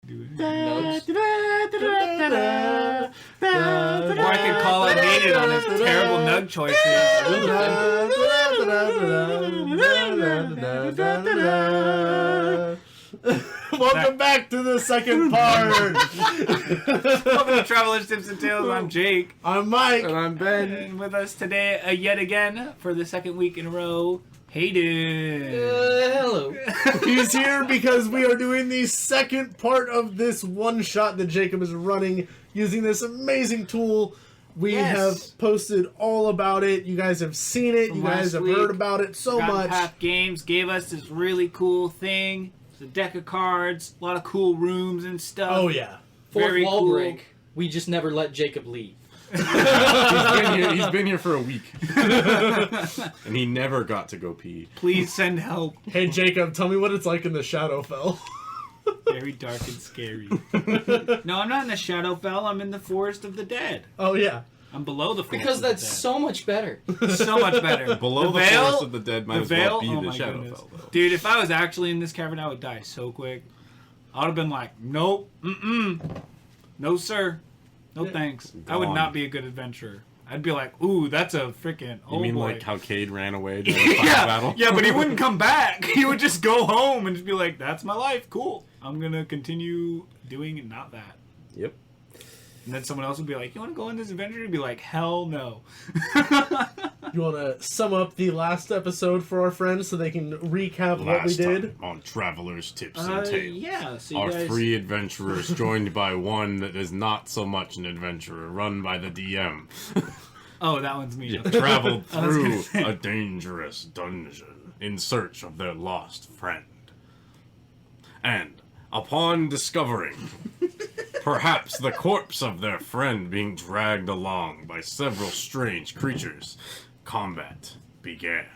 Notes. Or I could call him Needed on his terrible nug choices. Welcome back to the second part. Welcome to Travelers, Tips, and Tales. I'm Jake. I'm Mike. And I'm Ben. And with us today, yet again, for the second week in a row, Hayden. Hello. He's here because we are doing the second part of this one shot that Jacob is running using this amazing tool. We have posted all about it. You guys have seen it. From You guys last have heard week, about it so much. Path Games gave us this really cool thing. It's a deck of cards, a lot of cool rooms and stuff. Oh, yeah. Fourth Very wall cool. break. We just never let Jacob leave. He's been here for a week. And he never got to go pee. Please send help. Hey, Jacob, tell me what it's like in the Shadowfell. Very dark and scary. No, I'm not in the Shadowfell. I'm in the Forest of the Dead. Oh, yeah. I'm below the Forest Because of the that's Dead. so much better. So much better. Below the Veil- Forest of the Dead might as well be oh the my goodness. Shadowfell, though. Dude, if I was actually in this cavern, I would die so quick. I would have been like, nope, no sir, no thanks. I would Gone. not be a good adventurer. I'd be like, ooh, that's a freaking. You mean boy. like how Cade ran away during the final yeah, battle? yeah, but he wouldn't come back. He would just go home and just be like, that's my life, cool. I'm gonna continue doing not that. Yep. And then someone else would be like, you want to go on this adventure? He'd be like, hell no. You want to sum up the last episode for our friends so they can recap what we Last did? time on Travelers, Tips, and Tales. Yeah, so you Our guys... three adventurers joined by one that is not so much an adventurer, run by the DM. Oh, that one's me. Traveled I was gonna through say. a dangerous dungeon in search of their lost friend. And, upon discovering perhaps the corpse of their friend being dragged along by several strange creatures, combat began.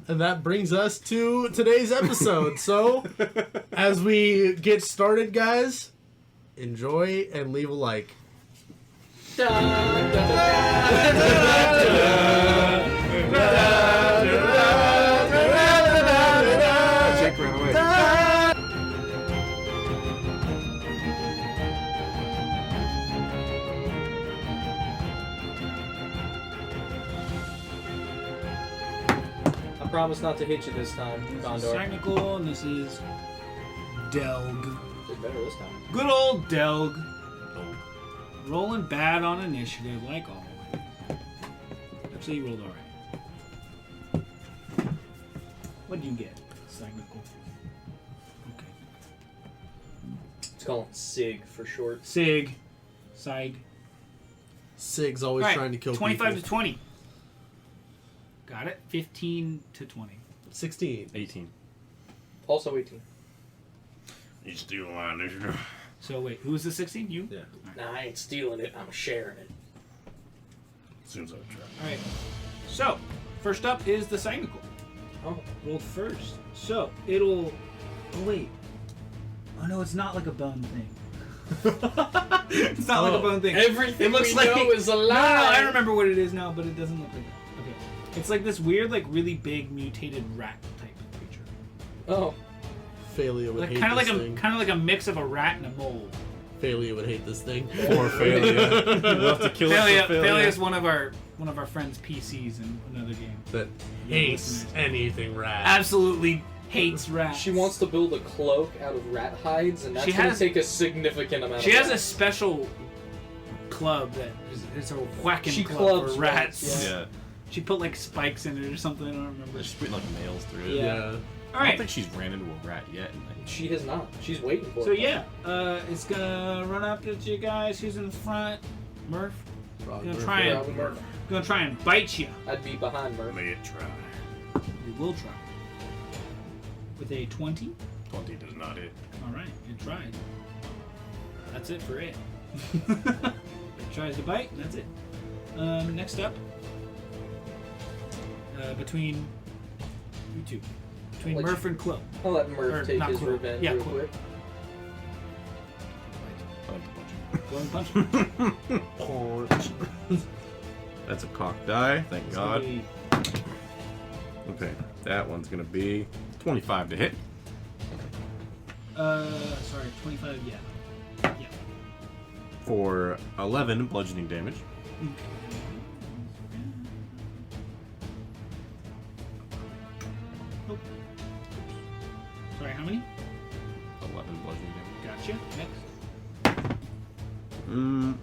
And that brings us to today's episode. So, as we get started, guys, enjoy and leave a like. Jake ran away. I promise not to hit you this time, This is Condor. Technical, and this is Delg. Did better this time. Good old Delg. Rolling bad on initiative, like always. Actually, you rolled alright. What did you get? Technical. Okay. Let's call him SIG for short. Sig. Sig. Sig's always Alright, trying to kill 25 people. to 20. Got it? 15 to 20. 16. 18. Also 18. You still on this? So wait, who was the 16? You? Yeah. Nah, I ain't stealing it. I'm sharing it. Seems like a trap. Alright. So, first up is the Cynical. Oh. Rolled first. So, it'll... Oh, wait. Oh, no, it's not like a bone thing. It's not like a bone thing. Everything It looks we like... know is a No, lie. I remember what it is now, but it doesn't look like that. Okay. It's like this weird, like, really big, mutated rat type of creature. Oh. Phalia would Like, hate kind of this like thing. kind of like a mix of a rat and a mole. Phalia would hate this thing. Poor Phalia. We'll have to kill Phalia, it for Phalia. Phalia's one of our friends' PCs in another game. That hates anything rat. Absolutely hates rats. She wants to build a cloak out of rat hides, and that's She going has- to take a significant amount She of has a rats. special club that is a whacking She club clubs for rats. rats, Yeah. She put like spikes in it or something. I don't remember. They're spitting like nails through it. Yeah. All I right. don't think she's ran into a rat yet. She has not. She's waiting for So it. yeah, it's gonna run up at you guys. Who's in the front? Murph. Gonna try and Robin Murphy. gonna try and bite you. I'd be behind Murph. May it try. You will try. With a 20. 20 does not hit. All right, you tried. That's it for it. It tries to bite. And that's it. Next up, between you two, between Let Murph and Quill. I'll let Or Murph take not his Quill. revenge Yeah, real Quill. quick. I like to Quill and punch him. That's a cock die, thank It's gonna God. be- Okay, that one's gonna be 25 to hit. Sorry, 25, yeah. Yeah. For 11 bludgeoning damage. Oh. Sorry, how many? 11 bludgeoning damage. Gotcha. Next.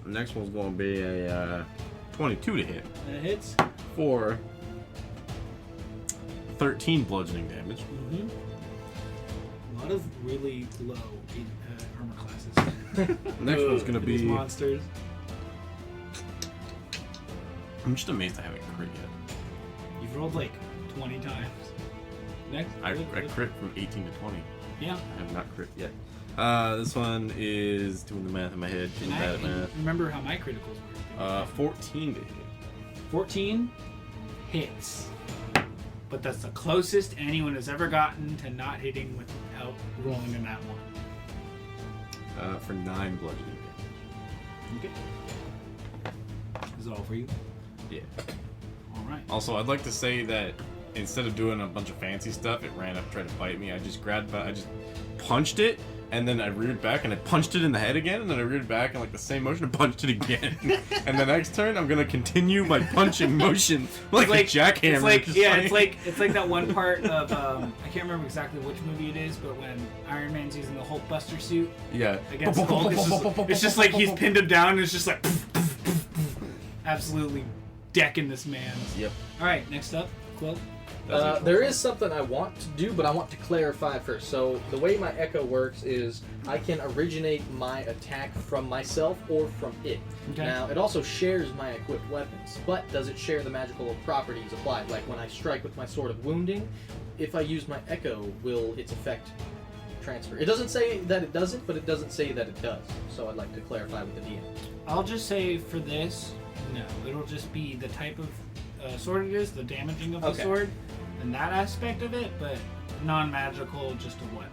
Next one's going to be a 22 to hit. That hits. For 13 bludgeoning damage. Mm-hmm. A lot of really low armor classes. Next one's going to These be... monsters. I'm just amazed I haven't crit yet. You've rolled like 20 times. Next. I crit from 18 to 20. Yeah. I have not crit yet. This one is doing the math in my head. Getting bad at math. Remember how my criticals were. 14 to hit. 14 hits. But that's the closest anyone has ever gotten to not hitting without rolling in that one. For 9 bludgeoning damage. Okay. Is it all for you? Yeah. Alright. Also, I'd like to say that instead of doing a bunch of fancy stuff, it ran up, tried to bite me. I just punched it, and then I reared back, and I punched it in the head again, and then I reared back in like the same motion and punched it again. And the next turn, I'm gonna continue my punching motion like a jackhammer. It's like that one part of I can't remember exactly which movie it is, but when Iron Man's using the Hulk Buster suit Yeah. against Hulk, it's just like he's pinned him down, and it's just like absolutely decking this man. Yep. All right, next up, Quill. There is something I want to do, but I want to clarify first. So the way my echo works is I can originate my attack from myself or from it. Okay. Now, it also shares my equipped weapons, but does it share the magical properties applied? Like when I strike with my Sword of Wounding, if I use my echo, will its effect transfer? It doesn't say that it doesn't, but it doesn't say that it does. So I'd like to clarify with the DM. I'll just say for this, no. It'll just be the type of sword it is, the damaging of the sword, and that aspect of it, but non-magical, just a weapon.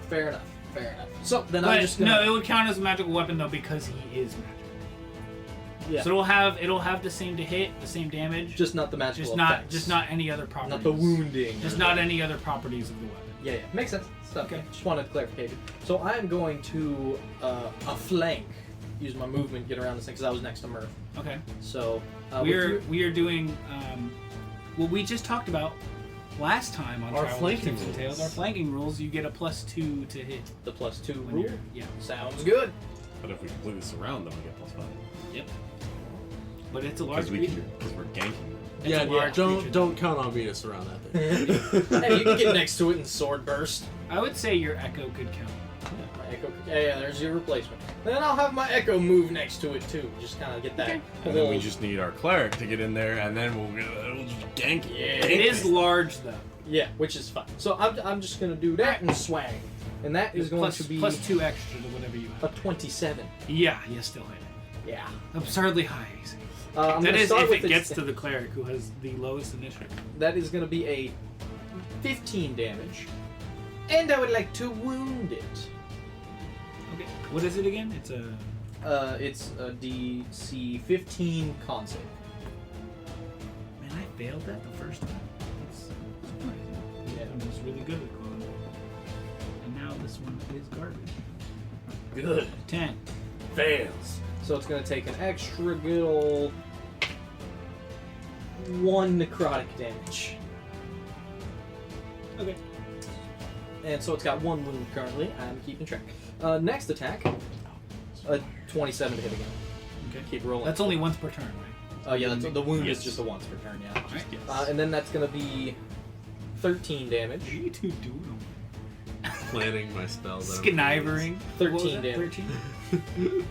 Fair enough. Fair enough. So then But I'm just gonna... no, it would count as a magical weapon though because he is magical. Yeah. So it'll have the same to hit, the same damage, Just not the magical effects. just not any other properties. Not the wounding. Just not any other properties of the weapon. Yeah, makes sense. Okay. Just wanted clarification. So I am going to a flank, use my movement, get around this thing because I was next to Murph. Okay. So we are doing what we just talked about last time on Our Traveler's flanking Tips and Tales. rules. Our flanking rules. You get a +2 to hit. the +2 When rule. you're- yeah. Sounds good. But if we completely surround them, we get +5. Yep. But it's a large Because creature. we're ganking them. It's Yeah, a large creature. don't count on me to surround that thing. Hey, you can get next to it and sword burst. I would say your echo could count. My echo. Yeah, there's your replacement. Then I'll have my echo move next to it too. Just kind of get that. And then we just need our cleric to get in there, and then we'll just gank it. Yeah. It is large though. Yeah, which is fine. So I'm just gonna do that and swang, and that is going to be +2 extra to whatever you a have. 27. Yeah, you still hit it. Yeah. Absurdly high. AC. I'm That gonna is start if with it gets to the cleric who has the lowest initiative. That is going to be a 15 damage. And I would like to wound it. Okay. What is it again? It's a. It's a DC 15 con save. Man, I failed that the first time. That's surprising. Yeah. I'm just really good at con. And now this one is garbage. Good. 10. Fails. So it's going to take an extra good old 1 necrotic damage. Okay. And so it's got 1 wound currently. I'm keeping track. Next attack. A 27 to hit again. Okay. Keep rolling. That's only once per turn, right? Oh yeah, that's, the wound Yes. is just a once per turn, yeah. Alright. And then that's going to be 13 damage. What are you two doing? Planning my spells. Sknivering. 13 What was that? damage. 13?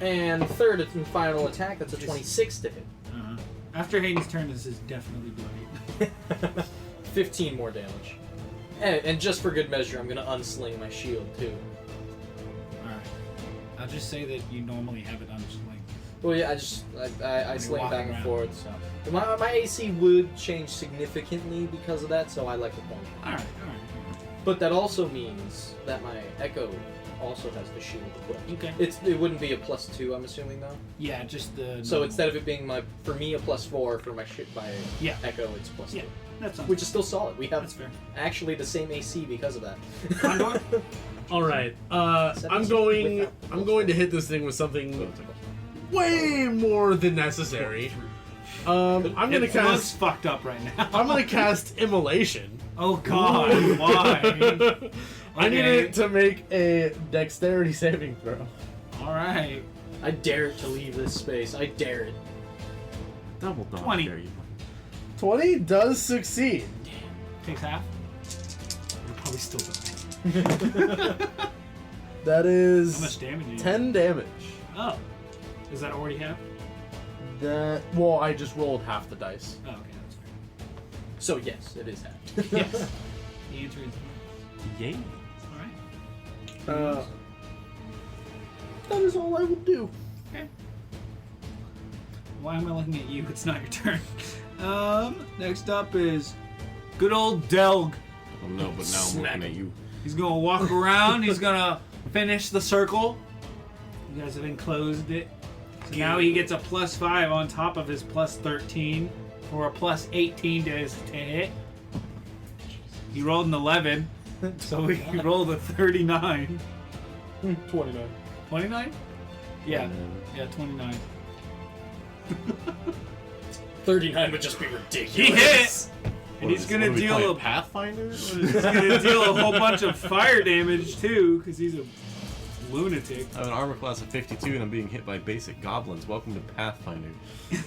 And third and final attack, that's a 26 to hit. Uh-huh. After Hayden's turn, this is definitely bloody. 15 more damage. And just for good measure, I'm going to unsling my shield too. Alright. I'll just say that you normally have it on sling. Well, yeah, I sling walking back and around. forth. So my AC would change significantly because of that, so I like the point. Alright. But that also means that my Echo also has the shield equipped. Okay. It wouldn't be a +2, I'm assuming though. Yeah, just the. So instead of it being for me a +4 for my Yeah. Echo, it's +2. Yeah. That sounds which is still solid. We have That's fair. actually the same AC because of that. Condor? All right. I'm going to hit this thing with something way more than necessary. I'm gonna It looks cast. fucked up right now. I'm gonna cast Immolation. Oh god, why? I need Okay. it to make a dexterity saving throw. Alright. I dare it to leave this space. I dare it. Double dog 20. dare you. 20 does succeed. Takes half. You're probably still die. That is How much damage do you 10 damage. Oh. Is that already half? Well, I just rolled half the dice. Oh, okay, that's fair. So yes, it is half. Yes. The answer is Yay. alright. That is all I will do. Okay. Why am I looking at you? It's not your turn. Next up is good old Delg. Oh no, but now I'm looking at you. He's gonna walk around. He's gonna finish the circle. You guys have enclosed it. So now he gets a +5 on top of his +13 for a +18 to hit. He rolled an 11, so he rolled a 39. 29. 29? Yeah. Yeah, 29. 39 would just be ridiculous. He hit! And What he's is- gonna what are we deal playing, a Pathfinder. He's gonna deal a whole bunch of fire damage too, because he's a lunatic. I have an armor class of 52 and I'm being hit by basic goblins. Welcome to Pathfinder.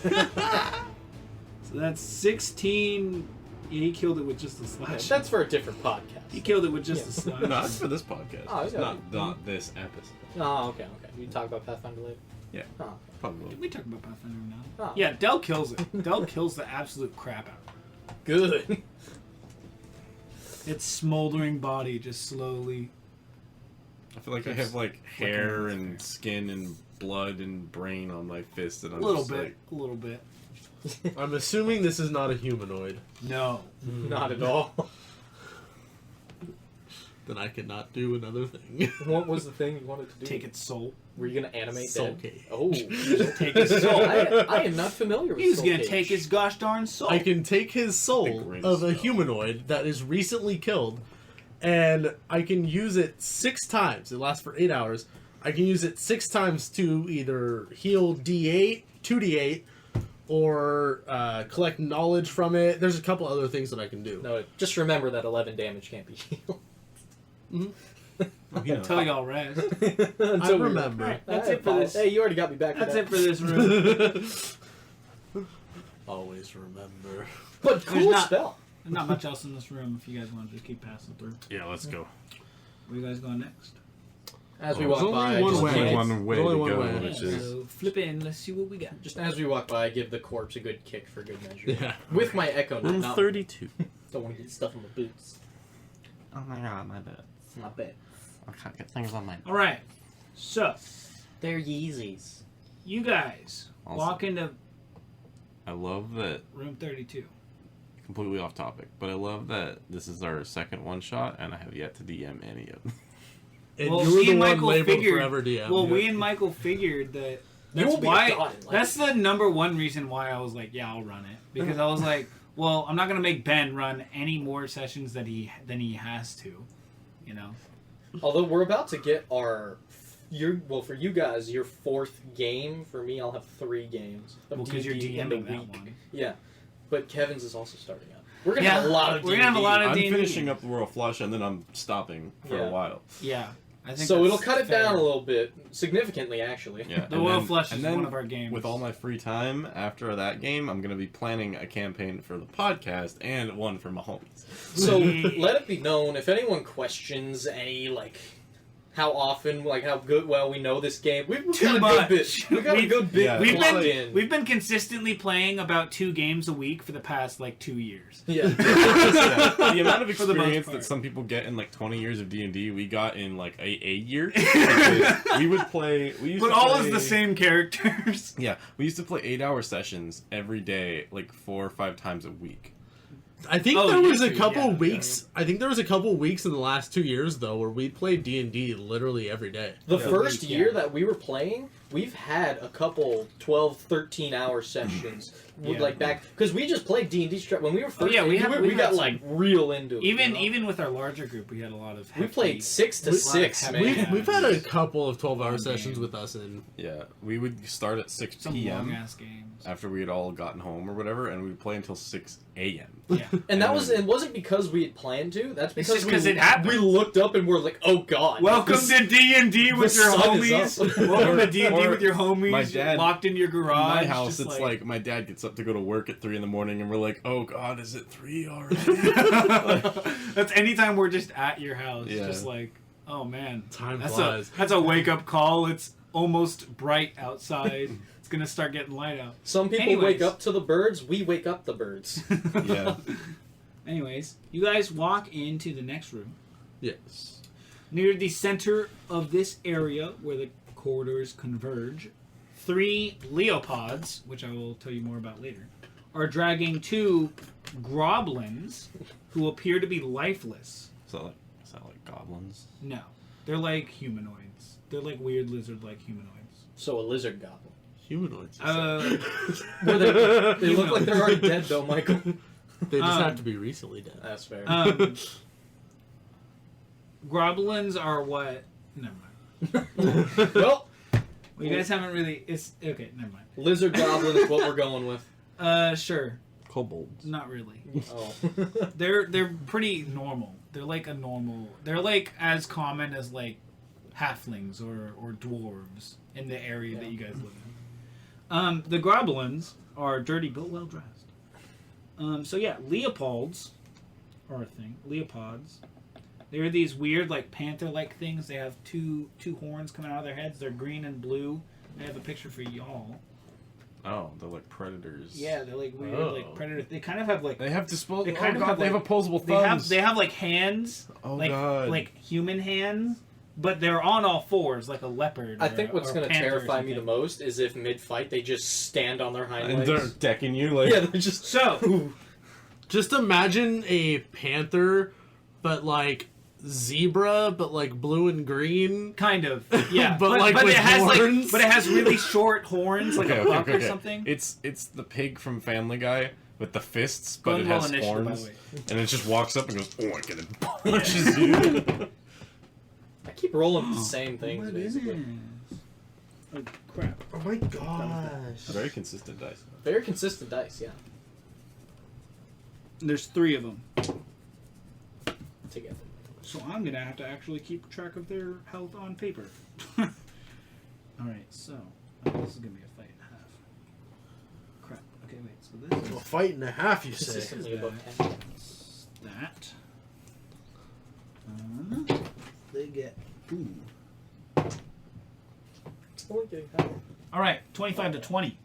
So that's 16. Yeah, he killed it with just a slash. That's for a different podcast. He killed it with just Yeah. a slash. No, that's for this podcast. Oh, It's okay. not this episode. Oh, okay. You talk about Pathfinder later? Yeah. Oh, Probably. Did we talk about Pathfinder now? Oh. Yeah, Del kills it. Del kills the absolute crap out of it. good. Its smoldering body just slowly. I feel like I have like hair and skin and blood and brain on my fist, and A I'm little just bit. like, A little bit. I'm assuming this is not a humanoid. No. Not at all. Then I cannot do another thing. What was the thing you wanted to do? Take its soul. Were you gonna animate Soul that? cage. Oh. Take his soul. I am not familiar with He was Soul gonna Cage. take his gosh darn soul. I can take his The soul grin of a spell. humanoid that is recently killed, and I can use it 6 times. It lasts for 8 hours. I can use it 6 times to either heal D8, 2d8, or collect knowledge from it. There's a couple other things that I can do. No, just remember that 11 damage can't be healed. you know, Until y'all rest. I remember. Alright, that's it for this. Hey, you already got me back. That's it for this room. Always remember. But cool not- spell. There's not much else in this room if you guys want to just keep passing through. yeah, let's go. Where you guys going next? As we There's walk only by, one just way. give- One way There's only to one go, way. which is So flip it and let's see what we got. just as we walk by, give the corpse a good kick for good measure. Yeah. With my echo, room not 32. Don't want to get stuff in my boots. Oh my god, my bad. My bad. I can't get things on my. All right. So They're Yeezys. you guys Awesome. walk into I love that. room 32. Completely off topic, but I love that this is our second one shot, and I have yet to DM any of them. And Well, you were me the and one Michael labeled figured- forever DM. Well, we and Michael figured that. You That's will be why. a god in life. That's the number one reason why I was like, yeah, I'll run it, because I was like, well, I'm not gonna make Ben run any more sessions than he has to, you know. Although we're about to get for you guys, your 4th game. For me, I'll have 3 games. of Well, because you're D&D in the DMing that week. one. Yeah, but Kevin's is also starting up. We're gonna have a lot of. We're gonna have a D&D. lot of I'm D&D. finishing up the Royal Flush, and then I'm stopping for Yeah. a while. Yeah, I think So that's it'll cut it fair. down a little bit, significantly, actually. Yeah, The and Royal then- Flush and is then one of our games. With all my free time after that game, I'm gonna be planning a campaign for the podcast and one for my homies. So let it be known if anyone questions any how often, how good. Well, we know this game. We've Too got a much. good bit. We got a good bit. Yeah. We've been consistently playing about 2 games a week for the past 2 years. Yeah. The amount of For the most experience part. that some people get in 20 years of D&D, we got in a year. Because we would play. We used But to all play, is the same characters. Yeah, we used to play 8-hour sessions every day, 4 or 5 times a week. I think Oh, there was a YouTube, couple yeah, weeks. I think there was a couple weeks in the last 2 years though where we played D&D literally every day. The Yeah. first Yeah. year that we were playing, we've had a couple 12, 13-hour sessions. Yeah. Like back because we just played D&D when we were first. yeah, we had got some- like real into it. Even you know? even with our larger group, we had a lot of. we hefty- played 6 to We- 6, lot of man. heavy- We've had a couple of 12-hour Long sessions game. with us in. Yeah, we would start at 6 some p.m. long ass games. after we had all gotten home or whatever, and we'd play until 6 a.m. Yeah. And that was it wasn't because we had planned to. That's It's because just 'cause it happened. We looked up and we're like, oh god. Welcome this- to D&D with the your sun is homies. up. Welcome to D&D Or with your homies. my dad- locked in your garage. In my house, just it's like my dad gets up to go to work at 3 in the morning, and we're like, "Oh God, is it 3 already?" That's anytime we're just at your house. Yeah. Just like, oh man, Time that's flies. a wake up call. It's almost bright outside. It's gonna start getting light out. Some people Anyways. wake up to the birds. We wake up the birds. Yeah. Anyways, you guys walk into the next room. Yes. Near the center of this area where the corridors converge, 3 leopods, which I will tell you more about later, are dragging 2 groblins who appear to be lifeless. Is that like goblins? No, they're like humanoids. They're like weird lizard-like humanoids. So a lizard goblin. Humanoids. Well, they look like they're already dead though, Michael. They just um, have to be recently dead. That's fair. Groblins are what? Never mind. Well, You guys haven't really. It's okay. Never mind. lizard goblin is what we're going with. Sure. Kobolds. Not really. Oh. They're pretty normal. They're like a normal. They're like as common as like halflings or dwarves in the area that you guys live in. The groblins are dirty but well dressed. So yeah, leopards are a thing. Leopods. They're these weird like panther-like things. They have two horns coming out of their heads. They're green and blue. I have a picture for y'all. Oh, they're like predators. Yeah, they're like weird Oh. like predator. They kind of have like They have disposable. They kind oh of God, have, they have like- opposable they have thumbs. like hands. Oh like, God. like human hands, but they're on all fours like a leopard. I think what's going going to terrify me the most is if mid-fight they just stand on their hind and legs. they're decking you like. Yeah, they're just... So, Just imagine a panther, but like zebra, but like blue and green. kind of, yeah. But, like, it with has horns? but it has really short horns, like a buck or something. It's the pig from Family Guy with the fists, Go but it and roll has initiative, by the horns, way. and it just walks up and goes, "Oh, I get it!" Punches you. I keep rolling the same things, What is basically. it? Oh crap! Oh my gosh. Very consistent dice. Very consistent dice, yeah. There's 3 of them, Together. so I'm gonna have to actually keep track of their health on paper. All right, so this is gonna be a fight and a half. Crap. Okay, wait. So this A is fight and a half, you say? Consistently above that. 10. that. They get food. It's only getting higher. All right, 25 to 20.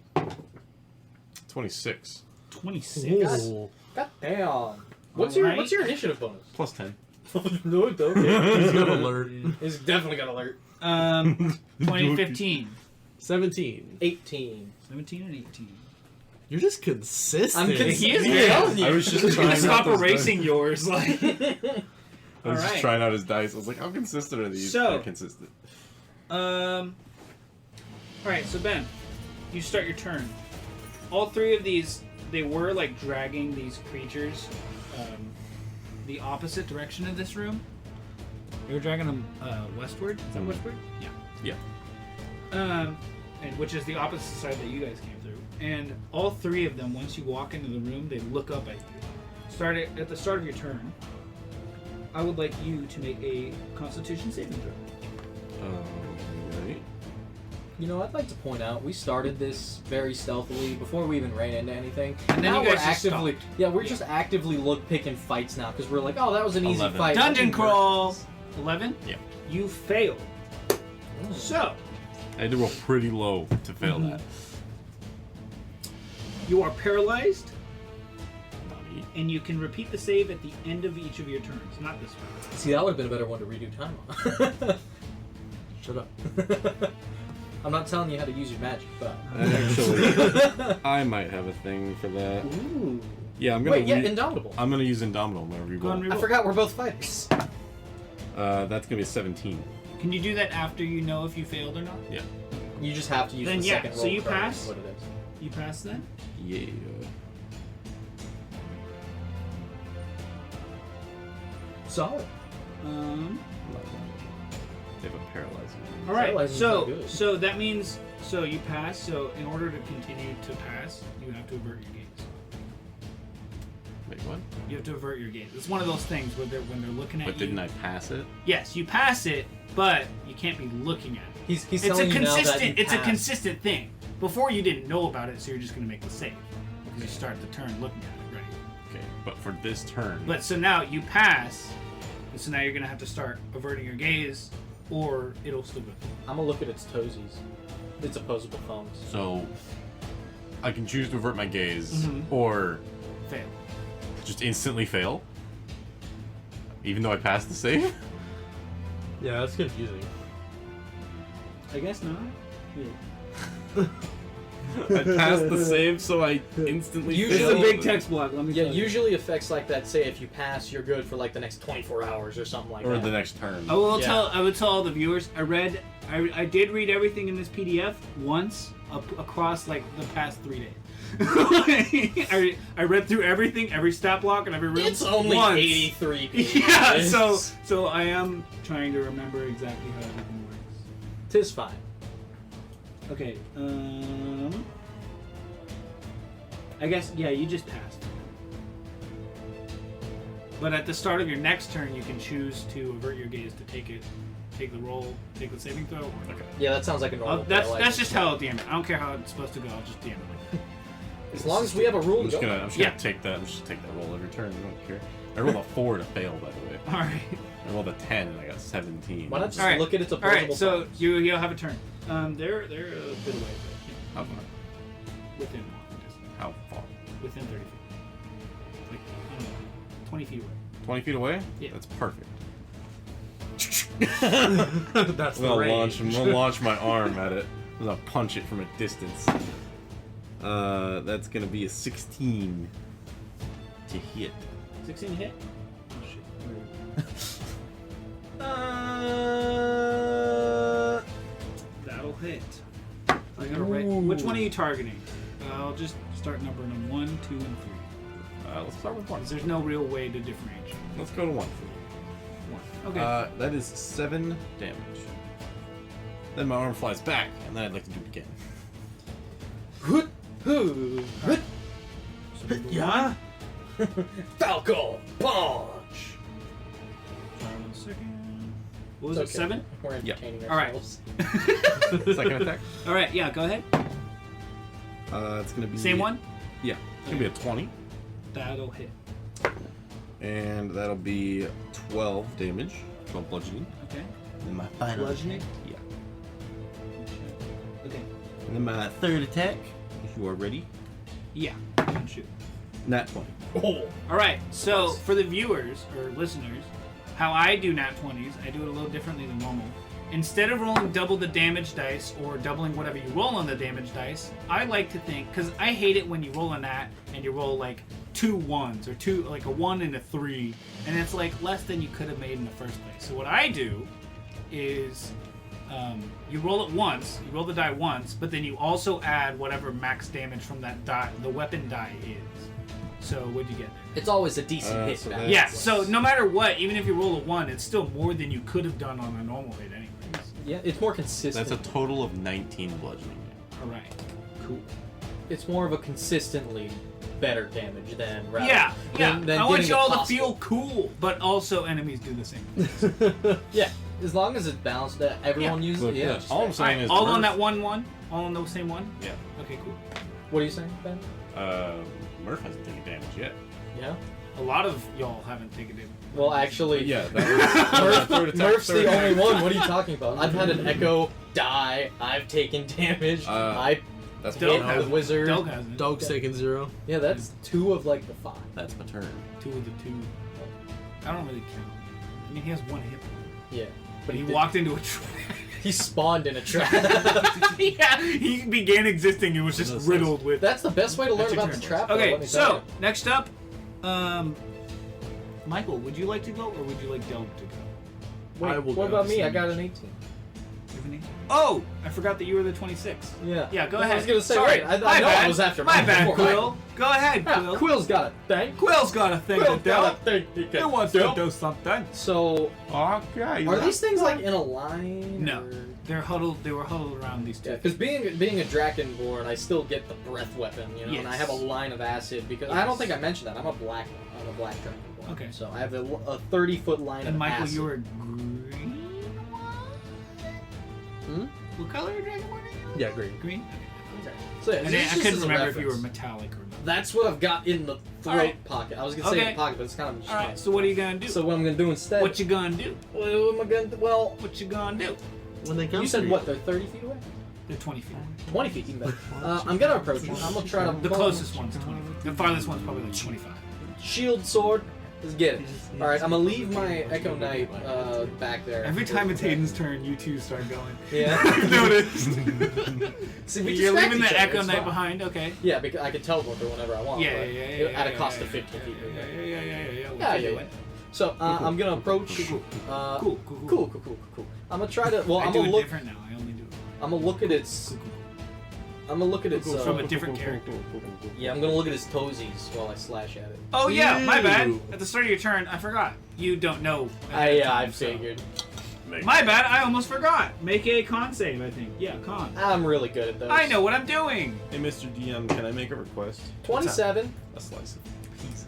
26 26. Ooh. God damn. What's Alright. your initiative bonus? plus 10. No, it's okay. He's got alert. He's definitely got alert. 20 to 15. 17. 18. 17 and 18. You're just consistent. I'm He is consistent. very telling you. I was just He's trying gonna out stop those erasing dice. yours. Like, I was just Alright. trying out his dice. I was like, how consistent are these? So- They're consistent. all right, so Ben, you start your turn. All 3 of these, they were like dragging these creatures the opposite direction of this room. They were dragging them westward. Is that westward? Yeah. Yeah. And which is the opposite side that you guys came through. And all 3 of them, once you walk into the room, they look up at you. At the start of your turn, I would like you to make a Constitution saving throw. Right. You know, I'd like to point out we started this very stealthily before we even ran into anything. And then now you we're guys just actively, stopped. yeah, we're just actively picking fights now because we're like, oh, that was an easy 11. fight. Dungeon crawl. 11. Yeah. You failed. So I had to roll pretty low to fail that. you are paralyzed, Naughty. and you can repeat the save at the end of each of your turns. Not this one. See, that would have been a better one to redo time on. Shut up. I'm not telling you how to use your magic, but Actually, I might have a thing for that. ooh, Yeah, I'm gonna. Wait, yeah, Indomitable. I'm gonna use Indomitable whenever you Go on, roll. I forgot we're both fighters. That's gonna be a 17. Can you do that after you know if you failed or not? Yeah. You just have to use Then the yeah, second roll. so you card, pass. is what it is. You pass then? Yeah. Solid. They have a paralyzing. All right. Paralyzing's not good. So that means you pass. So in order to continue to pass, you have to avert your gaze. Wait, what? You have to avert your gaze. It's one of those things where when they're looking at you. But didn't I pass it? Yes, you pass it, but you can't be looking at it. He's It's a telling you now that consistent. you It's a passed. consistent thing. Before you didn't know about it, so you're just gonna make the save because you start the turn looking at it, right? Okay, but for this turn. But so now you pass, and so now you're gonna have to start averting your gaze, or it'll still go. I'm gonna look at its toesies. Its opposable thumbs. So I can choose to avert my gaze, Mhm. or Fail. just instantly fail, even though I passed the save. Yeah, that's confusing. I guess not. I passed the save, so I instantly. Usually- It's a failed. big text block. Let me Yeah, tell you. usually effects like that say if you pass, you're good for like the next 24 hours or something like Or that. the next turn. I will Yeah. tell. I would tell all the viewers. I did read everything in this PDF once across like the past 3 days. I read through everything, every stat block, and every room. It's only once. 83 pages. Yeah. So I am trying to remember exactly how everything works. 'Tis fine. Okay. I guess yeah. You just passed. But at the start of your next turn, you can choose to avert your gaze to take the roll, take the saving throw. Okay. Yeah, that sounds like a normal. play, like- That's just how I'll DM it. I don't care how it's supposed to go. I'll just DM it. As long as we have a rule I'm to just go. gonna Yeah. take that. I'm just gonna take that roll every turn. I don't care. I rolled a 4 to fail, by the way. All right. I rolled a 10 and I got 17. Why not just All right. look at its All opposable right. So thumbs? you'll have a turn. They're a bit away, How far? but within walking distance, How far? within 30 feet, like I don't know, 20 feet away. 20 feet away? Yeah. That's perfect. That's I'm the gonna range. launch my arm at it. I'm gonna punch it from a distance. That's gonna be a 16 to hit. 16 hit. Oh shit. That'll hit. I gotta write. Which one are you targeting? I'll just start numbering them 1, 2, and 3. Let's start with 1. Because there's no real way to differentiate. Let's go to 1. 1. Okay. That is 7 damage. Then my arm flies back, and then I'd like to do it again. Yeah. Falco punch. Sorry, 1 second. What was It's it? okay. 7? We're Yeah. entertaining All right. ourselves. Second attack. All right. Yeah. Go ahead. It's gonna be Same one. Yeah, it's gonna be a 20, That'll hit. and that'll be 12 damage, 12 bludgeoning. Okay. And then my final Bludgeoning? attack. Yeah. Okay. And then my third attack, if you are ready. Yeah. Shoot. Nat 20. Oh. All right. So for the viewers or listeners, how I do nat 20s, I do it a little differently than normal. Instead of rolling double the damage dice or doubling whatever you roll on the damage dice, I like to think, because I hate it when you roll a nat and you roll like 2 1s or like a 1 and a 3, and it's like less than you could have made in the first place. So what I do is you roll it once, you roll the die once, but then you also add whatever max damage from that die, the weapon die is. So what'd you get there? It's always a decent hit. so back. that's- Yeah, so no matter what, even if you roll a 1, it's still more than you could have done on a normal hit anyways. Yeah, it's more consistent. That's a total of 19 bludgeoning. Alright. Cool. It's more of a consistently better damage than rather. Yeah, than I want getting you it all to possible. feel cool, but also enemies do the same. Yeah, as long as it's balanced, that everyone uses Look, it. Yeah. yeah, just all I'm fine. saying is all on Murph- that 1-1? All on the same one? Yeah. Okay, cool. What are you saying, Ben? Murph hasn't taken damage yet. Yeah. A lot of y'all haven't taken damage. Well, actually, Yeah, that was Murph's the only one. What are you talking about? I've had an Echo die. I've taken damage. That's Del hit hasn't. the wizard. Del hasn't. Dog's taking 0. Yeah, that's 2 of like the 5. That's my turn. 2 of the 2. I don't really count. I mean, he has 1 hit point. Yeah, But he did- walked into a trap. He spawned in a trap. Yeah, he began existing and was just riddled with. That's the best way to learn That's your about the turn. trap. though, Okay, let me tell so you. next up, Michael, would you like to go or would you like Delp to go? Wait, I will what go. about me? I got an 18. Tiffany? Oh, I forgot that you were the 26. Yeah. Yeah, go I ahead. was gonna say, Sorry, wait, I my know bad. it was after my mine bad, before. Quill. Go ahead, Quill. Quill's got a thing. Quill's got a thing Quill's to got do. a thing. He He can wants do. to do something. So, Okay. are these things like in a line? No. or- They're huddled. They were huddled around these two. Yeah, because being a Drakenborn, I still get the breath weapon, you know, and I Yes. have a line of acid because I don't think I mentioned that I'm a black Drakenborn. Okay. So I have a 30-foot line And of Michael, acid. you were green. What color are Dragonborn are you? Yeah, green. Green. Okay. So yeah, And this I just couldn't is a remember if you were reference. metallic or not. That's what I've got in the throat Alright. pocket. I was gonna say Okay. the pocket, but it's kind of just All right. So what are you gonna do? So what I'm gonna do instead? What you gonna do? What am I gonna do? Well, What you gonna do? When they come you to said you. what? They're 30 feet away. They're 20 feet. 20 feet even better. I'm gonna approach him. I'm gonna try to. The closest one's 20 feet. The farthest one's probably like 25. Shield sword. Let's get it. All right, I'm gonna leave my Echo Knight back there. Every time it's Hayden's turn, you two start going. Yeah. I've noticed. See, we You're distract leaving each the other, Echo it's Knight fine. behind. Okay. Yeah, because I can teleport there whenever I want. Yeah, but yeah. At a cost of 15 feet. Yeah. So I'm gonna approach. Cool. Cool. I'm gonna try to. Well, I I'm do gonna it look. different now. I only do it. I'm gonna look at its. I'm gonna look at its. From a different character. Yeah, I'm gonna look at his toesies while I slash at it. Oh yeah, my bad. Ew. At the start of your turn, I forgot. You don't know. I figured. My bad. I almost forgot. Make a con save. I think. Yeah, con. I'm really good at those. I know what I'm doing. Hey, Mr. DM, can I make a request? 27. A slice of Pizza.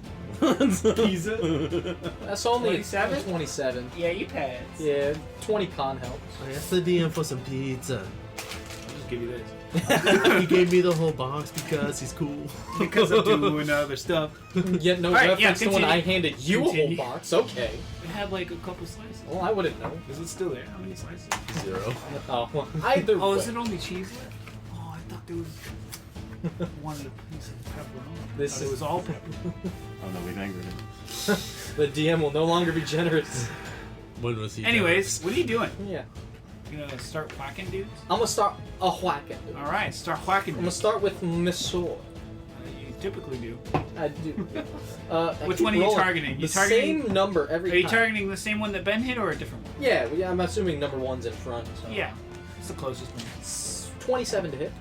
That's only 27? 27. Yeah, you pass. Yeah, 20 con helps. I asked the DM for some pizza. I'll just give you this. He gave me the whole box because he's cool. Because I'm doing other stuff. Yet no All right, reference yeah, to when continue. I handed you a Continue. whole box. Okay. It had like a couple slices. Well, I wouldn't know. Is it still there? How many slices? 0. Oh, well, either Oh, way. is it only cheese left? Oh, I thought there was wanted a piece of pepperoni. This Thought it is- was all pepper. Oh no, we've angered him. The DM will no longer be generous. When was he? Anyways, what are you doing? Yeah. You gonna start whacking dudes? I'm gonna start a whacking. All right, start whacking I'm gonna dudes. start with my sword. You typically do. I do. I Which keep one are you rolling. targeting? You The targeting- same number every Are you time. targeting the same one that Ben hit or a different one? Yeah, I'm assuming number one's in front. So. Yeah, it's the closest one. It's 27 to hit.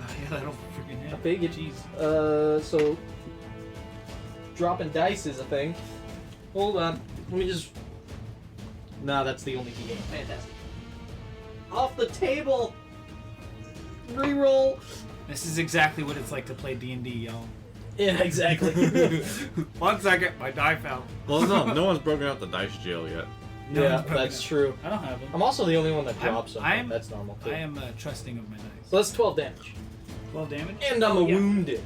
Oh, yeah, that'll freaking hit. A big it. Jeez. So dropping dice is a thing. Hold on. Let me just. Nah, that's the only D8. Fantastic. Off the table. Reroll. This is exactly what it's like to play D&D, y'all. Yeah, exactly. 1 second, my die fell. Well, no one's broken out the dice jail yet. No yeah, one's broken that's it. true. I don't have them. I'm also the only one that drops them. I'm- That's normal too. I am trusting of my dice. So that's 12 damage. 12 damage. And I'm Oh, yeah. wounded.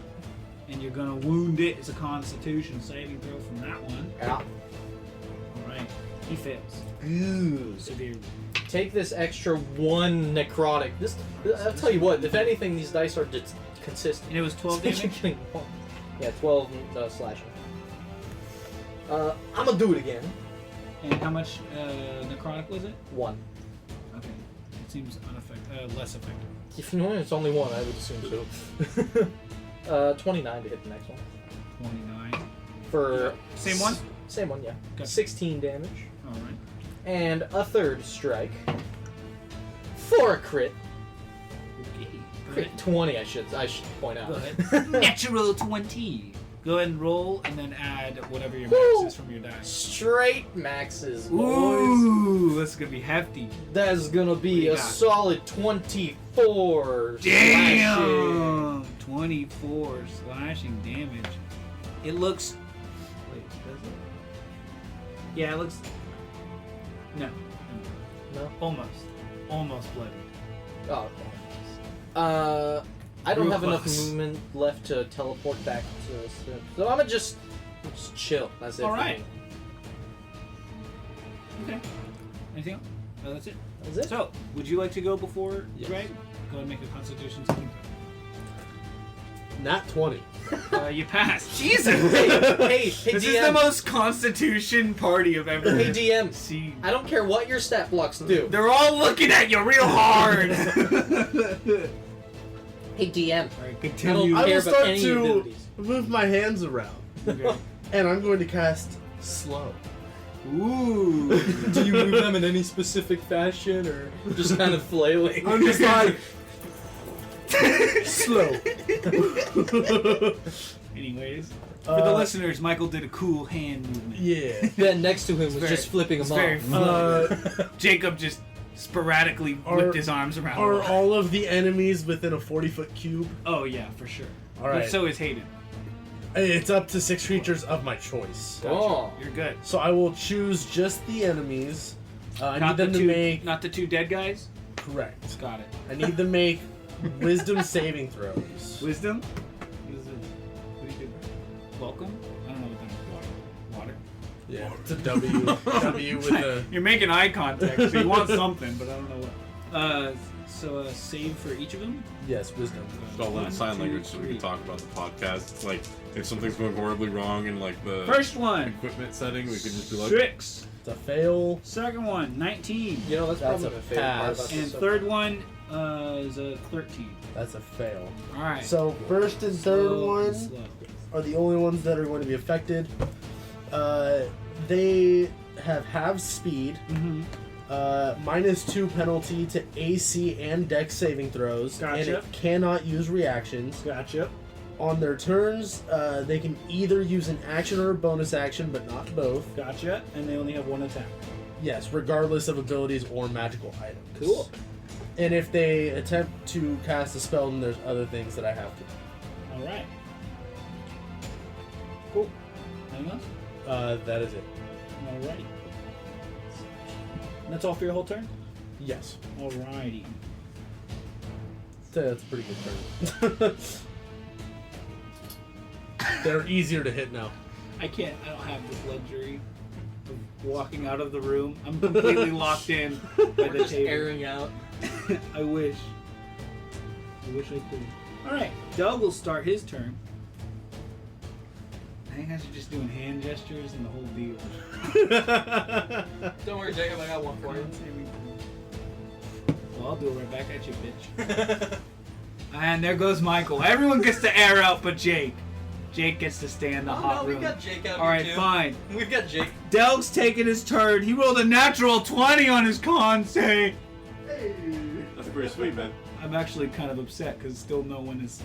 And you're gonna wound it. It's a Constitution saving throw from that one. Yeah. All right, he fails. Ooh. Severely. Take this extra 1 necrotic. I'll tell you what. If anything, these dice are just consistent. And it was 12 You're damage. getting one. Yeah, 12 slashing. I'm gonna do it again. And how much necrotic was it? 1. Okay, it seems less effective. If you know it's only 1, I would assume so. 29 to hit the next one. 29. For Same one? Same one, yeah. Okay. 16 damage. All right. And a third strike. For a crit. Okay. Crit 20, I should point out. Go ahead. Natural 20. Go ahead and roll, and then add whatever your Woo! max is from your dice. Straight maxes, boys. Ooh, that's gonna be hefty. That's gonna be You a got- solid 24 slashing. Damn! 24 slashing damage. It looks. Wait, does it? Yeah, it looks. No. No? Almost bloody. Oh, okay. I don't Real have enough close. movement left to teleport back to so I'm gonna just chill. That's it. All for right. me. Okay. Anything else? No, that's it. That's it. So, would you like to go before Yes. Greg? Go ahead and make a Constitution saving throw. Nat 20. You pass. Jesus! Hey, This is DM. the most Constitution party I've ever Hey, DM. seen. I don't care what your stat blocks do. They're all looking at you real hard. Hey, DM. Alright, I continue. don't I care will about start any to abilities. move my hands around. Okay. And I'm going to cast Slow. Ooh. Do you move them in any specific fashion, or just kind of flailing? I'm just like... Slow. Anyways, for the listeners, Michael did a cool hand movement. Yeah. Ben next to him was very- just flipping it's him very off. Jacob just sporadically whipped his arms around. Are all of the enemies within a 40-foot cube? Oh yeah, for sure. All right. But so is Hayden. It's up to 6 creatures of my choice. Oh. You're good. So I will choose just the enemies. I Not need them the to two, make... not the two dead guys. Correct. Got it. I need them to make wisdom saving throws. Wisdom. What is it? What do you do? Welcome. I don't know what that is. Water. Yeah. It's a W. W with a... You're making eye contact, so you want something, but I don't know what. So a save for each of them. Yes, wisdom. I'll learn 1, sign 2, language so we 3. can talk about the podcast. It's like if something's going horribly wrong in like the First one, equipment setting, we could just be like, 6. It's a fail. Second one, 19. You know, that's That's probably a my favorite part pass. about And this third one is a 13. That's a fail. All right. So first and third Slow and one slow. are the only ones that are going to be affected. They have half speed. Mhm. -2 penalty to AC and Dex saving throws, and Gotcha. it cannot use reactions. Gotcha. On their turns, they can either use an action or a bonus action, but not both. Gotcha. And they only have one attack. Yes, regardless of abilities or magical items. Cool. And if they attempt to cast a spell, then there's other things that I have to do. All right. Cool. Anything else? That is it. Alrighty. That's all for your whole turn? Yes. Alrighty. That's a pretty good turn. They're easier to hit now. I don't have this luxury of walking out of the room. I'm completely locked in by the Just table. airing out. I wish I could. Alright, Doug will start his turn. I think I should just doing hand gestures and the whole deal. Don't worry, Jacob, I got one for you. Well, I'll do it right back at you, bitch. And there goes Michael. Everyone gets to air out but Jake. Jake gets to stay in the hot we room. got Jake out Alright, here too. fine. We've got Jake. Delg's taking his turn. He rolled a natural 20 on his con save. that's pretty sweet, man. I'm actually kind of upset because still no one has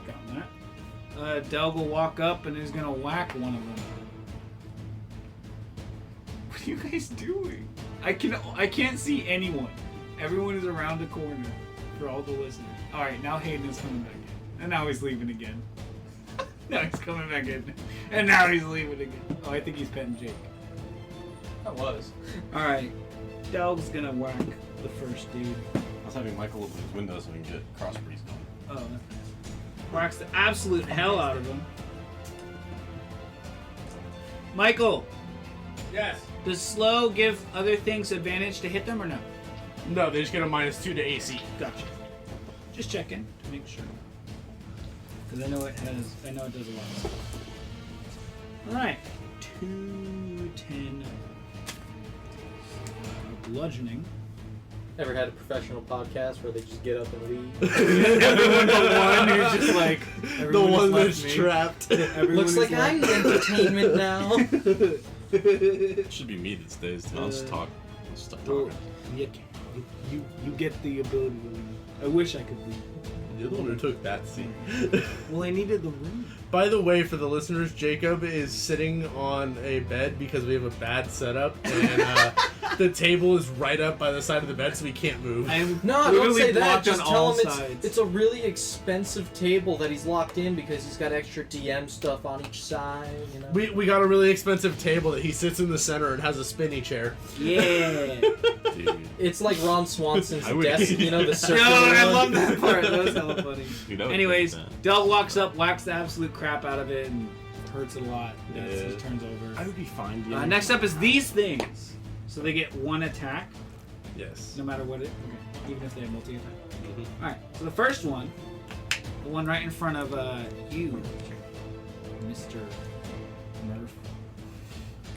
gotten that. Delg will walk up and is gonna whack one of them. What are you guys doing? I can't see anyone. Everyone is around the corner for all the listeners. All right, now Hayden is coming back in, and now he's leaving again. Now he's coming back in, and now he's leaving again. Oh, I think he's petting Jake. I was. All right, Delg's gonna whack the first dude. I was having Michael open his window so we can get cross breeze going. Oh, that's nice. Whacks the absolute hell out of him. Michael, Yes. does slow give other things advantage to hit them or no? No, they just get a -2 to AC. Gotcha. Just checking to make sure. Because I know it does a lot of stuff. Alright. 2d10 bludgeoning. Ever had a professional podcast where they just get up and leave? Everyone but one who's just like The everyone one just that's left me. trapped. Everyone Looks is like I'm the entertainment now. It should be me that stays. I'll just talk. I'll just start Well, talking. you get the ability to leave. I wish I could leave. You're the one who took that scene. Well, I needed the room. By the way, for the listeners, Jacob is sitting on a bed because we have a bad setup, and the table is right up by the side of the bed, so we can't move. I'm No, don't literally say that. blocked Just on tell all him sides. it's a really expensive table that he's locked in because he's got extra DM stuff on each side. You know. We got a really expensive table that he sits in the center and has a spinny chair. Yeah. Dude. It's like Ron Swanson's I would- desk, you know, the No, circular I one. love that part. That was hella funny. Dude, that would Anyways, be bad. Del walks up, whacks the absolute crap out of it, and hurts it a lot. That's Yeah. his turns over. I would be fine. Next up is these things. So they get one attack, Yes. no matter what it. Okay. even if they have multi-attack. Mm-hmm. All right. So the first one, the one right in front of you, Mr. Murph.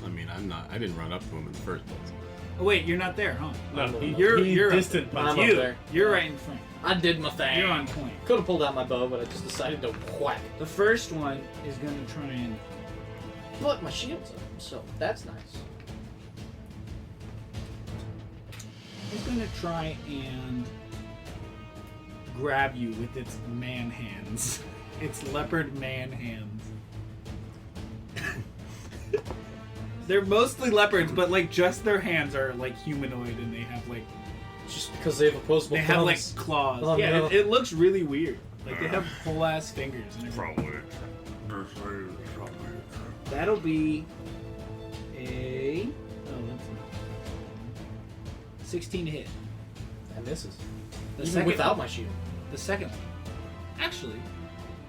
I mean, I didn't run up to him in the first place. Oh wait, you're not there, huh? No, You're distant. I'm up you. there. You're right in front. I did my thing. You're on point. Could have pulled out my bow, but I just decided to whack. The first one is gonna try and But my shield's up, so that's nice. It's gonna try and grab you with its man hands. Its leopard man hands. They're mostly leopards, but like just their hands are like humanoid, and they have like Just because they have opposable they have like thumbs. claws. Oh, yeah, no. it looks really weird. Like they have whole ass fingers and everything. That'll be a that's not 16 to hit. And misses. The Even second without one. my shield. The second one. Actually,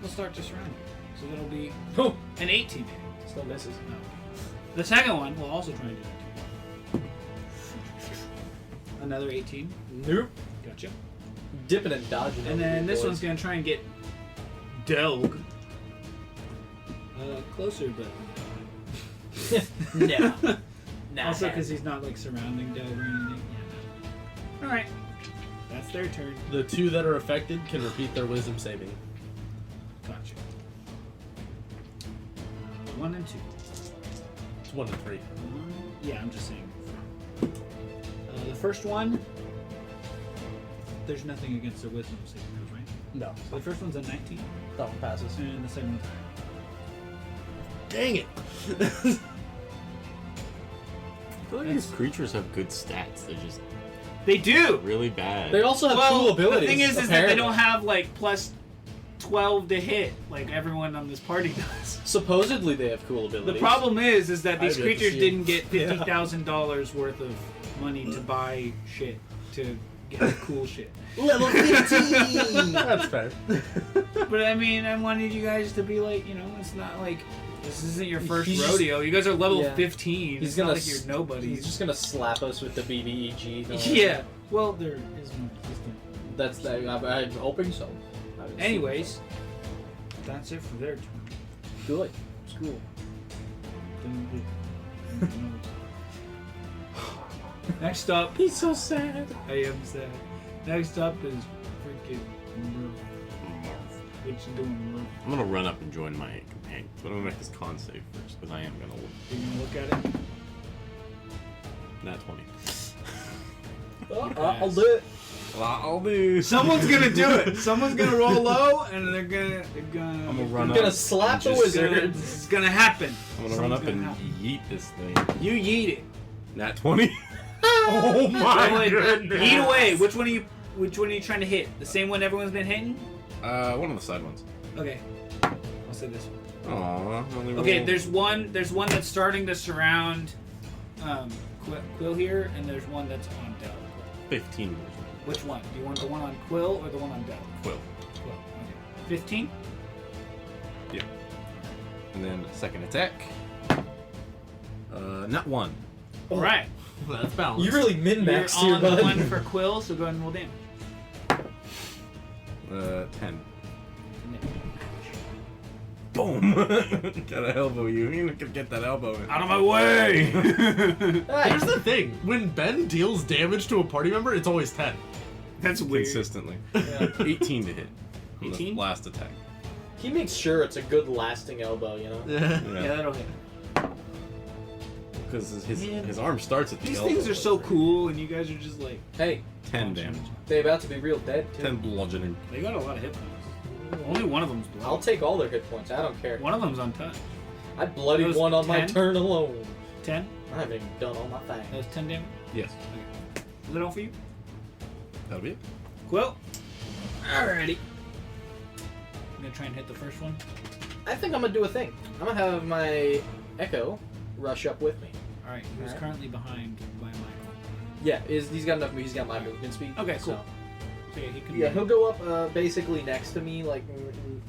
we'll start just around here. So that'll be Oh, an 18 hit. still misses. No. The second one will also try and do that. Another 18. Nope. Gotcha. Dipping and dodging. And over then you this boys. one's gonna try and get Delg. Closer, but No. Nah. also because he's not like surrounding Delg or anything. Yeah. No. All right. That's their turn. The two that are affected can repeat their wisdom saving. Gotcha. 1 and 2. It's 1 and 3. Yeah, I'm just saying. The first one, there's nothing against their wisdom saving throws, right? No. So the first one's a 19, That one passes. and the second one's Dang it! I feel like these creatures have good stats. They're just they do. really bad. They also have cool abilities. The thing is that they apparently. don't have like plus 12 to hit like everyone on this party does. Supposedly they have cool abilities. The problem is that these I've yet to creatures see didn't get Yeah. $50,000 worth of money to buy shit to get cool shit. Level 15! That's fair. But I mean, I wanted you guys to be like, it's not like this isn't your first He's just- rodeo. You guys are level yeah. 15. He's It's gonna not like you're nobody. He's just gonna slap us with the BBEG. Yeah. Well, there is one. That's that. I'm hoping so. Anyways, that's it for their turn. Good. It's cool. Next up, He's so sad. I am sad. Next up is freaking Murph. What you doing, Murph? I'm gonna run up and join my companion, but I'm gonna make this con save first because I am gonna look. You gonna look at it? Nat 20. I'll do it. I'll do. Someone's gonna do it. Someone's gonna roll low, and they're gonna. I'm gonna I'm run up. gonna slap the and just- wizard. This is gonna happen. I'm gonna run up Something's and gonna happen. yeet this thing. You yeet it. Nat 20. Oh my Go ahead, goodness! Yeet away. Which one are you trying to hit? The same one everyone's been hitting? One of the side ones. Okay. I'll say this one. Aww. Okay, there's one that's starting to surround Quill here, and there's one that's on Del. 15. Which one? Do you want the one on Quill or the one on Del? Quill. Quill. Okay. 15? Yeah. And then second attack. Nat 1. Alright. That's balanced. You really You're min-maxed here, on the bud. one for Quill, so go ahead and roll damage. 10. Boom! Gotta elbow you. You're not gonna get that elbow in. Out of my way! Here's the thing: when Ben deals damage to a party member, it's always 10. That's weird. Consistently. Yeah. 18 to hit. On the 18? last attack. He makes sure it's a good lasting elbow, you know? Yeah. Yeah, that'll hit. Because Man. his arm starts at the These elbow. things are so cool, and you guys are just like. Hey, 10 damage. they about to be real dead, too. 10 bludgeoning. They got a lot of hit points. Only one of them's blood. I'll take all their hit points. I don't care. One of them's untouched. I bloodied Those one on my 10? turn alone. 10? I haven't even done all my things. That was 10 damage. Yes. Is that all for you? That'll be it. Quill. Alrighty. I'm gonna try and hit the first one. I think I'm gonna do a thing. I'm gonna have my Echo rush up with me. Alright, who's Alright. currently behind by Michael? Yeah, he's got enough. He's got my movement speed. Okay, cool. So. So yeah, he can. Yeah, he'll go up basically next to me, like,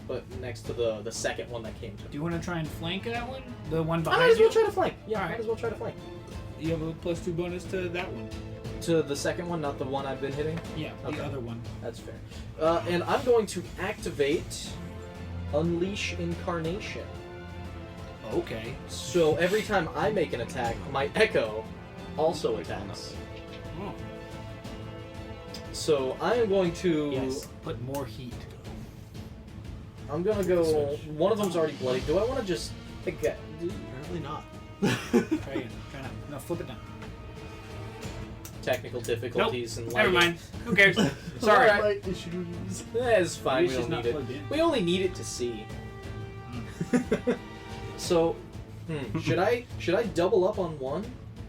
but next to the second one that came to me. Do you want to try and flank that one? The one I behind might as you? well try to flank. Yeah, I Alright. might as well try to flank. You have a +2 bonus to that one. To the second one, not the one I've been hitting? Yeah, Okay. the other one. That's fair. And I'm going to activate Unleash Incarnation. Okay. So every time I make an attack, my Echo also attacks. Oh. So I am going to... Yes, put more heat. I'm going to go... One of them's already bloody. Do I want to just... Apparently not. Try again. Try now. No, flip it down. Technical difficulties and Never lighting. mind. Who cares? Sorry. Alright. Light issues. It's fine. Maybe We she's don't not need it. plugged in. We only need it to see. So, should I double up on one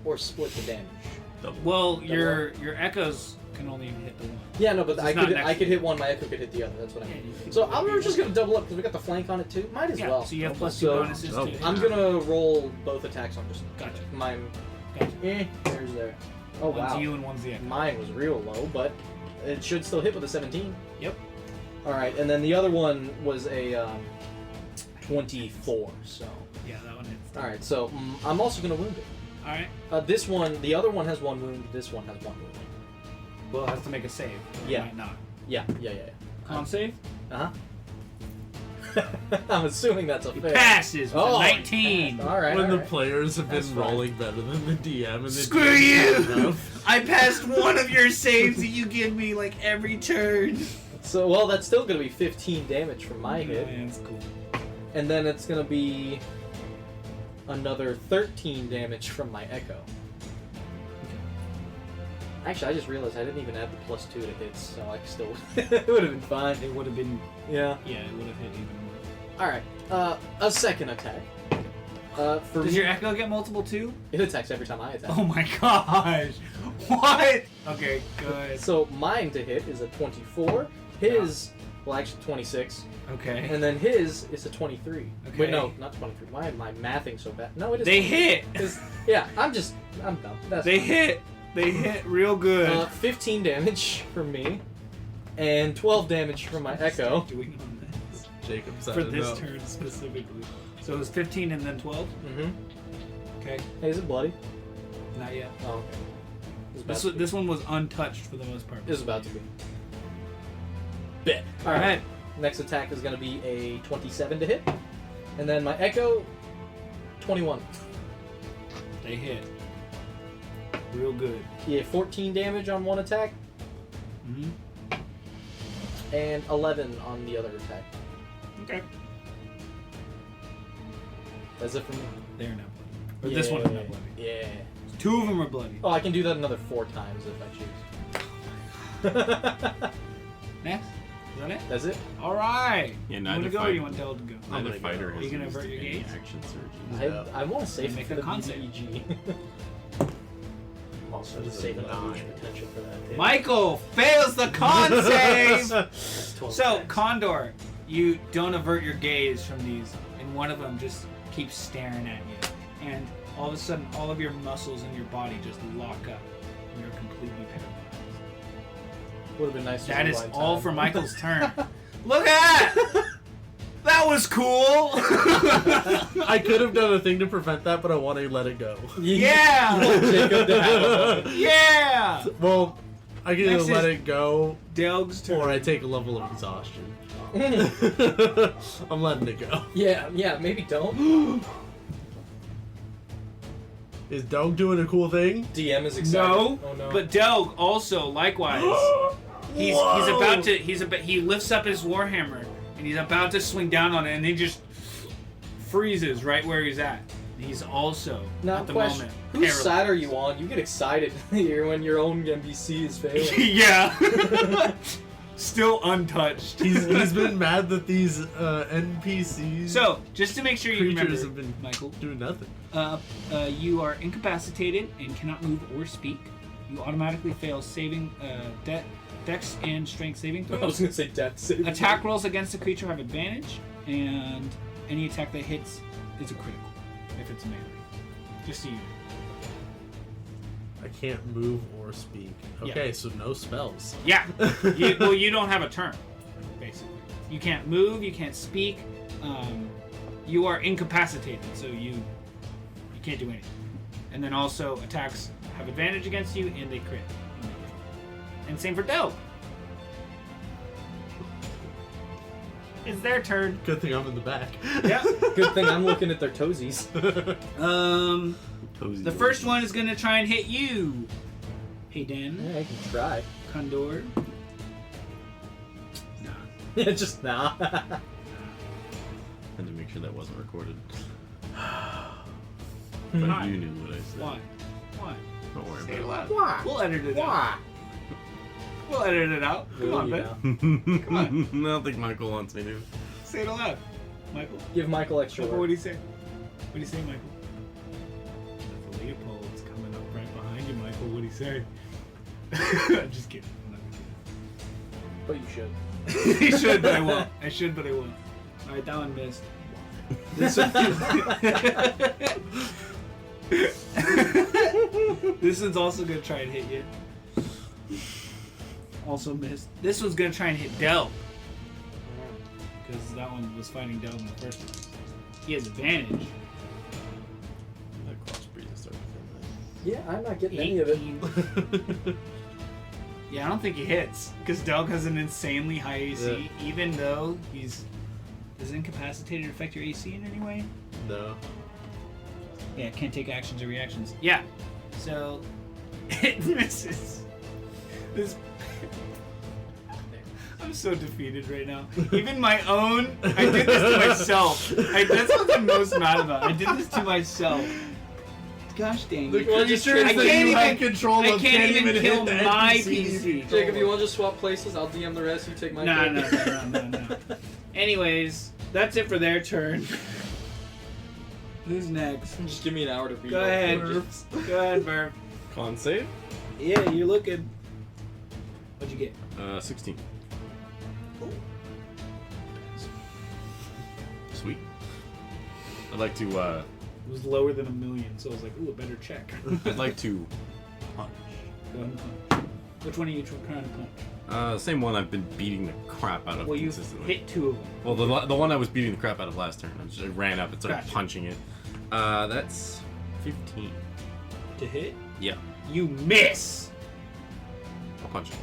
or split the damage? Well, your echoes can only hit the one. Yeah, no, but It's I not could next I to could you. hit one. My Echo could hit the other. That's what I Yeah, mean. you can So do we're just gonna double up because we got the flank on it too. Might as Yeah, well. so you have plus 2 So, bonuses oh, to I'm gonna roll both attacks on just Gotcha. mine. Gotcha. There's there. Oh One's wow. you and one's the echo. Mine was real low, but it should still hit with a 17. Yep. All right, and then the other one was a 24. So. Yeah, that one hits. All right, so I'm also gonna wound it. All right. This one, the other one has 1 wound. This one has 1 wound. Well, it has to make a save. Or Yeah. It might not. Yeah. Con save. Uh huh. I'm assuming that's a He fail. passes with Oh, a 19. All right. When all the right. players have been That's fine. rolling better than the DM and the Screw DM you! enough. I passed one of your saves that you give me like every turn. So well, that's still gonna be 15 damage from my hit, Yeah, that's cool. and then it's gonna be another 13 damage from my Echo. Actually, I just realized I didn't even add the +2 to hits, so I still it would have been fine. It would have been. Yeah. Yeah, it would have hit even more. All right. A second attack. For Does me, your echo get multiple too? it attacks every time I attack. Oh my gosh! What? Okay, good. So mine to hit is a 24. His, well, actually 26. Okay. And then his is a 23. Okay. Wait, no, not 23. Why am I mathing so bad? No, it is. They hit. Yeah, I'm dumb. That's They fine. hit. They hit real good. 15 damage from me, and 12 damage from my Echo. Doing on this Jacob's for this turn specifically. So it was 15 and then 12. Mm-hmm. Okay. Hey, is it bloody? Not yet. Oh, okay. It's about to be. This one was untouched for the most part. Is about to be. Bit. All All right. right. Next attack is going to be a 27 to hit, and then my Echo, 21. They hit. Real good. Yeah, 14 damage on one attack, Mm-hmm. and 11 on the other attack. Okay. That's it for me. They're not bloody. Or this one is not bloody. Yeah. 2 of them are bloody. Oh, I can do that another 4 times if I choose. Next. Is that it? That's it? Alright. Yeah, You neither want to go or fight- you want Del to go? Neither gonna fighter go. has Are you gonna used avert your any gaze? action surges. I want to save Make for a the con save. BDEG. Also, just save a knowledge potential for that. too. Michael fails the con save! That's 12 So, attacks. Condor, you don't avert your gaze from these, and one of them just keeps staring at you. And all of a sudden, all of your muscles in your body just lock up, and you're completely paralyzed. Would have been nice. to That is rewind all time. for Michael's turn. Look at that! That was cool! I could have done a thing to prevent that, but I want to let it go. Yeah! Jacob to have a- Yeah! Well, I can Next either let is- it go, Delg's turn. or I take a level of exhaustion. I'm letting it go. Yeah, maybe don't. Is Doug doing a cool thing? DM is excited. No, Oh no. but Delg also likewise. He's about to he lifts up his warhammer and he's about to swing down on it and he just freezes right where he's at. He's also now, at the question: moment whose paralyzed. side are you on? You get excited here when your own NPC is failing. Yeah. Still untouched. He's been mad that these NPCs So, just to make sure you remember, creatures have been Michael, doing nothing. you are incapacitated and cannot move or speak. You automatically fail saving dex and strength saving I throws. was gonna say death save. Attack rolls against the creature have advantage, and any attack that hits is a critical if it's melee. Just so you know. I can't move or speak. Okay, so no spells. Yeah. You don't have a turn, basically. You can't move. You can't speak. You are incapacitated, so you can't do anything. And then also attacks have advantage against you, and they crit. And same for Del. It's their turn. Good thing I'm in the back. Yeah. Good thing I'm looking at their toesies. The first one is gonna try and hit you. Hey Dan. Yeah, I can try. Condor. Nah. Yeah, just nah. Had to make sure that wasn't recorded. But Why? you knew what I said. Why? Don't worry Say it about loud. Why? We'll edit it out. Why? We'll edit it out. Come on, Ben. it. Come on. I don't think Michael wants me to. Say it aloud. Michael. Give Michael extra Michael, what work. do you say? What do you say, Michael? The Leopold's coming up right behind you, Michael. What do you say? I'm just kidding. I'm not But you should. gonna do it. I should, but I won't. I should, but I won't. Alright, that one missed. This one... This one's also gonna try and hit you. Also missed. This one's gonna try and hit Del. Because that one was fighting Del in the first one. He has advantage. That crossbreed is starting to Yeah, I'm not getting any of it. 18. Yeah, I don't think he hits. Because Delg has an insanely high AC, even though he's... Does incapacitated affect your AC in any way? No. Yeah, can't take actions or reactions. Yeah. So, it misses. This... I'm so defeated right now. Even my own... I did this to myself. That's what I'm most mad about. I did this to myself. Gosh dang The it. creatures I that can't you have even- control I of can't even kill hit the my NPCs. PC. Jacob, you want to just swap places? I'll DM the rest. You take my turn. No. Anyways, that's it for their turn. Who's next? Just give me an hour to read. Go all the ahead. pages. Go ahead, Burp. Con save? Yeah, you're looking. What'd you get? 16. Sweet. I'd like to, It was lower than 1 million, so I was like, ooh, a better check. I'd like to punch. Go ahead and punch. Which one are you trying to punch? Same one I've been beating the crap out of Well, you consistently. hit 2 of them. Well, the one I was beating the crap out of last turn. I just ran up and started Gotcha. punching it. That's 15. To hit? Yeah, You miss! I'll punch it.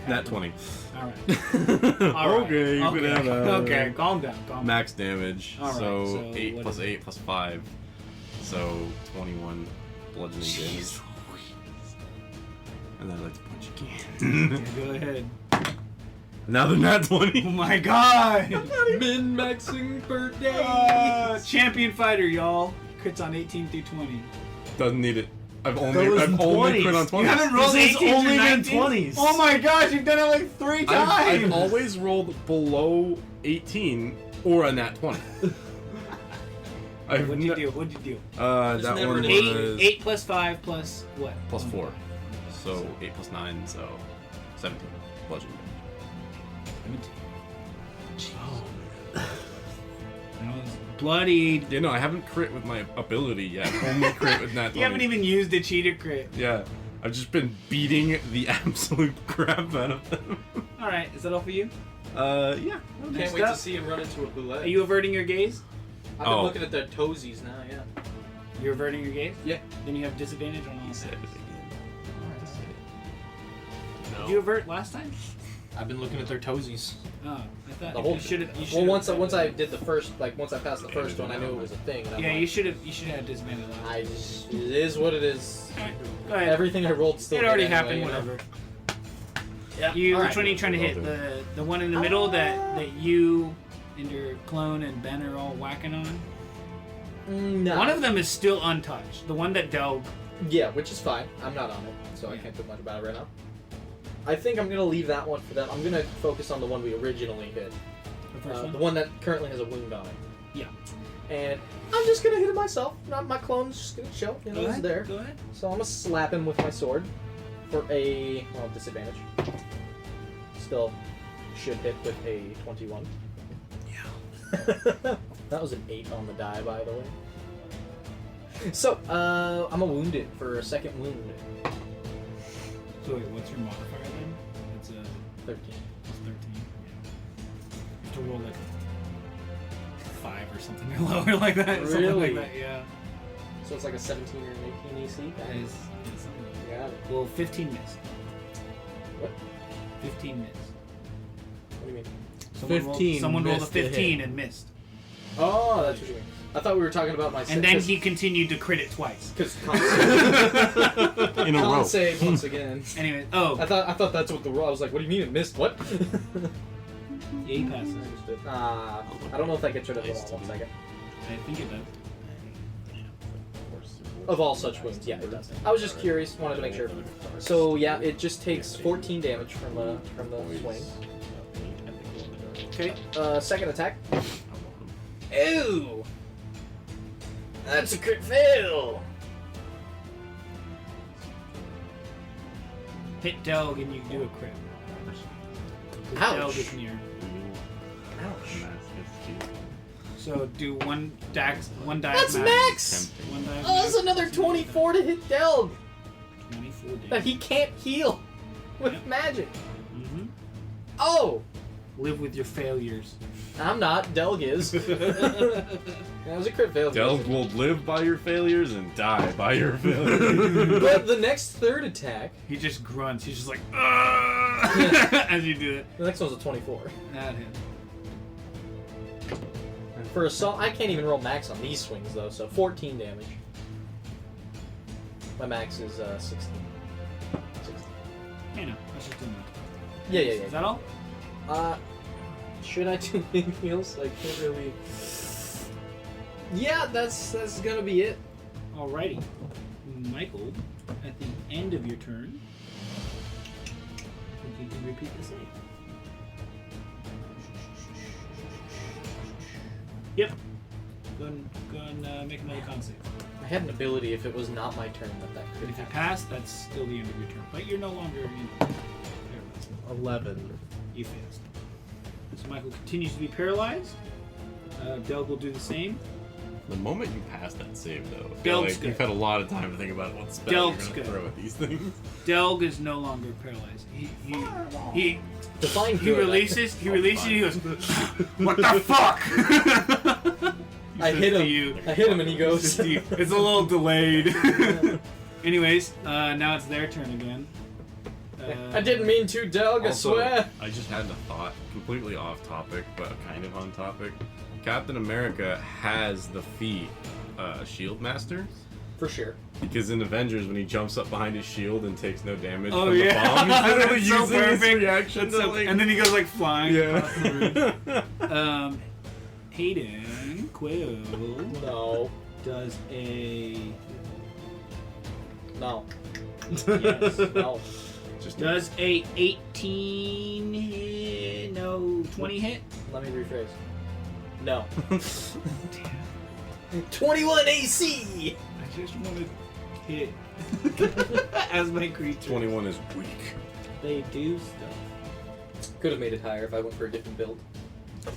Nat 20. Alright. Okay, you can have that. Okay, calm down. Max damage. All right, so so 8 what plus is it? 8 plus 5. So 21 bludgeoning damage. And then I'd like to punch again. Yeah, go ahead. Another nat 20. Oh my god! Min-maxing per day. Champion fighter, y'all. Crits on 18 through 20. Doesn't need it. I've Those only crit on 20s. 20s. You haven't rolled This is 18 only through been 19s? 20s. Oh my gosh, you've done it like 3 times! I've always rolled below 18 or a nat 20. What'd you do? What'd you do? There's That never one an was 8 plus 5 plus what? plus 4. So 8 plus 9, so 17. Bludgeoning damage. That was bloodied. Yeah, no, I haven't crit with my ability yet. I've only crit with nat 20. You haven't even used a cheater crit. Yeah, I've just been beating the absolute crap out of them. Alright, is that all for you? Yeah. Can't Next wait up. to see him run into a bullet. Are you averting your gaze? I've been Oh. looking at their toesies now, yeah. You're averting your gaze? Yeah. Then you have disadvantage on all He said it attacks. again. Did you avert last time? I've been looking at their toesies. Oh, I thought The whole you should have. Well, once I did the first, like once I passed the first one, I knew it was a thing. And I'm Yeah, like, you should have had disadvantage last. I just, it is what it is. Go ahead. Everything I rolled still. It already hit happened. anyway, you know? Whatever. Yeah. You, All which right. one are you trying to hit? The one in the middle that you and your clone and Ben are all whacking on. No. One of them is still untouched. The one that Delg. Yeah, which is fine. I'm not on it, so I can't do much about it right now. I think I'm gonna leave that one for them. I'm gonna focus on the one we originally hit. The first The one. one that currently has a wound on it. Yeah. And I'm just gonna hit it myself. Not my clone's just gonna chill. You know, Go it's ahead. there. Go ahead. So I'm gonna slap him with my sword for a disadvantage. Still should hit with a 21. Yeah. That was an 8 on the die, by the way. So I'm gonna wound it for a second wound. So wait, what's your modifier then? It's a 13. plus 13. Yeah. You have to roll like 5 or something or lower like that. Something like Really? that. Yeah. So it's like a 17 or an 18 AC? That is Got it. well, 15 missed. What? 15 missed. What do you mean? Someone rolled a missed the 15 hit. and missed. Oh, that's what you mean. I thought we were talking about my And then he continued to crit it twice. Because In a row. con save once again. Anyway, I thought that's what the roll. I was like, what do you mean it missed? What? yeah, he passes. I don't know if that gets rid of it all. 1 second. I think it does. Of all such wounds, yeah, it does. I was just curious, wanted to make sure. So yeah, it just takes 14 damage from the swing. Okay, second attack. Ew! That's a crit fail! Hit Delg and you do a crit. Ouch. Delg is near. Ouch. So do one die. That's max! One die. Oh, that's another 24 to hit Delg! 24 That damage. he can't heal with Yep. magic. Mm-hmm. Oh! Live with your failures. I'm not, Delg is. That was a crit fail. Delg will live by your failures and die by your failures. But the next third attack, He just grunts. He's just like, "Ugh," as you do it. the next one's a 24. At him. For assault, I can't even roll max on these swings though, so 14 damage. My max is 16. 16. Hey, no, that's just doing Yeah. Is that all? Should I do anything else? I can't really. Yeah, that's gonna be it. Alrighty. Michael, at the end of your turn, I think you can repeat the save. Yep. Go and make another con save. I had an ability if it was not my turn that But could if you happen. pass, that's still the end of your turn. But you're no longer, paralyzed. 11. You failed. So Michael continues to be paralyzed. Delg will do the same. The moment you pass that save, though, I feel Delg's like good. you've had a lot of time to think about what spell Delg's you're good. going to throw at these things. Delg is no longer paralyzed. He Define he good, releases. He releases. He goes, "What the fuck?" I hit him. I hit him and he goes. It's a little delayed. Anyways, now it's their turn again. I didn't mean to, Delg, I Also, swear. I just had a thought, completely off topic, but kind of on topic. Captain America has the feat Shield Master, For sure. because in Avengers, when he jumps up behind his shield and takes no damage Oh, from yeah. the bomb, he's literally That's so using his perfect. reaction to, like... And then he goes like flying. across the yeah. room. Hayden Quill No. does a No. yes, No. does a 18 hit, no 20 hit. Let me rephrase. No. 21 AC! I just want to hit as my creature. 21 is weak. They do stuff. Could have made it higher if I went for a different build.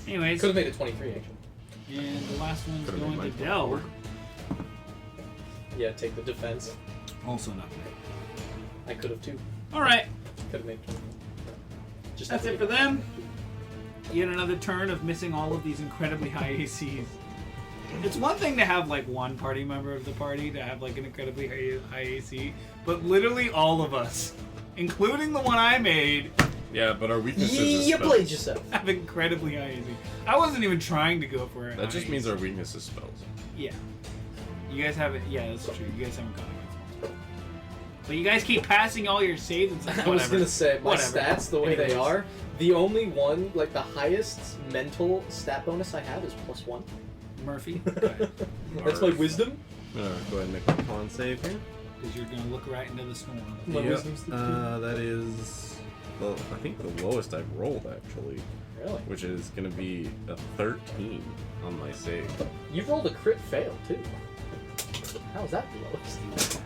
Anyways, Could have made it 23 actually. and the last one's Could've going made to mine Del. Yeah, take the defense. Also not bad. I could have too. All right, Could have made. Just that's it for them. Yet another turn of missing all of these incredibly high ACs. It's one thing to have like one party member of the party to have like an incredibly high AC, but literally all of us, including the one I made, Yeah, but our weaknesses is You spells. played yourself. have incredibly high AC. I wasn't even trying to go for it. That just means our weakness is spells. Yeah. You guys haven't. Yeah, that's true. You guys haven't gone against me. But you guys keep passing all your saves and stuff. I was Whatever. gonna say, my Whatever. stats, the way they Anyways. are, the only one, like the highest mental stat bonus I have is +1. Murphy. Because That's my wisdom. Go ahead and make a con save here. you're gonna look right into the storm. My Yep. wisdom's the That is, well, I think the lowest I've rolled actually, Really? which is gonna be a 13 on my save. You've rolled a crit fail too. How is that the lowest?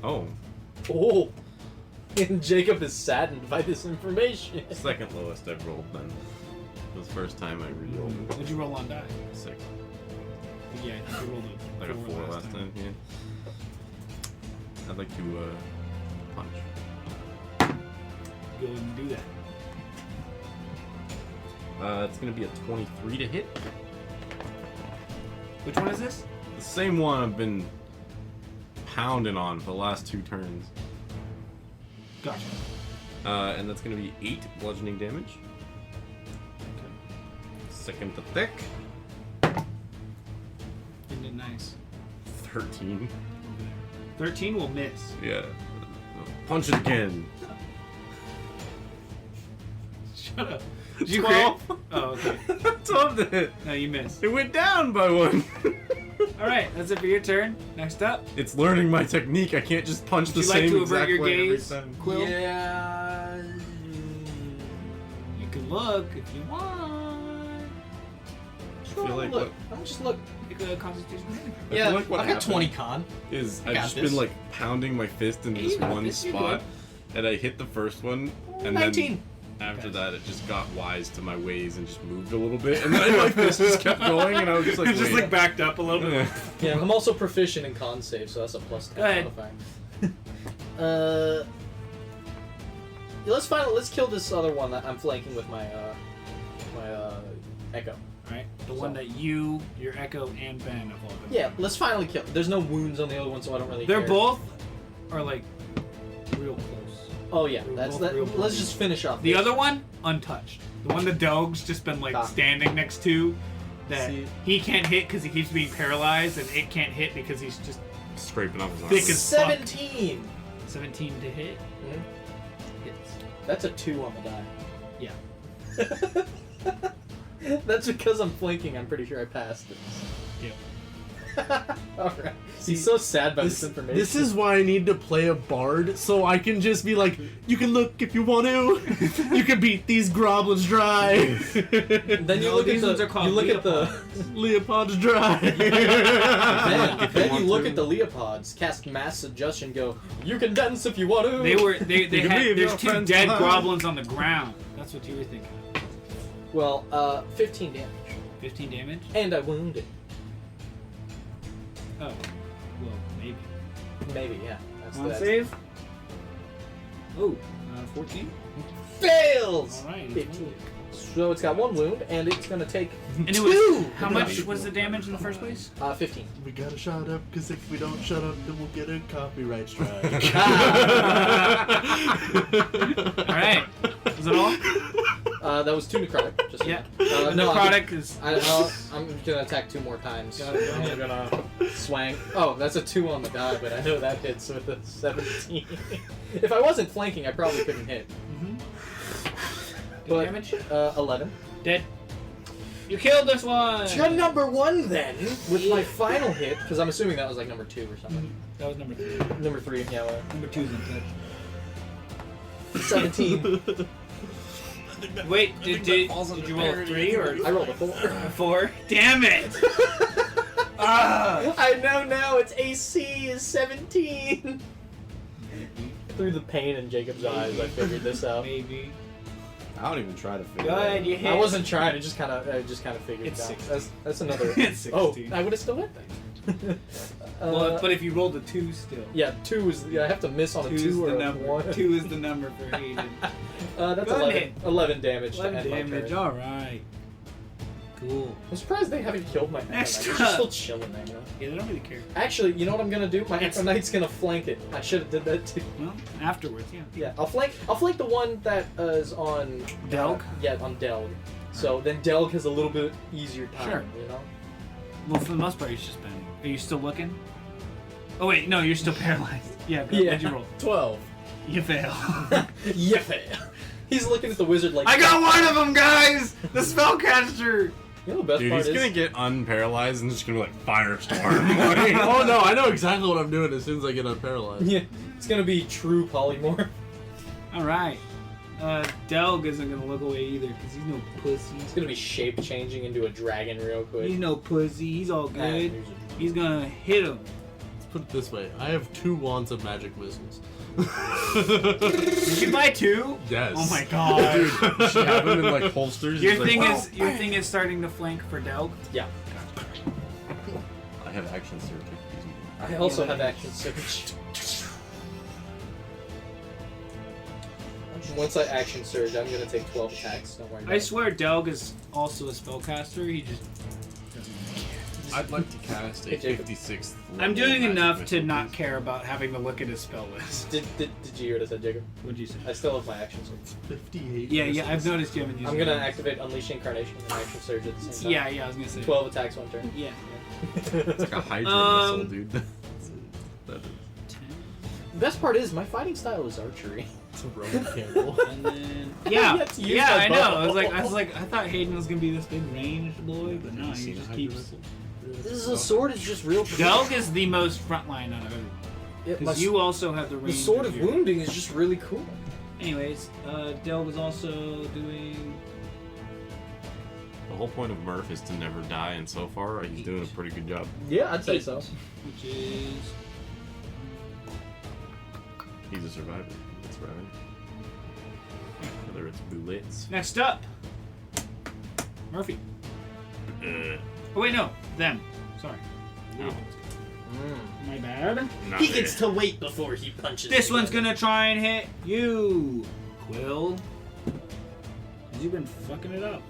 Oh, Oh! And Jacob is saddened by this information. second lowest I've rolled then. It was the first time I re-rolled What'd you roll on die? 6. Yeah, I think you rolled a Like a 4 last time, yeah. I'd like to punch. Go ahead and do that. It's gonna be a 23 to hit. Which one is this? The same one I've been pounding on for the last 2 turns. Gotcha. And that's gonna be 8 bludgeoning damage. Okay. Second attack, Isn't it nice? 13. 13 will miss. Yeah. Punch it again. Shut up. Did you 12. crit? Oh, okay. 12 to hit. No, you missed. It went down by 1. Alright, that's it for your turn. Next up. It's learning my technique. I can't just punch Would the you like same to avert exact your way every gaze? time. Quill? Yeah. You can look if you want. Sure, feel like look. I'm just look. Make a constitution. I Yeah, feel like what I've got happened 20 con. is I I've got just this. been like pounding my fist into Yeah, this you got one this, you're spot, and I hit the first one, and 19. then after that it just got wise to my ways and just moved a little bit, and then my fist just kept going, and I was just like, It's just wait. like backed up a little bit. Yeah. Yeah, I'm also proficient in con save, so that's a plus 10 Go ahead. modifier. Yeah, let's kill this other one that I'm flanking with my echo. Alright, the one that you, your Echo, and Ben have all been. Yeah, let's finally kill. There's no wounds on the other one, so I don't really They're care. both are like real close. Oh yeah, They're that's both that. real Let's close. just finish off. The this. other one, untouched. The one the dog's just been like Ah. standing next to, that See. he can't hit because he keeps being paralyzed, and it can't hit because he's just Scraping up his arm. Thick as fuck. 17. 17 to hit. Mhm. Hits. That's a 2 on the die. Yeah. That's because I'm flanking. I'm pretty sure I passed it. Yep. Alright. See, He's so sad by this This, information. this is why I need to play a bard, so I can just be like, you can look if you want to. You can beat these goblins dry. Then you No, look at these ones the. are called You look at the. Leopold's dry. Then you look to. at the Leopods, cast mass suggestion, go, you can dance if you want to. They You can had leave there's your 2 friends dead behind. goblins on the ground. That's what you were thinking. Well, 15 damage. 15 damage? And I wounded. Oh. Well, maybe. Maybe, yeah. That's On that. save? Oh, 14? Fails! Alright. 15. So it's got 1 wound, and it's gonna take And it 2! was, how much was the damage in the first place? 15. We gotta shut up, because if we don't shut up, then we'll get a copyright strike. Alright. Was it all? That was 2 necrotic. Just Yeah. no, Necrotic is. I'm gonna attack 2 more times. Got it. I'm gonna swang. Oh, that's a 2 on the die, but I know that hits with a 17. If I wasn't flanking, I probably couldn't hit. Good But, damage? 11. Dead. You killed this one! To number 1 then, with my final hit, because I'm assuming that was like number 2 or something. That was number 3. Number 3, yeah, well, Number 2's untouched. 17. Wait, did you roll a 3 or I rolled a 4. 4? Damn it! Ah! I know now, its AC is 17! Through the pain in Jacob's eyes, I figured this out. Maybe. I don't even try to figure Good, it you out. hit. I wasn't trying, I just kind of figured It's it out. 16. That's another. It's 16. Oh, I would have still hit then. Well, but if you rolled a 2 still. Yeah, 2 is. Yeah, I have to miss on a 2 is or the a number. 1. 2 is the number for Hayden. That's Go 11. ahead. 11 damage. to 11 end my damage, turn. alright. Cool. I'm surprised they haven't killed my Echo Knight. Next They're up. just still chilling there. You know? Yeah, they don't really care. Actually, you know what I'm gonna do? My It's- Echo Knight's gonna flank it. I should have did that too. Well, afterwards, yeah. Yeah, I'll flank the one that is on Delg? Yeah, on Delg. So then Delg has a little bit easier time. Sure. You know. Well, for the most part, he's just been. Are you still looking? Oh wait, no, you're still paralyzed. Yeah, go. Yeah. What'd you roll? 12. You fail. Yeah. He's looking at the wizard like. I got one of them, guys. The spellcaster. You know the best Dude, part he's is. gonna get unparalyzed and just gonna be like firestorm. Like, Oh no, I know exactly what I'm doing as soon as I get unparalyzed. Yeah, it's gonna be true polymorph. All right. Delg isn't gonna look away either because he's no pussy. It's gonna be shape changing into a dragon real quick. He's no pussy. He's all Ah, good. here's a- He's gonna hit him. Let's put it this way: I have 2 wands of magic whistles. Did you buy 2? Yes. Oh my god. dude, you should have them in like holsters. Your It's like, thing "Wow." is your thing is starting to flank for Delg. Yeah. I have action surge. I also have action surge. Once I action surge, I'm gonna take 12 attacks. Don't worry. About I it. swear Delg is also a spellcaster. He just doesn't care. I'd like to cast a Hey, Jacob. 56th. I'm level doing magic enough missile, to not please. care about having to look at his spell list. Did you hear what I said, Jacob? What'd you say? I still have my actions. 58. Yeah, I've noticed you haven't used I'm it. gonna activate Unleash Incarnation and Action Surge at the same time. Yeah, I was gonna say. 12 attacks one turn. Yeah. It's like a Hydra missile, dude. That is. 10. The best part is my fighting style is archery. It's a Roman candle. And then yeah, You have to use yeah, that I know. I bow. was like, I thought Hayden was gonna be this big ranged boy, but no, Have you he seen a just Hydra keeps. missile? This is a sword is just real. Delg is the most frontline out of everyone. Yeah, my Because you also have the range. the sword of your- wounding is just really cool. Anyways, Delg is also doing. The whole point of Murph is to never die, and so far he's doing a pretty good job. Yeah, I'd say 8, so. Which is. He's a survivor. That's right. Whether it's bullets. Next up, Murphy. Uh, Oh wait, no, them. Sorry, no. my bad. Not He there. gets to wait before he punches. This me. one's gonna try and hit you, Quill. 'Cause you've been fucking it up.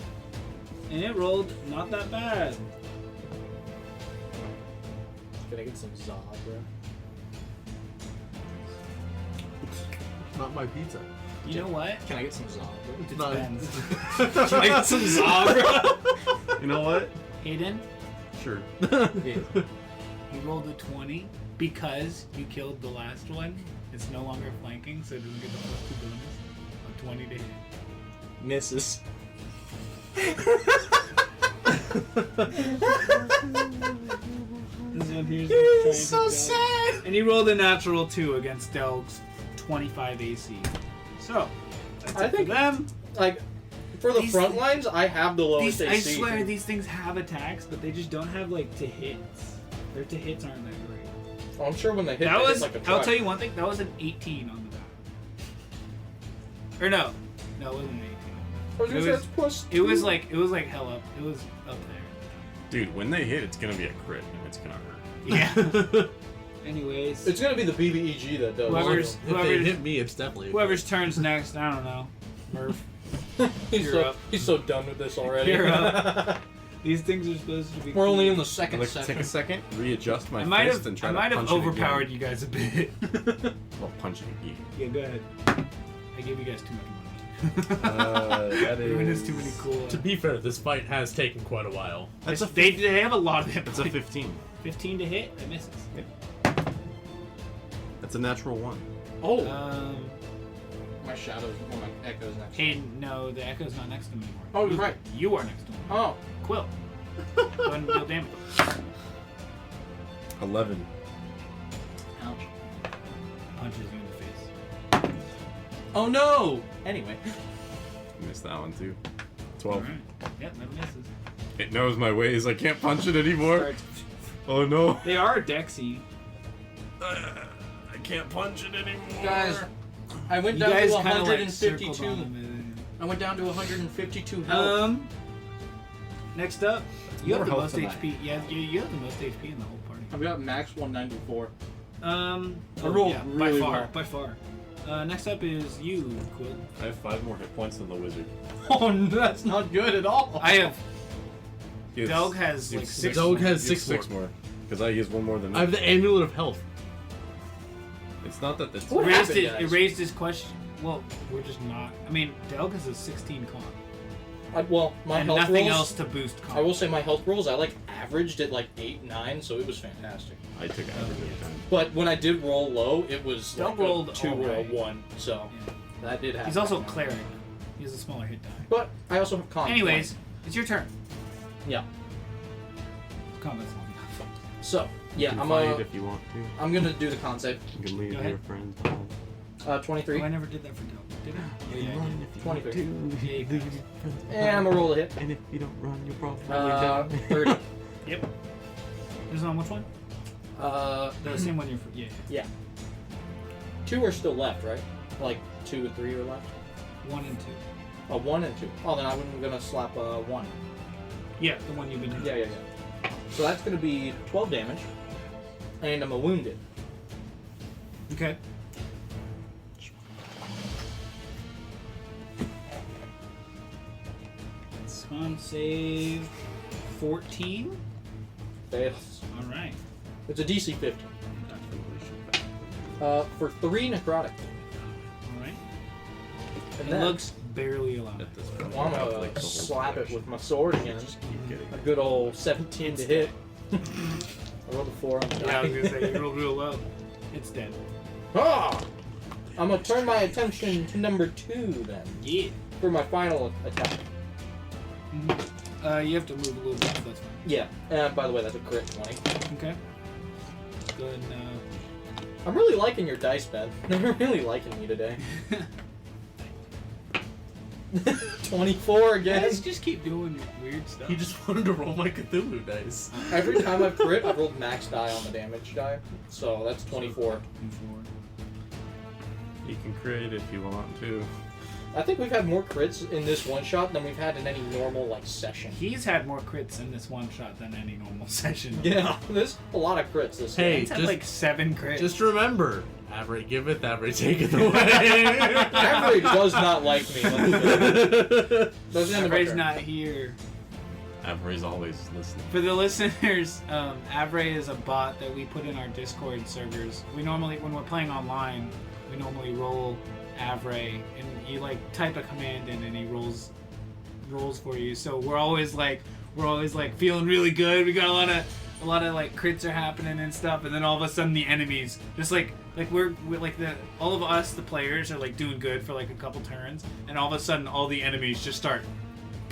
And it rolled not that bad. Can I get some za, bro? Not my pizza. You know what? Can I get some za, bro? It's It not. depends. Can I get some za, bro? You know what? Hayden, Sure. you rolled a 20 because you killed the last one. It's no longer flanking, so it doesn't get the +2 bonus. A 20 to hit. Misses. This one here's It's so sad. And he rolled a natural 2 against Delg's 25 AC. So, that's I it for think them. Like, for the These- front lines, I have the lowest I AC. swear these things have attacks, but they just don't have like to hits. Their to hits aren't that great. Oh, I'm sure when they hit, That they hit was. like a I'll truck. tell you one thing. That was an 18 on the die. Or no, it wasn't an 18. I was gonna it say was- it's plus It was 2. like hell up. It was up there. Dude, when they hit, it's gonna be a crit, and it's gonna hurt. Yeah. Anyways, It's gonna be the BBEG that does. Whoever's- If they hit me, it's definitely. whoever's turns next, I don't know. Murph. he's You're so up. he's so done with this already. You're up. These things are supposed to be. We're only cool. in the second I'd like to take second. a second, readjust my I might fist, have. and try I to might have punch it again. overpowered you guys a bit. Well, punch it again. Yeah, go ahead. I gave you guys too much money. That Everyone has is... too many cool. To be fair, this fight has taken quite a while. That's a they have a lot of hit That's a points. 15. 15 to hit. That misses. That's a natural 1. Oh, Um, my shadows. Well, my echoes next. hey, no, the Echo's not next to him anymore. Oh, you're right. You are next to him. Oh, Quill. Go ahead and deal damage. 11. Ouch. Punches you in the face. oh no. Anyway, Missed that one too. 12. Alright. Yep, that misses. It knows my ways. I can't punch it anymore. Starts- Oh no. They are Dexy. I can't punch it anymore. guys, I went You down guys to kind of like circled 152. on them. I went down to 152 health. Next up, you More have the health most than I. HP. Yeah, you have the most HP in the whole party. I've got max 194. I rolled yeah, really by far, well. by far. Next up is you, Quill. I have 5 more hit points than the wizard. Oh, that's not good at all. I have. He has- Delg has he like has 6. Delg has he has 6 more. Because I use 1 more than me. I have the amulet of health. It's not that it's... What Raised happened, it guys? raised his question. Well, we're just not. I mean, Delg has a 16 con. Well, my And health nothing rolls. else to boost con. I will say my health rolls. I like averaged at like 8, 9, so it was fantastic. I took average every time. But when I did roll low, it was Don't like roll a 2 or a alright. 1. So Yeah. that did happen. He's also cleric. He has a smaller hit die. But I also have con. Anyways, it's your turn. Yeah. Combat's long. So yeah, You can I'm fight if you want to. I'm gonna do the concept. You can leave Go your ahead. friends behind. 23. Oh, I never did that for Delg. Did I? You Yeah, can I run did. if you 23. want to. Yeah, you Leave can. your friends And I'm behind. gonna roll a hit. And if you don't run, you'll probably die. 30. Yep. This is on which one? The same one you're for. Yeah. Yeah. 2 are still left, right? Like 2 or 3 are left. 1 and 2. 1 and 2. Oh, then I'm gonna slap 1. Yeah, the one you've been hitting. Yeah. So that's gonna be 12 damage, and I'm a wounded. Okay. Con save 14. Fails. All right. It's a DC 15. For 3 necrotic. All right. And It then looks barely alive. At this point, I'm I'll gonna like the whole slap it collection. with my sword again. Just keep getting A good old 17 to hit. I rolled a 4 on the Yeah, I was die. gonna say you rolled real low. It's dead. Ah! I'm gonna turn my attention to number 2 then. Yeah. For my final attack. You have to move a little bit. That's fine. Yeah. By the way, that's a crit 20. Okay. Good. I'm really liking your dice, Ben. They're really liking me today. 24 again. Guys, just keep doing weird stuff. He just wanted to roll my Cthulhu dice. Every time I've crit, I've rolled max die on the damage die. So that's 24. You can crit if you want to. I think we've had more crits in this one shot than we've had in any normal like session. He's had more crits in this one shot than any normal session. Yeah, there's a lot of crits this Hey, game. He's had just- like 7 crits. Just remember, Avray giveth, Avray taketh away. Avery does not like me. Doesn't end the Avray's turn. not here. Avery's always listening. For the listeners, Avray is a bot that we put in our Discord servers. We normally, when we're playing online, we normally roll Avray, and you like type a command in, and he rolls for you. So we're always like feeling really good. We got a lot of like crits are happening and stuff, and then all of a sudden the enemies just like we're like all of us the players are like doing good for like a couple turns, and all of a sudden all the enemies just start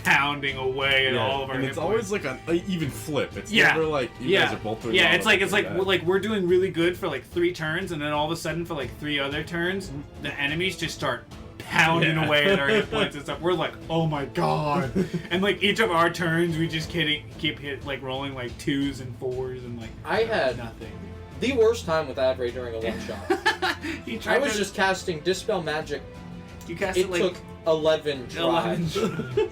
pounding away at all of our and hit it's points. always like an even flip. It's Yeah. never like you guys are both doing well, we're doing really good for like 3 turns, and then all of a sudden for like 3 other turns, the enemies just start pounding away at our hit points and stuff. We're like, oh my god! And like each of our turns, we just keep rolling like 2s and 4s and like I had nothing. the worst time with Avery during a one shot. He I tried was to- just casting Dispel Magic. you cast It it like took 11 tries. 11.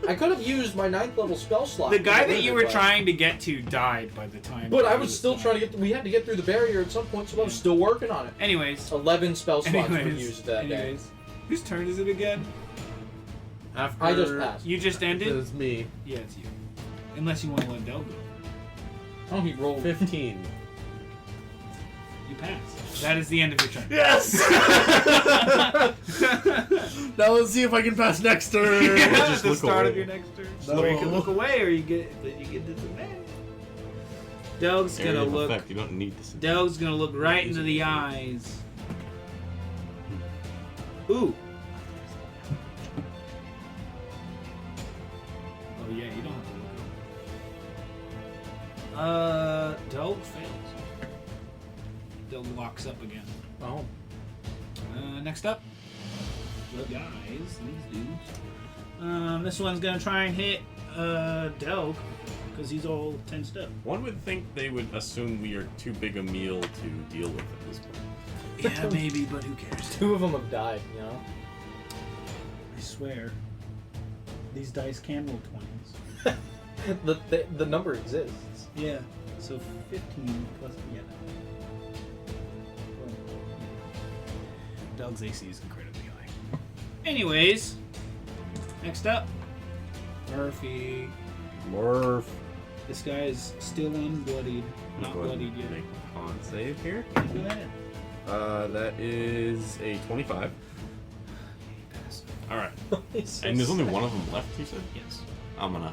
I could have used my 9th level spell slot. The to guy get rid that of you it, were but- trying to get to died by the time. But I was still trying to get. We had to get through the barrier at some point, so I was still working on it. Anyways. 11 spell slots were used that day. Anyways. Whose turn is it again? After I just passed. You just It ended? was me. Yeah, it's you. Unless you want to let Del go. Oh, he rolled. 15. You pass. That is the end of your turn. Yes! Now let's see if I can pass next turn. Yeah, just the look start of away. your next turn. No. Or you can look away, or you get disadvantage. Delg's Area gonna of look. effect. You don't need this. Delg's gonna look right into the eyes. Ooh. Oh yeah, you don't have to look. Delg fails. Delg locks up again. Oh. Next up, the guys, these dudes. This one's gonna try and hit Delg because he's all tensed up. One would think they would assume we are too big a meal to deal with at this point. Yeah, maybe, but who cares? 2 of them have died, you know? I swear, these dice can roll 20s. The number exists. Yeah, so 15 plus, yeah. Delg's AC is incredibly high. Anyways, next up, Murphy. Murph. This guy is still unbloodied. Not Go ahead bloodied and yet. Make a con save here. Go ahead. That is a 25. Pass. All right. It's so And there's only sad. one of them left. You said. Yes. I'm gonna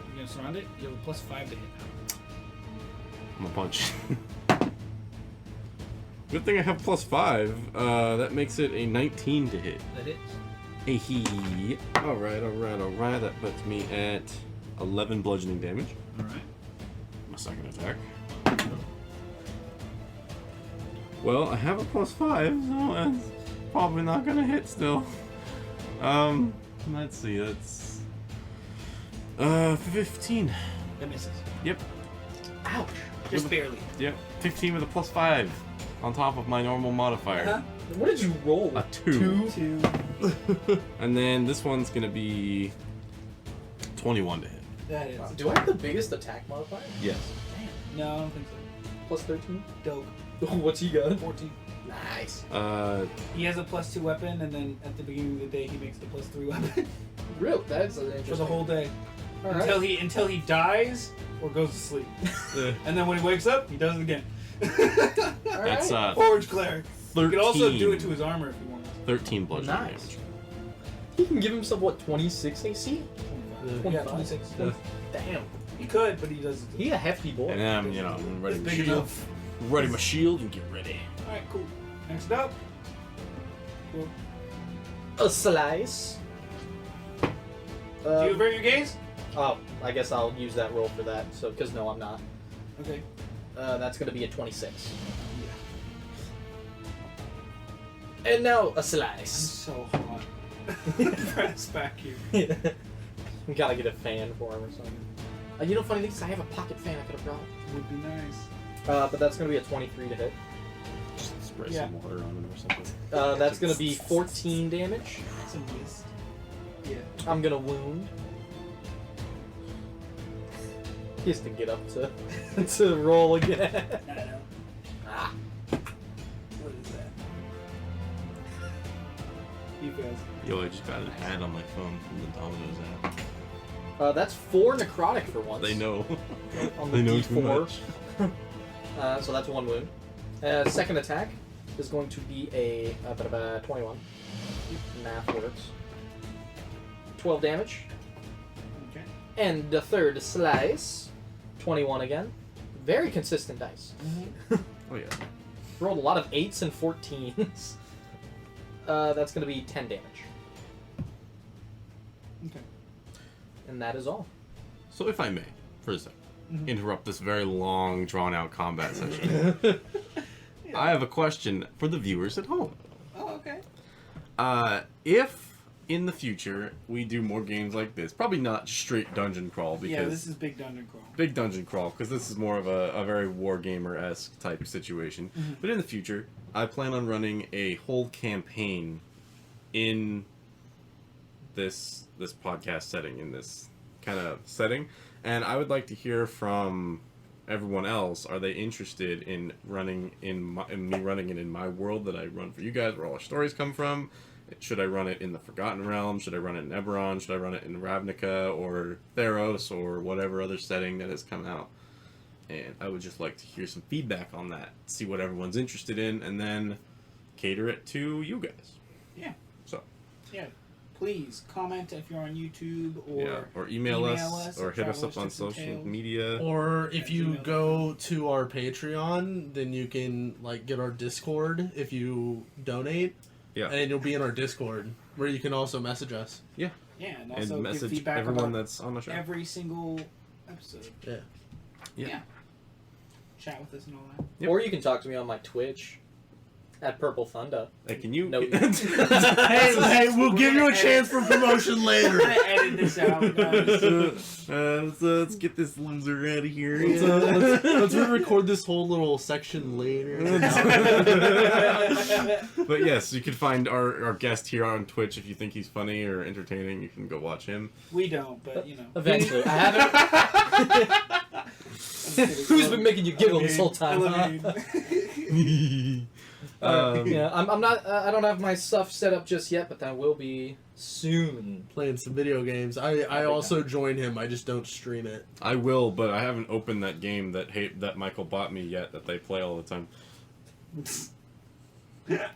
You're gonna surround it. You have a +5 to hit now. punch. Good thing I have +5. That makes it a 19 to hit. That hits. Hey, he. All right. That puts me at 11 bludgeoning damage. All right. My second attack. Well, I have a +5, so it's probably not gonna hit still. Let's see. That's 15. That misses. Yep. Ouch. Just barely. Yep. 15 with a +5 on top of my normal modifier. What did you roll? A 2. 2. And then this one's gonna be 21 to hit. That is. Do I have the biggest attack modifier? Yes. Damn. No, I don't think so. Plus 13? Dope. What's he got? 14. Nice. He has a +2 weapon, and then at the beginning of the day, he makes the +3 weapon Real. That's an interesting. for the whole day. All right. Until he dies, or goes to sleep. And then when he wakes up, he does it again. That's Forge cleric. 13. You could also do it to his armor if you wanted. 13 bludgeoning Nice. damage. He can give himself, what, 26 AC? Yeah, 26. Damn. He could, but he does it. He a hefty boy. And then I'm ready It's my big shield. enough. Ready my shield and get ready. Alright, cool. Next up. Cool. A slice. Do you avert your gaze? Oh, I guess I'll use that roll for that. So, because no, I'm not. Okay. That's going to be a 26. And now a I'm slice. so hot. Press back here. We gotta get a fan for him or something. You know, funny thing is, I have a pocket fan I could have brought. Would be nice. But that's gonna be a 23 to hit. Just spray Yeah. some water on him or something. That's gonna be 14 damage. It's a mist. Yeah. I'm gonna wound. He has to get up to to roll again. Ah. What is that? He fails. Yo, I just got an ad on my phone from the Domino's app. That's 4 necrotic for once. They know. On the They know D4. too much. So that's 1 wound. Second attack is going to be a 21. Math works. 12 damage. Okay. And the third slice, 21 again. Very consistent dice. Oh yeah. Rolled a lot of 8s and 14s. That's going to be 10 damage. Okay. And that is all. So if I may, for a second, interrupt this very long, drawn-out combat session. Yeah. I have a question for the viewers at home. Oh, okay. If in the future we do more games like this, probably not straight dungeon crawl because Yeah, this is big dungeon crawl. big dungeon crawl because this is more of a very wargamer-esque type situation. But in the future, I plan on running a whole campaign in this podcast setting, in this kind of setting, and I would like to hear from everyone else. Are they interested in running in me running it in my world that I run for you guys, where all our stories come from? Should I run it in the Forgotten Realm? Should I run it in Eberron? Should I run it in Ravnica or Theros or whatever other setting that has come out? And I would just like to hear some feedback on that, see what everyone's interested in, and then cater it to you guys. Yeah. So, Yeah. Please comment if you're on YouTube or yeah, or email us or at hit us up on social travelerstipsandtales. media. Or if you Gmail. go to our Patreon, then you can like get our Discord if you donate. Yeah. And you'll be in our Discord where you can also message us. Yeah, and also And give message feedback everyone about that's on the show. every single episode. Yeah. Yeah. Chat with us and all that. Yep. Or you can talk to me on my Twitch at Purple Thunder. Hey, can you? No. Hey, we'll give you a chance for promotion We're later. gonna edit this out, guys. Let's get this loser out of here. Let's re-record this whole little section later. But yes, you can find our guest here on Twitch if you think he's funny or entertaining. You can go watch him. We don't, but you know. Eventually. I haven't. Who's been making you giggle this whole time? Huh? Yeah, I'm not. I don't have my stuff set up just yet, but that will be soon. Playing some video games. I also join him. I just don't stream it. I will, but I haven't opened that game that Michael bought me yet that they play all the time.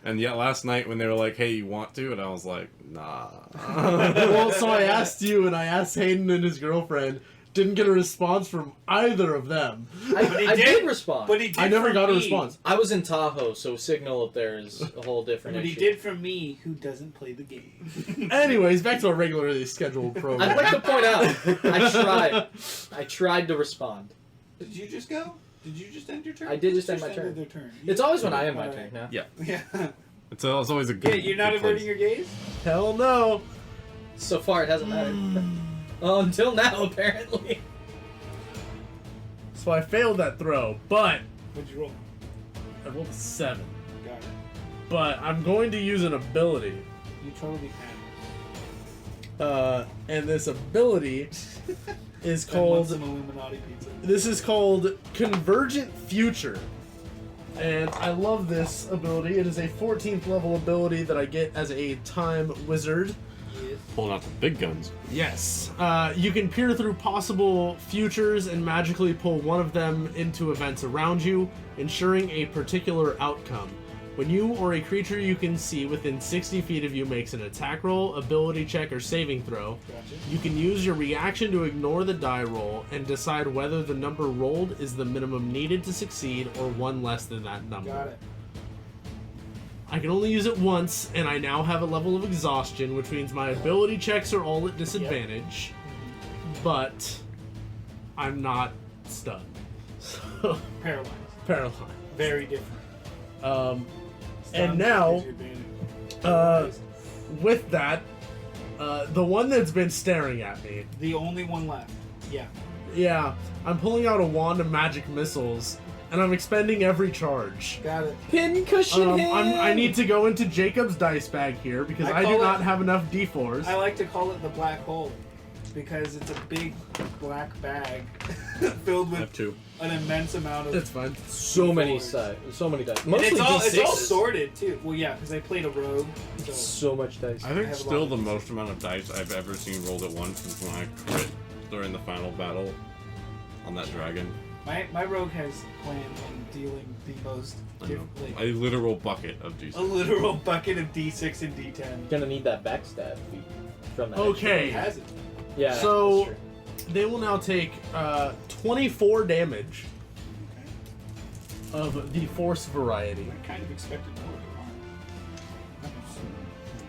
And yet last night when they were like, "Hey, you want to?" and I was like, "Nah." Well, so I asked you, and I asked Hayden and his girlfriend. Didn't get a response from either of them. I did respond. But he did I never from got a me. response. I was in Tahoe, so signal up there is a whole different But he issue. did from me, who doesn't play the game. Anyways, back to our regularly scheduled program. I'd like to point out, I tried to respond. Did you just go? Did you just end your turn? I did just Who end my turn. Their turn? It's always when I end my Alright. turn. Yeah. Yeah, Yeah. it's always a good. Yeah, you're not good place. averting your gaze? Hell no. So far, it hasn't mattered. Well, until now, apparently. So I failed that throw, but What'd you roll? I rolled a 7. Got it. But I'm going to use an ability. You totally can. And this ability is I want called... some Illuminati pizza. This is called Convergent Future. And I love this ability. It is a 14th level ability that I get as a time wizard. Pulling out the big guns. Yes. You can peer through possible futures and magically pull one of them into events around you, ensuring a particular outcome. When you or a creature you can see within 60 feet of you makes an attack roll, ability check, or saving throw, you can use your reaction to ignore the die roll and decide whether the number rolled is the minimum needed to succeed or one less than that number. Got it. I can only use it once, and I now have a level of exhaustion, which means my ability checks are all at disadvantage, but I'm not stunned. So, Paralyzed. paralyzed. Very different. And now, with that, the one that's been staring at me, the only one left. Yeah. yeah, I'm pulling out a wand of magic missiles, and I'm expending every charge. Got it. Pin cushion hand. I need to go into Jacob's dice bag here because I I do call not it- have enough D4s. I like to call it the black hole because it's a big black bag filled I have with 2. an immense amount of. It's fine. So many D4s. so many dice. And Mostly it's all D6s. sorted too. Well, yeah, because I played a rogue. So So much dice. I I think have a still lot the of most amount of dice I've ever seen rolled at once is when I crit during the final battle on that dragon. my rogue has planned on dealing the most, I know. like, A literal bucket of a D6. literal bucket of D6 and D10. Gonna need that backstab from that. Okay. He has it. Yeah. So- that's true. They will now take 24 damage of the force variety. I kind of expected more.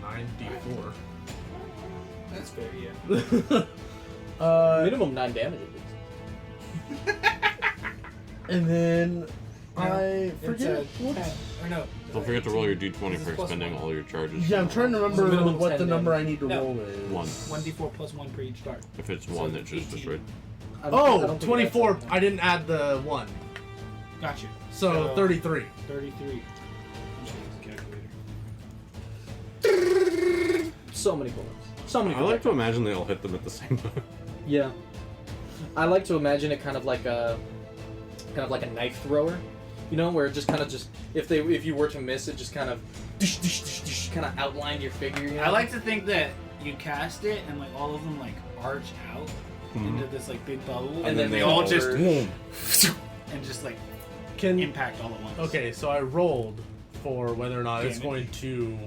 9d4. That's fair, yeah. Minimum 9 damage at least. And then I It's forget. a 10. Or no. Don't forget to roll your D20 This is for plus spending one. all your charges. Yeah, I'm trying to remember Minimum what 10 the number I damage. need to No. roll is. 1. 1d4 plus 1 per each dart. If it's So 1 that just 18. destroyed. I don't Oh, think it 24. adds up. I didn't add the 1. Gotcha. So 33. 33. So many bullets. So many I bullets. like to imagine they all hit them at the same time. Yeah. I like to imagine it kind of like a knife thrower, you know, where it just kind of if you were to miss it, just kind of kind of outlined your figure. You know? I like to think that you cast it and like all of them like arch out Mhm. into this like big bubble, And then they they all all just merge. and just like Can impact all at once. Okay, so I rolled for whether or not it's Damage. going to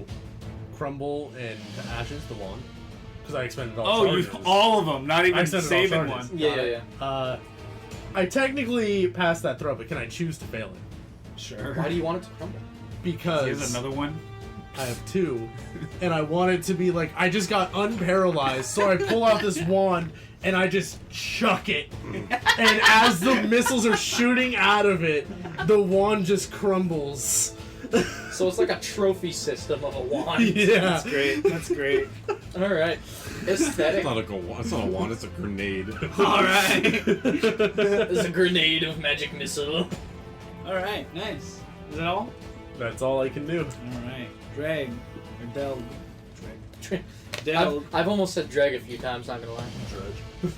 crumble into ashes, the wand, because I expended all Oh, you charges. all of them, not I even said it all saving charges. one. Yeah. I technically passed that throw, but can I choose to fail it? Sure. Why do you want it to crumble? Because Here's another one. I have 2, and I want it to be like I just got unparalyzed, so I pull out this wand and I just chuck it, and as the missiles are shooting out of it, the wand just crumbles. So it's like a trophy system of a wand. Yeah, That's great. That's great. All right. It's Aesthetic. not it's not a wand, it's a grenade. All right. There's a grenade of magic missile. All right. Nice. Is that all? That's all I can do. All right. Drag or delg. Drag. Delg. I've almost said drag a few times. Not gonna lie.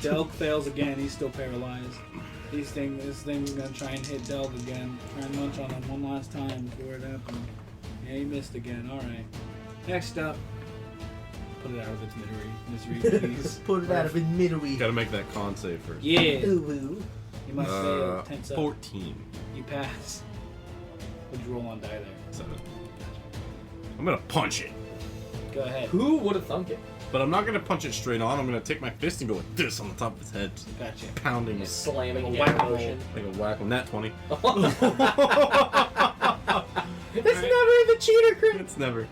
Delg fails again. He's still paralyzed. This thing's gonna try and hit Delg again. Try and munch on him one last time before it happens. Yeah, he missed again. All right. Next up, put it out of its misery, please. Put it out of misery. Gotta make that con save first. Yeah. You must fail. 10 up. 14. You pass. What'd you roll on die there? 7. I'm gonna punch it. Go ahead. Who would have thunk it? But I'm not gonna punch it straight on. I'm gonna take my fist and go like this on the top of his head, just Gotcha. pounding it. Slamming Like a it in whack-a-mole. motion. Like a whack on that 20. It's never the cheater crit. It's never.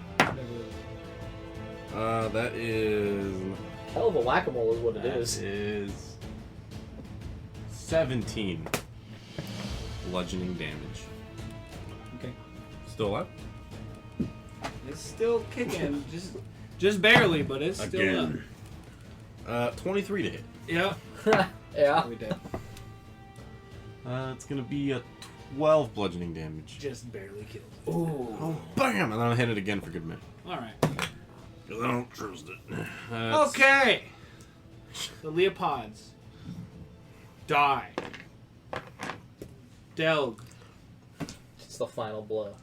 That is. Hell of a whack-a-mole is what it That is. is 17 bludgeoning damage. Okay. Still alive? It's still kicking. just barely, but it's still up. Again. 23 to hit. Yeah. Yeah. We did. It's gonna be a 12 bludgeoning damage. Just barely killed. Ooh. Oh, bam! And then I'll hit it again for good measure. Alright. Because I don't trust it. That's- Okay. The Leopods die. Delg. It's the final blow.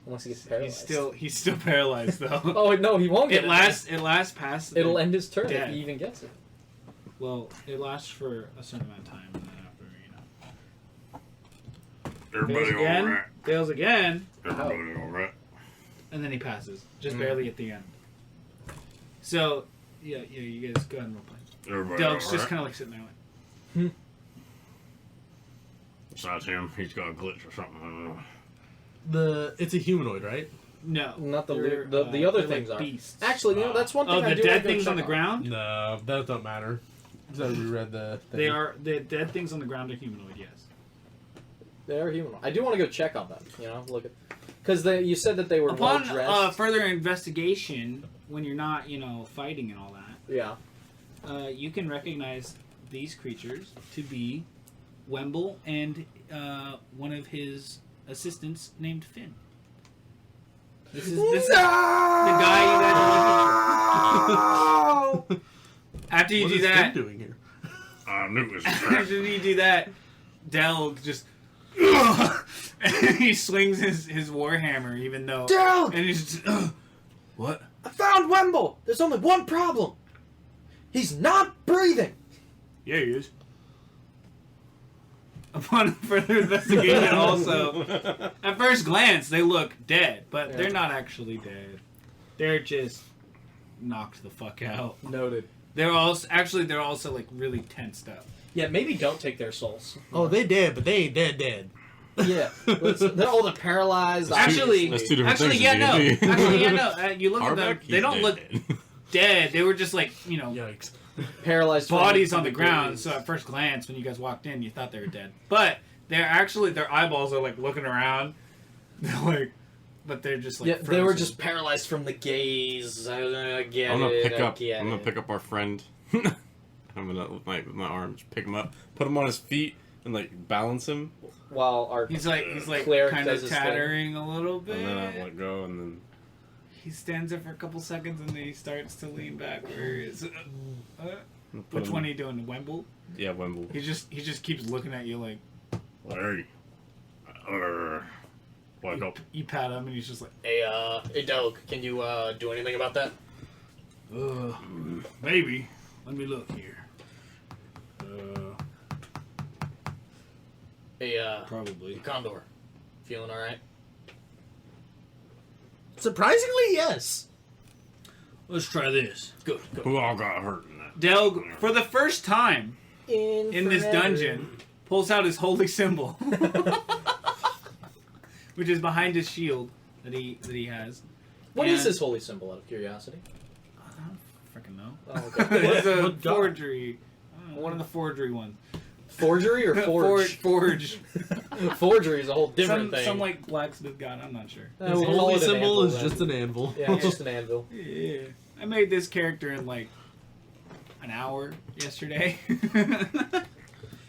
Unless he gets paralyzed. He's still paralyzed though. Oh no, he won't get It lasts past. It'll end his turn dead. if he even gets it. Well, it lasts for a certain amount of time, and then after Everybody fails again, alright? fails again, Everybody alright? and then he passes, just barely at the end. So, yeah, you guys go ahead and roleplay. Everybody Delk's just alright? kind of like sitting there, like. Besides him, he's got a glitch or something. I don't know. It's a humanoid, right? No, Not the they're, the other they're things like are. beasts. Actually, you know, that's one thing. Oh, I the do dead wanna go things on the check ground. No, that don't matter. So we read the thing. They are the dead things on the ground are humanoid. Yes. They are human. I do want to go check on them. You know, look at because you said that they were well Upon dressed. further investigation, when you're not, fighting and all that, Yeah. you can recognize these creatures to be Wemble and one of his assistants named Finn. This is the guy you guys are looking for. After you What do is that, Finn doing here? I knew it was a trap. after you do that, Del just and he swings his warhammer, even though Del! and he's just, what? I found Wemble. There's only one problem. He's not breathing. Yeah, he is. Upon further investigation, also, at first glance, they look dead, but they're not actually dead. They're just knocked the fuck out. Noted. They're also like really tensed up. Yeah, maybe don't take their souls. Oh, they dead, but they ain't dead. Yeah. They're all the paralyzed. Actually, That's two different actually, things yeah, in no. D&D. Actually, yeah, no. You look at them; Arbeck, they he's don't look dead. dead. They were just like Yikes. Paralyzed bodies from on the ground. degrees. So at first glance, when you guys walked in, you thought they were dead. But they're actually their eyeballs are like looking around. They're like, but they're just like Yeah, they were frozen. just paralyzed from the gaze. I get I'm gonna it. pick I up. get I'm gonna it. pick up our friend. I'm gonna with my arms pick him up, put him on his feet, and like balance him, While our He's like Cleric kind does of his thing. tattering a little bit. and then I let go, and then He stands there for a couple seconds and then he starts to lean backwards. put Which him- one are you doing? Wemble? Yeah, Wemble. He just keeps looking at you like Larry. What up? you pat him and he's just like, hey, Doug, can you do anything about that? maybe. Let me look here. Hey, Probably. Condor, feeling all right? Surprisingly, yes. Let's try this. Good. Who all got hurt in that? Delg, for the first time in this dungeon, pulls out his holy symbol, which is behind his shield that he has. What is And- his holy symbol, out of curiosity? I don't freaking know. Oh, okay. It's a What god? forgery. One of the forgery ones. Forgery or forge? Forge. Forgery is a whole different some, thing. Some like blacksmith god. I'm not sure. We'll His call holy it an symbol anvil, is then. just an anvil. Yeah, it's just an anvil. Yeah. I made this character in like an hour yesterday.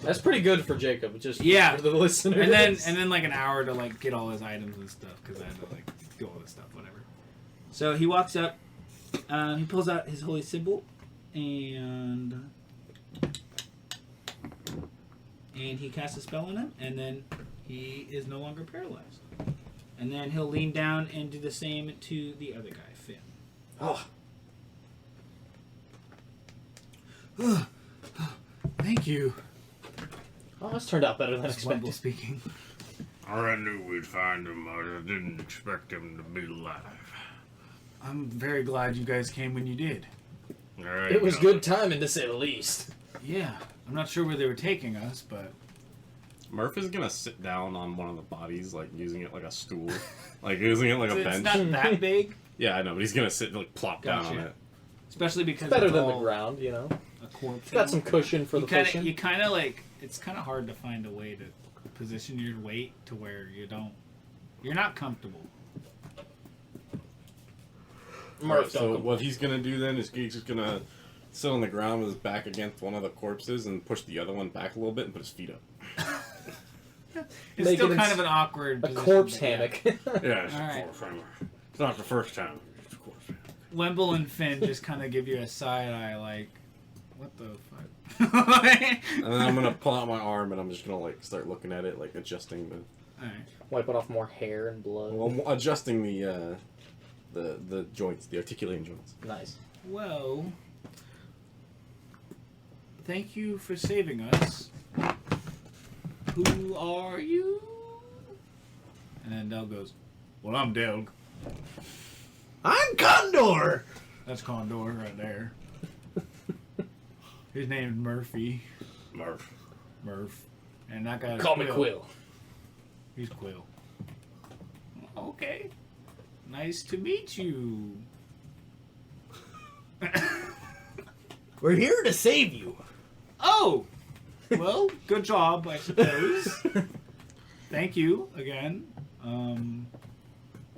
That's pretty good for Jacob. Just Yeah. for the listeners. and then like an hour to like get all his items and stuff because I had to like do all this stuff, whatever. So he walks up, he pulls out his holy symbol, and he casts a spell on him, and then he is no longer paralyzed. And then he'll lean down and do the same to the other guy, Finn. Oh, Thank you. this turned out better than That's Wemble expected. speaking. I knew we'd find him. I didn't expect him to be alive. I'm very glad you guys came when you did. There It you was go. good timing, to say the least. Yeah, I'm not sure where they were taking us, but Murph is gonna sit down on one of the bodies, like using it like a stool, like using it like a it's bench. not that big, Yeah, I know, but he's gonna sit like plop down on Gotcha. it. especially because Better it's than the all ground, you know. a corpse. It's got some cushion for the cushion. You kind of like it's kind of hard to find a way to position your weight to where you're not comfortable. Murph, So don't go- what he's gonna do then is he's just gonna sit on the ground with his back against one of the corpses and push the other one back a little bit and put his feet up. It's Make still it kind ins- of an awkward a position, corpse but yeah. hammock. Yeah, it's All a right. corpse hammer. It's not the first time. It's a corpse hammer. Wemble and Finn just kind of give you a side eye, like, what the fuck? And then I'm gonna pull out my arm and I'm just gonna like start looking at it, like adjusting the. Alright. Wiping off more hair and blood. Well, I'm adjusting the joints, the articulating joints. Nice. Well, thank you for saving us. Who are you? And then Del goes, well, I'm Delg. I'm Condor. That's Condor right there. His name's Murphy. Murph. Murph. And that guy's Call me Quill. He's Quill. Okay. Nice to meet you. We're here to save you. Oh! Well, good job, I suppose. Thank you again.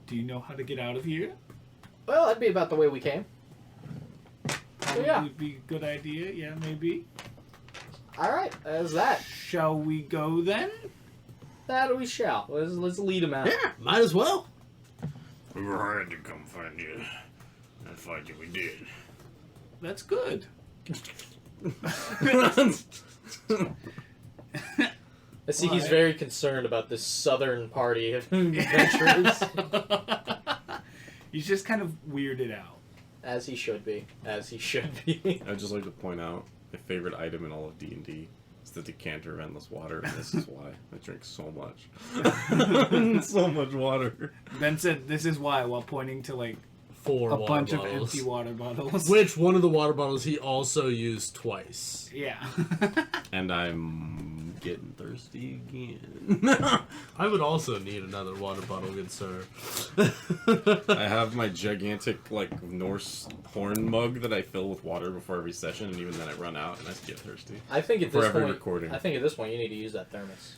Do you know how to get out of here? Well, that'd be about the way we came. Probably yeah. would be a good idea. Yeah, maybe. Alright, as that. Shall we go then? That we shall. Let's lead him out. Yeah, might as well. We were hired to come find you. And find you we did. That's good. I see he's Why? very concerned about this southern party of adventurers. He's just kind of weirded out. As he should be. As he should be. I'd just like to point out my favorite item in all of D&D is the decanter of endless water, and this is why I drink so much. So much water. Ben said this is why, while pointing to like 4 a water bunch bottles. of empty water bottles. Which one of the water bottles he also used twice. Yeah. And I'm getting thirsty again. I would also need another water bottle, good sir. I have my gigantic, like, Norse horn mug that I fill with water before every session, and even then I run out and I just get thirsty. I think at For this every point, recording. I think at this point you need to use that thermos.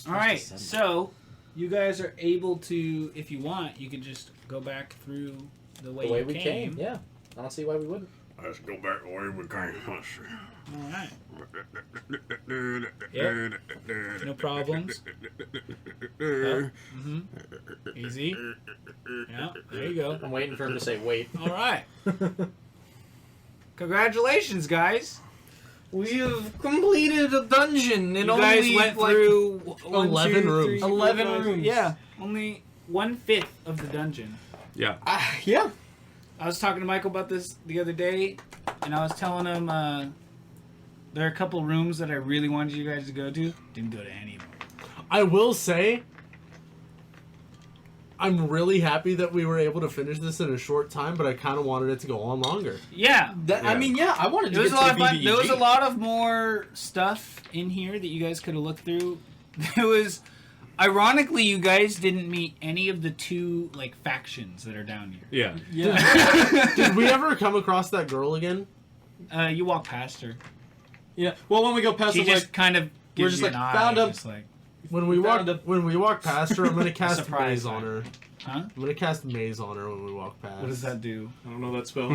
All right. So you guys are able to, if you want, you can just go back through the way, The way you we came, yeah. I don't see why we wouldn't. Let's go back the way we came. All right. Yep. No problems. Yep. Easy. Yeah. There you go. I'm waiting for him to say wait. All right. Congratulations, guys. We have completed a dungeon in You guys only went like through 11 rooms. 11 rooms. Yeah, only 1/5 of the dungeon. Yeah. yeah. I was talking to Michael about this the other day, and I was telling him there are a couple rooms that I really wanted you guys to go to. Didn't go to any of them. I will say, I'm really happy that we were able to finish this in a short time, but I kind of wanted it to go on longer. Yeah. I mean, yeah, I wanted to There was get a lot to of the fun. BBEG. There was a lot of more stuff in here that you guys could have looked through. There was, ironically, you guys didn't meet any of the 2 like factions that are down here. Yeah. Yeah. Did we ever come across that girl again? You walk past her. Yeah. Well, when we go past She the just kind of we're gives just you like, an eye. found him. Just like, When we walk past her, I'm gonna cast Surprise maze on her. huh? I'm gonna cast maze on her when we walk past. What does that do? I don't know that spell.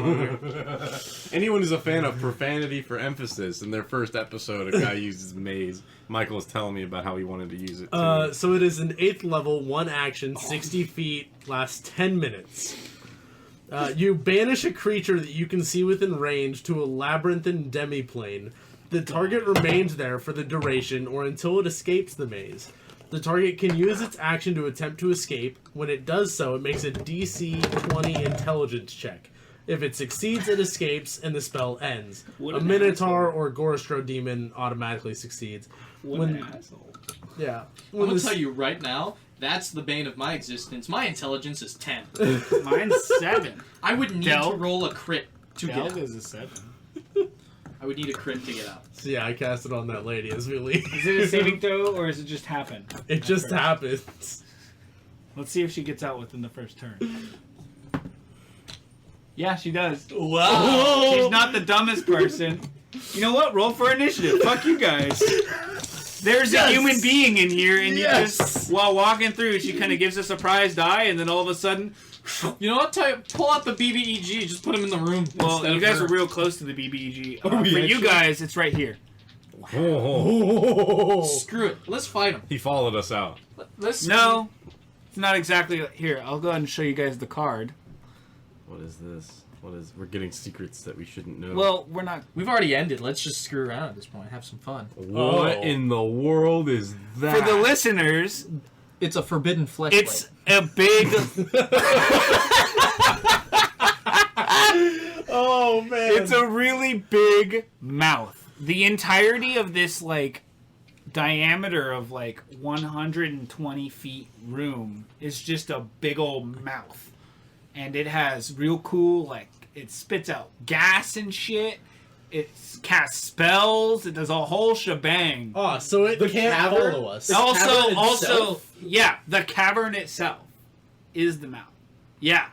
Anyone who's a fan of profanity for emphasis, in their first episode, a guy uses maze. Michael was telling me about how he wanted to use it too. So it is an 8th level, 1 action, 60 feet, lasts 10 minutes. You banish a creature that you can see within range to a labyrinthine demiplane. The target remains there for the duration or until it escapes the maze. The target can use its action to attempt to escape. When it does so, it makes a DC 20 intelligence check. If it succeeds, it escapes and the spell ends. What A an Minotaur asshole. or Gorostro demon automatically succeeds. What an asshole. Yeah. I'm gonna tell you right now, that's the bane of my existence. My intelligence is 10. Mine's 7. I would need Del? to roll a crit to get Delg out. is a 7. I would need a crit to get out. So yeah, I cast it on that lady as we leave. Is it a saving throw or does it just happen? It just First. happens. Let's see if she gets out within the first turn. Yeah, she does. Wow. She's not the dumbest person. You know what? Roll for initiative. Fuck you guys. There's Yes. a human being in here, and you Yes. just, while walking through, she kind of gives a surprised eye, and then all of a sudden, You know what? Pull out the BBEG. Just put him in the room. well, instead you of guys her. are real close to the BBEG. Are we For you actually? guys, it's right here. Oh. Screw it. Let's fight him. He followed us out. Let's. No, it's not exactly here. I'll go ahead and show you guys the card. What is this? We're getting secrets that we shouldn't know. Well, we're not. We've already ended. Let's just screw around at this point. Have some fun. What in the world is that? For the listeners, It's a forbidden flesh it's a big. Oh man! It's a really big mouth. The entirety of this like diameter of like 120 feet room is just a big old mouth, and it has real cool like it spits out gas and shit. It casts spells. It does a whole shebang. Oh, so it can't cavern? follow us. Also, yeah, the cavern itself is the mouth. Yeah.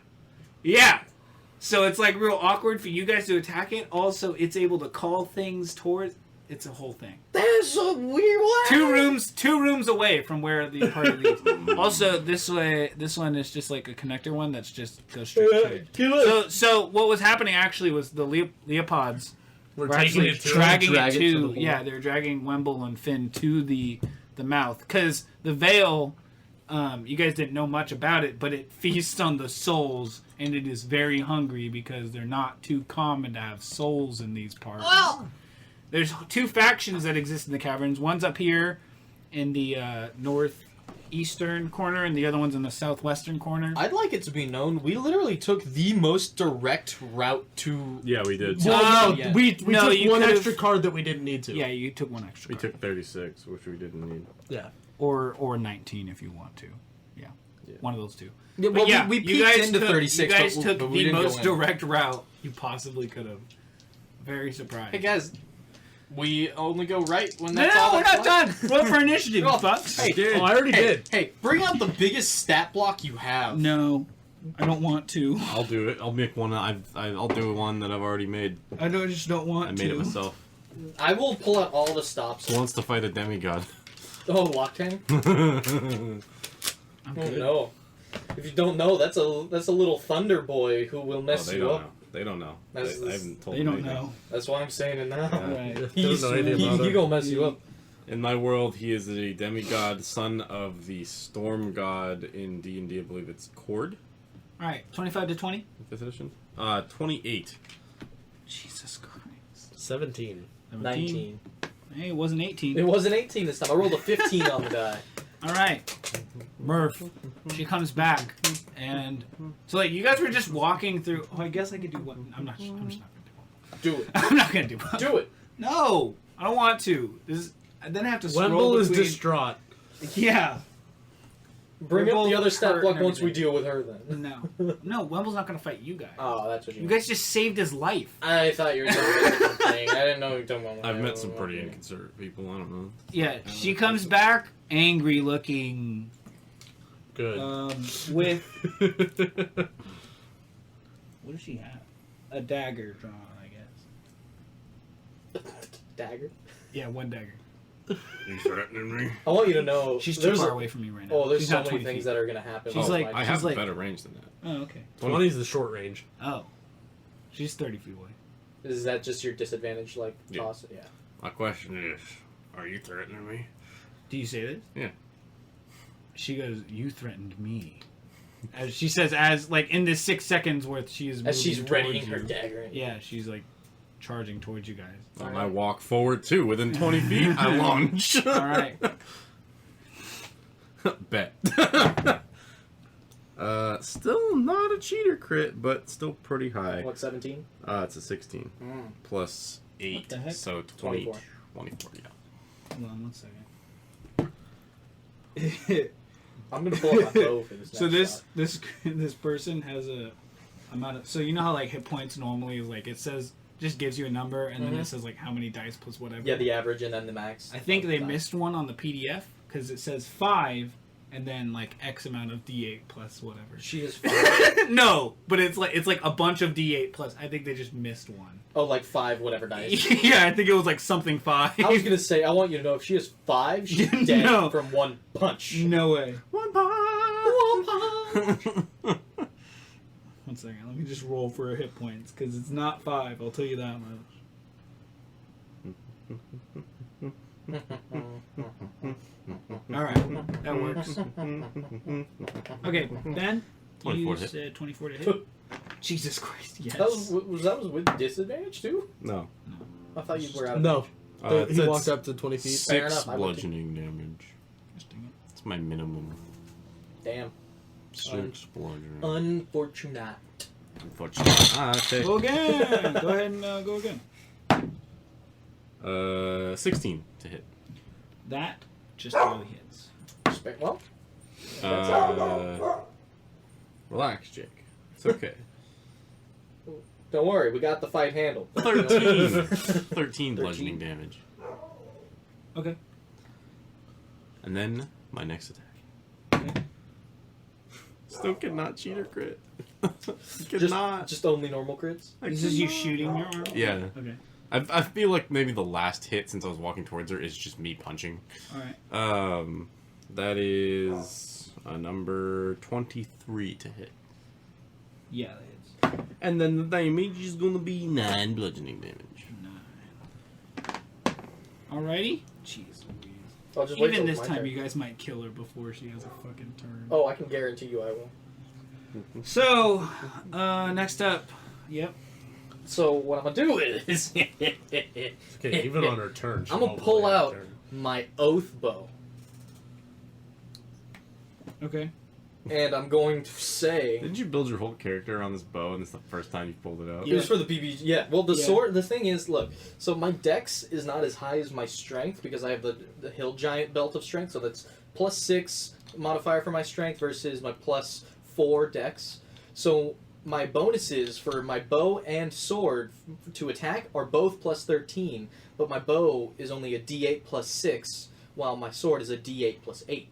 So it's like real awkward for you guys to attack it. Also, it's able to call things towards. It's a whole thing. That's a weird one. Two rooms away from where the party leaves. Also, this one is just like a connector one that's just goes straight to it. So what was happening actually was the Leopods We're were taking actually it to dragging drag it it to to the hole. yeah, they're dragging Wemble and Finn to the mouth because the veil. You guys didn't know much about it, but it feasts on the souls, and it is very hungry because they're not too common to have souls in these parts. Well, There's two factions that exist in the caverns. One's up here in the northeastern corner, and the other one's in the southwestern corner. I'd like it to be known we literally took the most direct route to. Yeah, we did. Well, no, Yeah. we No, took you one could've- extra card that we didn't need to. Yeah, you took one extra. We took 36, which we didn't need. Yeah. or 19 if you want to. Yeah, one of those two. Yeah, But well, yeah, we you peeked guys into took, 36, You guys but, took but we the didn't most go in. direct route you possibly could have. Very surprised. Hey guys, we only go right when No, that's all. we're that's not left. done. Roll for initiative, you Oh, fucks. hey, Oh, I already did. Hey, bring out the biggest stat block you have. No, I don't want to. I'll do it. I'll make one. I'll do one that I've already made. Just don't want I to. made it myself. I will pull out all the stops. Who wants to fight a demigod? Oh, Lockdown? I'm Oh good. no. If you don't know, that's a little Thunder Boy who will mess they you don't up. know. They don't know. That's- I haven't told They them don't anything. know. That's why I'm saying it now. Yeah. Right. Don't know anything about He it. gonna mess you up. In my world, he is a demigod, son of the storm god in D&D. I believe it's Cord, All right, 25 to 20. 5th edition. 28. Jesus Christ. 17. 19. Hey, it wasn't 18. It wasn't 18 this time. I rolled a 15 on the die. All right, Murph. She comes back, and so like you guys were just walking through. Oh, I guess I could do one. I'm just not gonna do one. Do it. I'm not gonna do one. Do it. No, I don't want to. Then I have to scroll Wemble is between. distraught. Yeah. Bring We're up the both other stat hurt block and once we everything. deal with her then. No, Wemble's not gonna fight you guys. Oh, that's what You guys just saved his life. I thought you were talking about a different thing. I didn't know you were talking about I've met some pretty inconsiderate people. I don't know. Yeah, she comes back angry looking. Good. With what does she have? A dagger drawn, I guess. Dagger? Yeah, one dagger. You threatening me? I want you to know. She's too there's far away from me right now. Oh, there's She's so not many 20 things feet. that are gonna happen. She's Oh, like- my- I have like- better range than that. Oh, okay. 20 is the short range. Oh, she's 30 feet away. Is that just your disadvantage? Like Yeah. toss? Yeah. My question is, are you threatening me? Do you say this? Yeah. She goes, "You threatened me." As she says, as like in this 6 seconds worth, she is As she's moving readying towards her you. dagger. Yeah, she's like charging towards you guys. And I walk forward too. Within 20 feet, I launch. All right. Bet. Still not a cheater crit, but still pretty high. What 17? It's a 16 plus 8, What the heck? so 20, 24. 24. Yeah. Hold on 1 second. I'm gonna pull out my bow for this. So next this shot. this person has a amount of. So you know how like hit points normally is like it says just gives you a number and then it says like how many dice plus whatever. Yeah, the average and then the max. I think of they the missed one on the PDF because it says 5 and then like X amount of D8 plus whatever. She is 5. No, but it's like a bunch of D8 plus. I think they just missed one. Oh, like 5 whatever dice. Yeah, I think it was like something 5. I was gonna say, I want you to know if she is 5, she's dead No. from one punch. No way. One punch. 1 second. Let me just roll for hit points because it's not 5. I'll tell you that much. All right, that works. Okay, Ben, 24 you to hit. said 24 to hit. Jesus Christ, yes. That was with disadvantage too? No. I thought you were out of No. range. He walked up to 20 feet. Fair 6 enough, I went to- bludgeoning damage. That's my minimum. Damn. 6 bludgeoning. Unfortunate. Unfortunately. Okay. Go again! Go ahead and go again. 16 to hit. That just barely hits. Well, Relax, Jake. It's okay. don't worry, we got the fight handled. 13. 13 bludgeoning damage. Okay. And then my next attack. Okay. Still cannot cheat or crit. Just only normal crits? This is you shooting your arm? Yeah. Okay. I feel like maybe the last hit since I was walking towards her is just me punching. Alright. That is a number 23 to hit. Yeah, that hits. And then the damage is gonna be 9 bludgeoning damage. 9. Alrighty. Jeez Louise. I'll just wait Even till this my time, turn. you guys might kill her before she has a fucking turn. Oh, I can guarantee you I will. So, next up. Yep. So what I'm gonna do is Okay, even on her turn. I'm gonna pull out my oath bow, Okay. and I'm going to say Did you build your whole character on this bow and this is the first time you pulled it out? it was for the BB. Yeah. Well, the Yeah. sword. The thing is, look. So my dex is not as high as my strength because I have the hill giant belt of strength. So that's +6 modifier for my strength versus my +4 dex. So my bonuses for my bow and sword to attack are both +13, but my bow is only a D8 +6, while my sword is a D8 +8.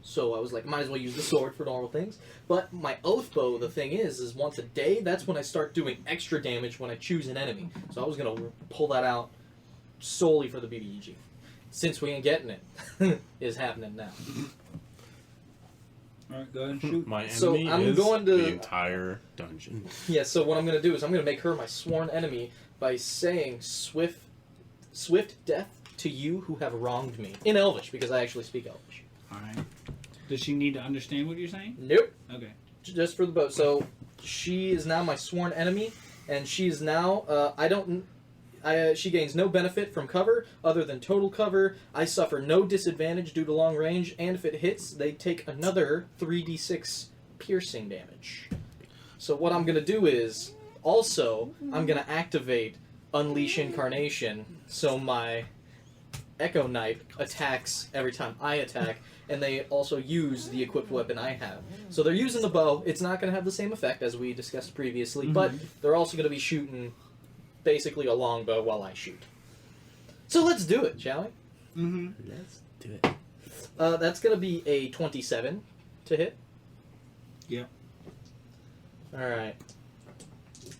So I was like, might as well use the sword for normal things. But my oath bow, the thing is once a day, that's when I start doing extra damage when I choose an enemy. So I was going to pull that out solely for the BBEG. Since we ain't getting it, is happening now. Alright, go ahead and shoot. My enemy So I'm is going to- the entire dungeon. Yeah, so what I'm going to do is I'm going to make her my sworn enemy by saying swift death to you who have wronged me. In Elvish, because I actually speak Elvish. Alright. Does she need to understand what you're saying? Nope. Okay. Just for the boat. So she is now my sworn enemy, and she is now she gains no benefit from cover other than total cover. I suffer no disadvantage due to long range, and if it hits, they take another 3d6 piercing damage. So what I'm gonna do is also I'm gonna activate Unleash Incarnation, so my Echo Knight attacks every time I attack, and they also use the equipped weapon I have. So they're using the bow. It's not going to have the same effect as we discussed previously, but they're also going to be shooting basically a long bow while I shoot. So let's do it, shall we? Mm-hmm. Let's do it. That's going to be a 27 to hit. Yeah. Alright.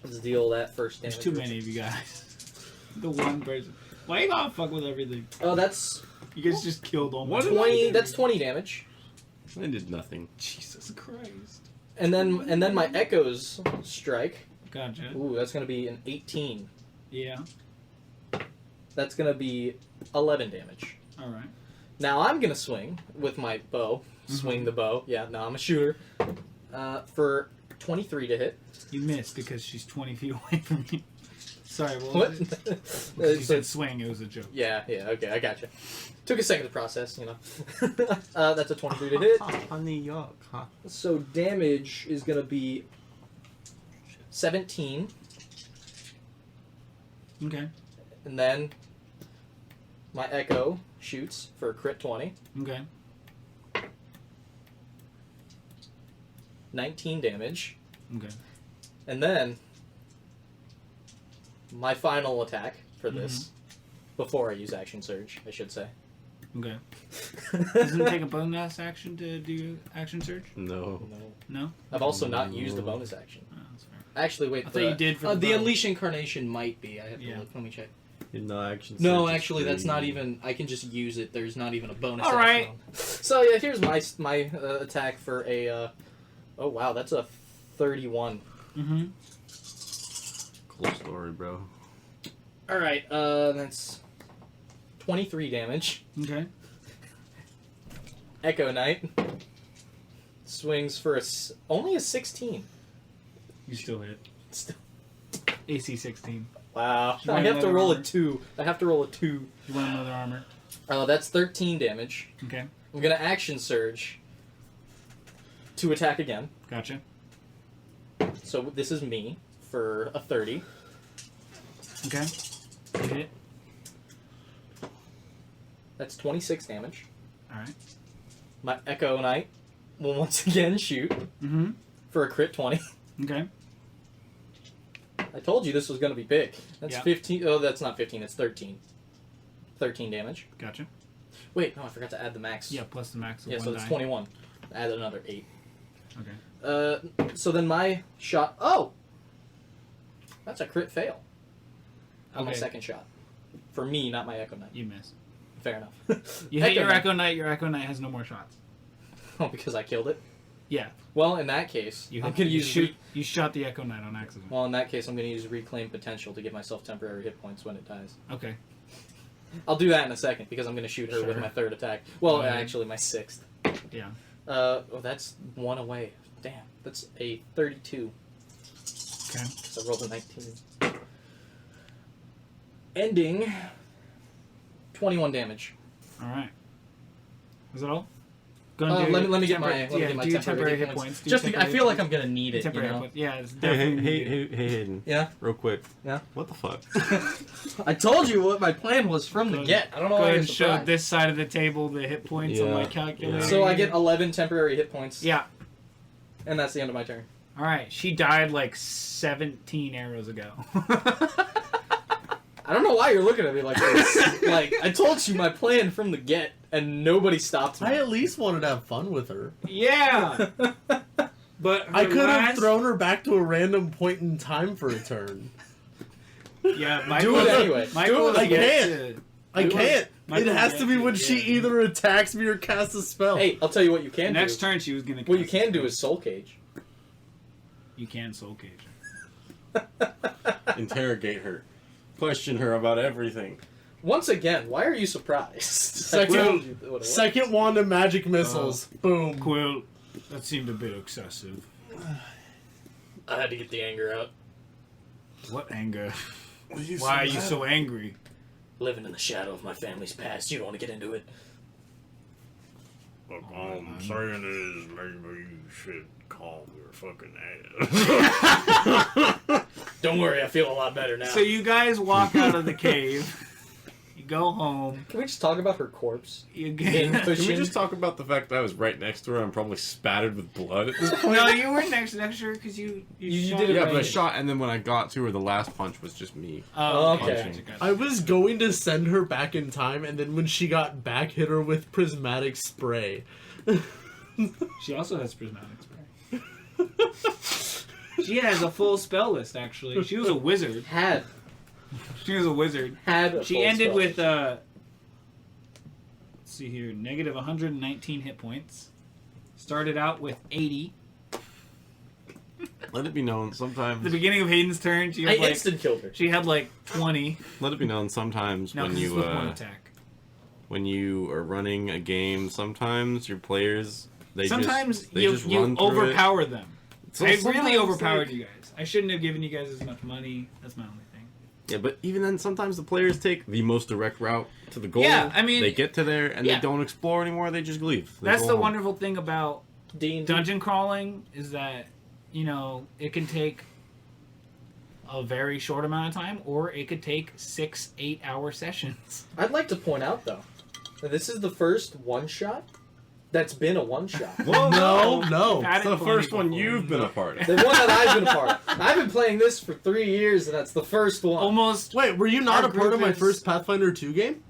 Let's deal that first damage. There's too many of you guys. The one person. Why you gotta fuck with everything? Oh, that's You guys just killed all my 20. That's 20 damage. I did nothing. Jesus Christ. And then my Echoes strike. Gotcha. Ooh, that's going to be an 18. Yeah. That's going to be 11 damage. Alright. Now I'm going to swing with my bow. Swing the bow. Yeah, no, I'm a shooter. For 23 to hit. You missed because she's 20 feet away from you. Sorry, what? What? Was it? You So- said swing, it was a joke. yeah, okay, I gotcha. Took a second to process, you know. That's a 23 to hit. Honey, yuck, huh? So damage is going to be 17. Okay. And then my Echo shoots for a crit 20. Okay. 19 damage. Okay. And then my final attack for this, before I use Action Surge, I should say. Okay. Doesn't it take a bonus action to do action surge? No. No? I've also not used the bonus action. Oh, that's fair. Actually, wait. I thought you did for the the bow. Unleash Incarnation might be. I have to Yeah. look. Let me check. No action. No, surge is actually, that's free. not even. I can just use it. There's not even a bonus. All right. action. So yeah, here's my attack for a. Oh wow, that's a 31. Mm-hmm. Cool story, bro. All right, that's 23 damage. Okay. Echo Knight swings for only a 16. You still hit. Still. AC 16. Wow. You I want have to another roll armor? a 2. I have to roll a 2. You want another armor? That's 13 damage. Okay. I'm gonna action surge to attack again. Gotcha. So this is me for a 30. Okay. You hit. That's 26 damage. Alright. My Echo Knight will once again shoot Mm-hmm. for a crit 20. Okay. I told you this was gonna be big. That's Yeah. 15. Oh, that's not 15. It's 13. 13 damage. Gotcha. Wait, no, I forgot to add the max. Yeah, plus the max of Yeah, one so it's die. 21. Add another 8. Okay. So then my shot. Oh! That's a crit fail. On my Okay. second shot. For me, not my Echo Knight. You miss. Fair enough. You hit your Knight. Echo Knight. Your Echo Knight has no more shots. Oh, because I killed it? Yeah. Well, in that case, You I'm hit, going to you use. shoot. You shot the Echo Knight on accident. Well, in that case, I'm going to use Reclaim Potential to give myself temporary hit points when it dies. Okay. I'll do that in a second because I'm going to shoot her with Sure. my third attack. Well, Alright. actually, my sixth. Yeah. Oh, that's one away. Damn. That's a 32. Okay. So I rolled a 19. Ending 21 damage. All right. Is that all? Go and do Let your me get my, tempor- let me yeah, get my do your temporary hit points. Do your Just because I temporary feel like hit I'm gonna need points. it. You Temporary know? hit points. Yeah, it's Hey, definitely. hey, Hayden. Yeah. Real quick. Yeah. What the fuck? I told you what my plan was from the Go- get. I don't know Go why ahead you're and show surprised. this side of the table the hit points on my Yeah. calculator. So I get 11 temporary hit points. Yeah. And that's the end of my turn. All right. She died like 17 arrows ago. I don't know why you're looking at me like this. Like, I told you my plan from the get, and nobody stopped me. I at least wanted to have fun with her. Yeah. But I could have last- thrown her back to a random point in time for a turn. Yeah, Michael. Do it anyway. Michael Do it was I again. can't. I Do it. can't. Michael It has to be gets when it, she yeah. either attacks me or casts a spell. Hey, I'll tell you what you can Next do. turn she was gonna. What you cast can it. do is Soul Cage. You can soul cage. Interrogate her. Question her about everything. Once again, why are you surprised? I told you what it was. Second wand of magic missiles. Boom. Quill, that seemed a bit excessive. I had to get the anger out. What anger? Why are you so angry? Living in the shadow of my family's past. You don't want to get into it. What I'm saying is maybe you should calm your fucking ass. Don't worry, I feel a lot better now. So you guys walk out of the cave. You go home. Can we just talk about her corpse? You Being get. pushed Can we in? just talk about the fact that I was right next to her and probably spattered with blood at this point? No, you were next to her because you You shot did it Yeah, her. but I right. shot, and then when I got to her, the last punch was just me. Oh, Okay. Gotcha, gotcha. I was going to send her back in time, and then when she got back, hit her with prismatic spray. She also has prismatic spray. She has a full spell list, actually. She was a wizard. Had She was a wizard. a She full ended spell. with, let's see here, negative 119 hit points. Started out with 80. Let it be known At the sometimes. beginning of Hayden's turn, she I had like instant killed her. she had like 20. Let it be known sometimes No, when because it's you with one attack. when you are running a game, sometimes your players Sometimes just, they you, just you run through overpower them. So I sometimes, really overpowered like- you guys. I shouldn't have given you guys as much money. That's my only thing. Yeah, but even then, sometimes the players take the most direct route to the goal. Yeah, I mean- they get to there and Yeah. they don't explore anymore. They just leave. They That's go the home. wonderful thing about D&D. dungeon crawling is that, you know, it can take a very short amount of time, or it could take 6-8 hour sessions. I'd like to point out though, that this is the first one shot that's been a one shot. Well, No. Had It's it the plenty first one before. you've been a part of. The one that I've been a part of. I've been playing this for 3 years, and that's the first one. Almost. Wait, were you not Our a part of group my is- first Pathfinder 2 game?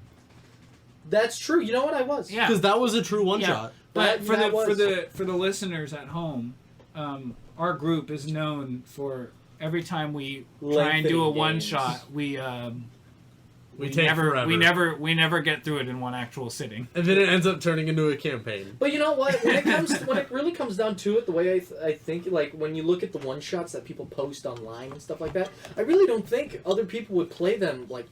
That's true. You know what? I was. Yeah. Because that was a true one Yeah. shot. But for That was- the listeners at home, our group is known for every time we try and do a Lengthening one games. shot, we take forever. we never get through it in one actual sitting. And then it ends up turning into a campaign. But you know what? When it really comes down to it, the way I think, like when you look at the one shots that people post online and stuff like that, I really don't think other people would play them like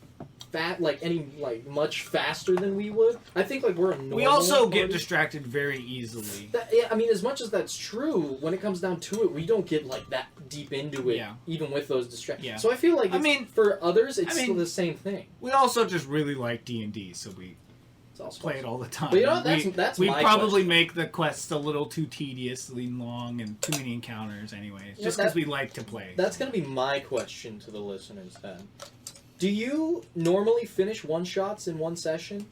much faster than we would. I think like we're a normal. We also party. get distracted very easily. Yeah, I mean, as much as that's true, when it comes down to it, we don't get like that deep into it, even with those distractions. Yeah. So I feel like for others, it's still the same thing. We also just really like D&D, so we It's play it all the time. But you know, that's we my probably question. make the quests a little too tediously long and too many encounters anyways, just because we like to play. That's going to be my question to the listeners then. Do you normally finish one-shots in one session?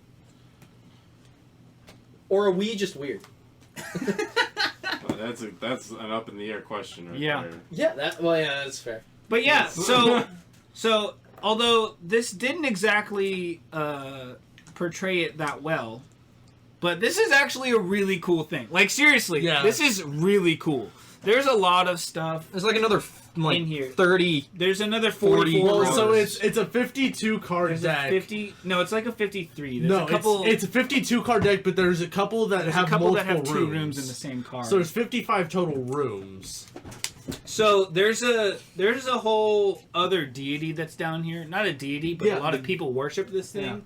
Or are we just weird? That's an up in the air question right there. Yeah, that's fair. But yeah, so although this didn't exactly portray it that well, but this is actually a really cool thing. Like seriously, this is really cool. There's a lot of stuff. There's like another in here. 30. There's another 44. Well, so it's a 52 card deck. 50. No, it's like a 53. There's No, a couple. it's a 52 card deck, but there's a couple that have multiple two rooms. rooms in the same card. So there's 55 total rooms. So there's a whole other deity that's down here. Not a deity, but a lot of people worship this thing.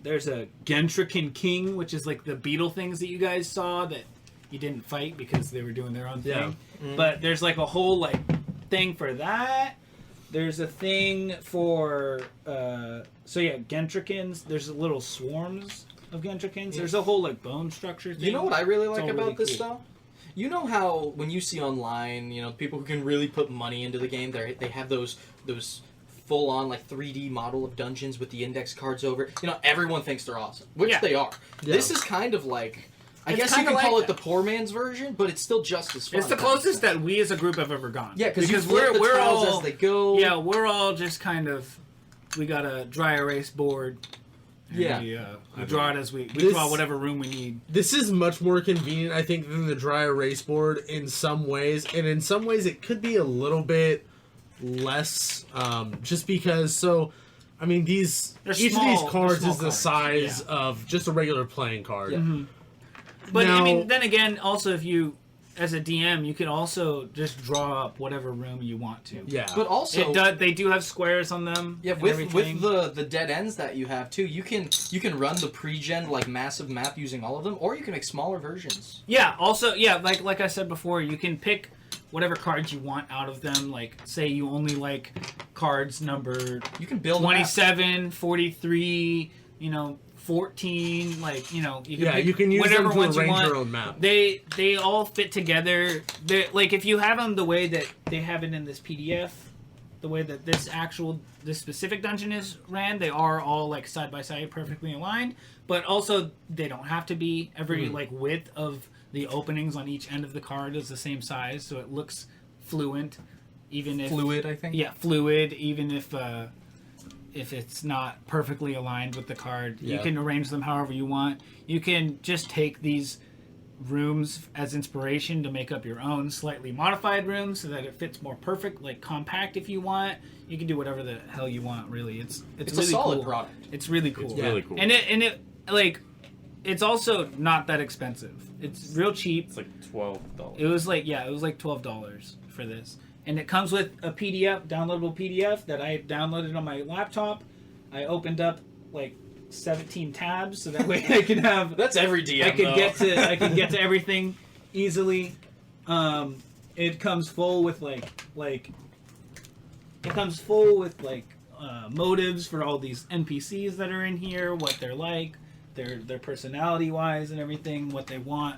There's a Gentrican King, which is like the beetle things that you guys saw that you didn't fight because they were doing their own thing. Mm-hmm. But there's like a whole like thing for that. There's a thing for Gentricans. There's little swarms of Gentricans. There's a whole like bone structure thing. You know what I really It's like all about really this cool. though? You know how when you see online, people who can really put money into the game, they have those full-on like 3D model of dungeons with the index cards over. Everyone thinks they're awesome, which they are. Yeah. This is kind of like, I guess you can call it the poor man's version, but it's still just as fun. It's the closest that we as a group have ever gone. Yeah, because we're all as they go. Yeah, we're all just kind of. We got a dry erase board. And we draw it as we draw whatever room we need. This is much more convenient, I think, than the dry erase board in some ways, and in some ways it could be a little bit less, just because. So, I mean, each of these cards is the size of just a regular playing card. Yeah. Mm-hmm. But now, I mean, then again, also if you, as a DM, you can also just draw up whatever room you want to. Yeah. But also, they do have squares on them. Yeah, with the dead ends that you have too, you can run the pre-gen like massive map using all of them, or you can make smaller versions. Yeah. Also, like I said before, you can pick whatever cards you want out of them. Like, say you only like cards number. You can build 27, 43. 14, you can use whatever them to ones you arrange want. your own map. They all fit together. Like if you have them the way that they have it in this PDF, the way that this specific dungeon is ran, they are all like side by side, perfectly aligned. But also they don't have to be. Every like width of the openings on each end of the card is the same size, so it looks fluent, even if fluid. I think. Yeah, fluid. Even if it's not perfectly aligned with the card. You can arrange them however you want. You can just take these rooms as inspiration to make up your own slightly modified room so that it fits more perfect, like compact if you want. You can do whatever the hell you want, really. It's really a solid cool. product. It's really cool. It's really cool. And it it's also not that expensive. It's real cheap. It's like $12. It was like $12 for this. And it comes with a PDF, downloadable PDF that I downloaded on my laptop. I opened up like 17 tabs so that way I can have. That's every DM. I can get to everything easily. It comes full with motives for all these NPCs that are in here, what they're like, their personality wise and everything, what they want,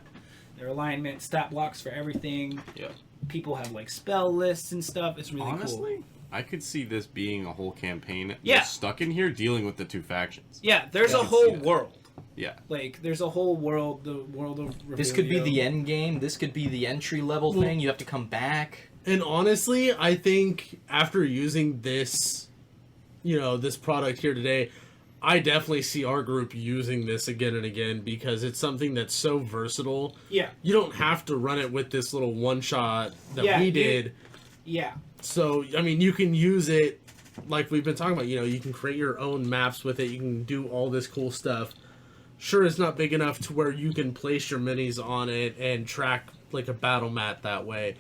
their alignment, stat blocks for everything. Yeah. People have like spell lists and stuff. It's really Honestly, cool. I could see this being a whole campaign Yeah. just stuck in here dealing with the two factions. Yeah, there's I a can whole see that. world. Yeah. Like, there's a whole world, the world of Revelio. This could be the end game. This could be the entry level thing. You have to come back. And honestly, I think after using this, this product here today, I definitely see our group using this again and again because it's something that's so versatile. Yeah. You don't have to run it with this little one shot that we did. Yeah. So, I mean, you can use it like we've been talking about. You can create your own maps with it. You can do all this cool stuff. Sure, it's not big enough to where you can place your minis on it and track like a battle mat that way.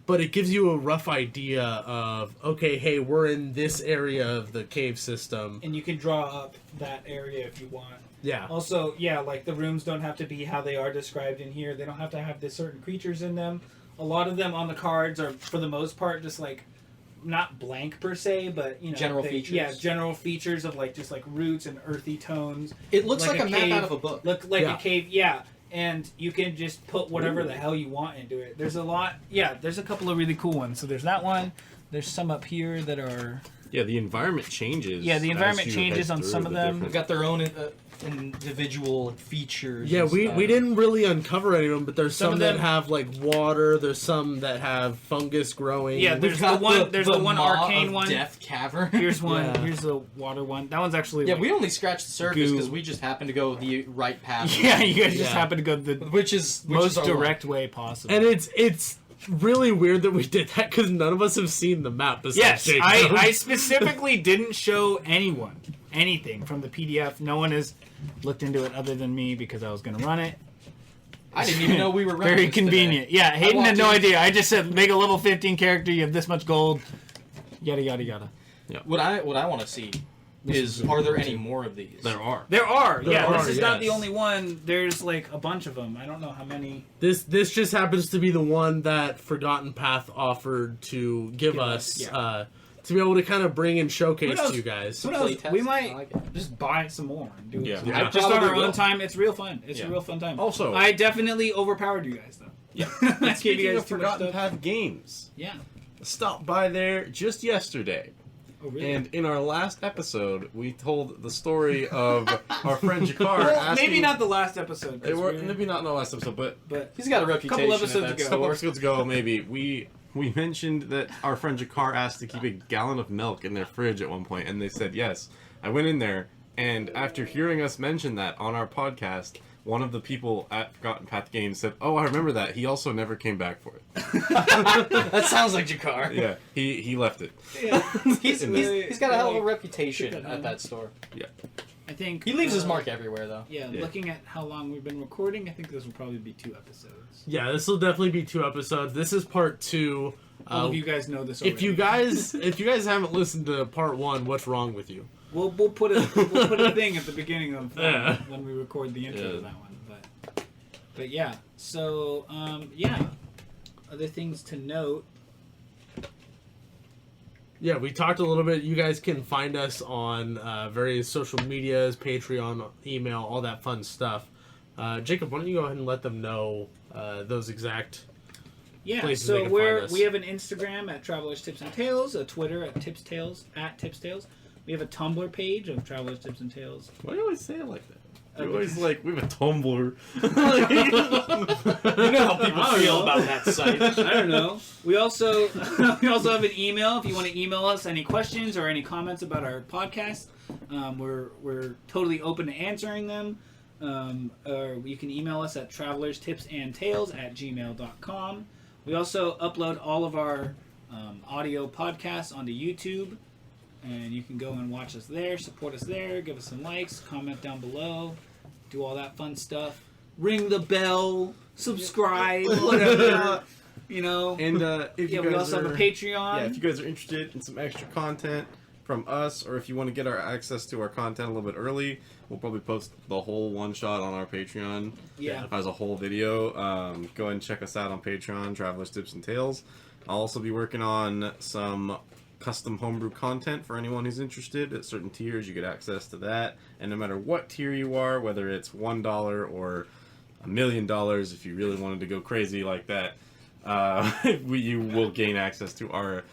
But it gives you a rough idea of, okay, hey, we're in this area of the cave system. And you can draw up that area if you want. Yeah. Also, yeah, like the rooms don't have to be how they are described in here. They don't have to have the certain creatures in them. A lot of them on the cards are, for the most part, just like not blank per se, but you know, General features. Yeah, general features of like just like roots and earthy tones. It looks like a map cave, out of a book. Look like Yeah. a cave, yeah. And you can just put whatever the hell you want into it. There's a lot, yeah. There's a couple of really cool ones. So there's that one. There's some up here that are. Yeah, the environment changes. Yeah, the as environment you changes head on through some of the them. They've different- got their own individual features. Yeah, and we stuff. didn't really uncover any of them, but there's Some some, of that them- have like water. There's some that have fungus growing. Yeah, We've there's got the one. There's the one Maw arcane of one. Death Cavern. Here's one. Yeah. Here's the water one. That one's actually. Yeah, like- we only scratched the surface Goo. because we just happened to go the right path. Yeah, you guys just Yeah. happen to go the which is most our luck. direct way possible. And it's really weird that we did that because none of us have seen the map. Besides yes, Jacob. I specifically didn't show anyone anything from the PDF. No one has looked into it other than me because I was going to run it. I didn't even know we were running Very this convenient. today. Yeah, Hayden had walked no in- idea. I just said make a level 15 character. You have this much gold. Yada yada yada. What I want to see is, are there any more of these? There are. There are. There yeah, are, this is not the yes. only one. There's like a bunch of them. I don't know how many. This just happens to be the one that Forgotten Path offered to give us yeah. to be able to kind of bring and showcase Who knows? to you guys. Who knows? Playtest? We I might like it. just buy some more and do it. Yeah. Yeah. Just on our Probably own will. time. It's real fun. It's Yeah. a real fun time. Also- I definitely overpowered you guys though. Yeah. I gave you Speaking guys of too much Forgotten stuff. Path games, Yeah. stopped by there just yesterday. Oh really? And in our last episode, we told the story of our friend Jakar well, asking... maybe not the last episode. 'cause They were, we're- maybe not in the last episode, but but He's got a reputation. episodes at that ago. a couple store. episodes ago, maybe, we mentioned that our friend Jakar asked to keep a gallon of milk in their fridge at one point, and they said yes. I went in there, and after hearing us mention that on our podcast, one of the people at Forgotten Path Games said, "Oh, I remember that. He also never came back for it." That sounds like Jakar. Yeah, he left it. He's got a hell of a reputation Good at that store. I think He leaves his mark everywhere, though. Yeah, Yeah. looking at how long we've been recording, I think this will probably be 2 episodes. Yeah, this will definitely be 2 episodes. This is part 2. All of you guys know this already. If you guys haven't listened to part 1, what's wrong with you? we'll put a thing at the beginning of Yeah. when we record the intro to Yeah. that one. But yeah, so yeah, other things to note. Yeah, we talked a little bit. You guys can find us on various social medias, Patreon, email, all that fun stuff. Jacob, why don't you go ahead and let them know those exact... Yeah, places they so can find us. we have an Instagram at Travelers Tips and Tales, a Twitter at Tips Tales at Tips Tales. We have a Tumblr page of Travelers Tips and Tales. Why do you always say it like that? You're Okay. always like, we have a Tumblr. You know how people I don't feel know. about that site. I don't know. We also have an email if you want to email us any questions or any comments about our podcast. We're totally open to answering them. Or you can email us at travelerstipsandtales@gmail.com. We also upload all of our audio podcasts onto YouTube, and you can go and watch us there, support us there, give us some likes, comment down below, do all that fun stuff. Ring the bell, subscribe, whatever. You know. And if Yeah, you guys we also have a Patreon. Yeah, if you guys are interested in some extra content from us, or if you want to get our access to our content a little bit early, we'll probably post the whole one shot on our Patreon Yeah. as a whole video. Go ahead and check us out on Patreon, Travelers Tips and Tales. I'll also be working on some custom homebrew content for anyone who's interested. At certain tiers, you get access to that, and no matter what tier you are, whether it's $1 or $1 million, if you really wanted to go crazy like that, you will gain access to our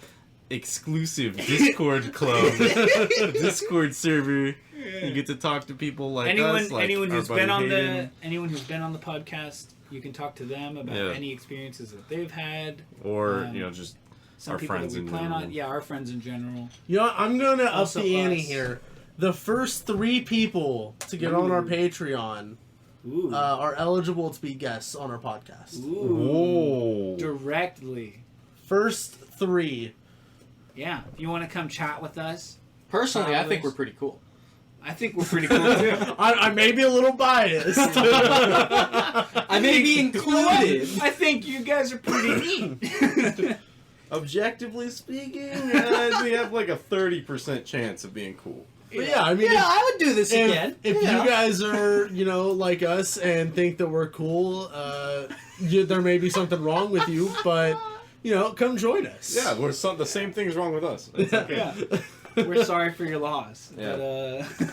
exclusive Discord club, Discord server. You get to talk to people like us, like anyone our who's buddy been on Hayden, anyone who's been on the podcast, you can talk to them about Yeah. any experiences that they've had. or um, just Some our people friends that we in plan general. on. Yeah, our friends in general. You know, I'm going to up Also the ante us. here. The first 3 people to get on our Patreon Ooh. are eligible to be guests on our podcast. Ooh. Whoa. Directly. First 3. Yeah. If you want to come chat with us, Personally, I think Travelers. we're pretty cool. I think we're pretty cool too. I may be a little biased. I may be included. I think you guys are pretty neat. Objectively speaking, we have like a 30% chance of being cool. But yeah, I mean, Yeah, I would do this again. if Yeah. you guys are, like us and think that we're cool, there may be something wrong with you, but, come join us. Yeah, the same thing's wrong with us. It's okay. Yeah. We're sorry for your loss. Yeah. But,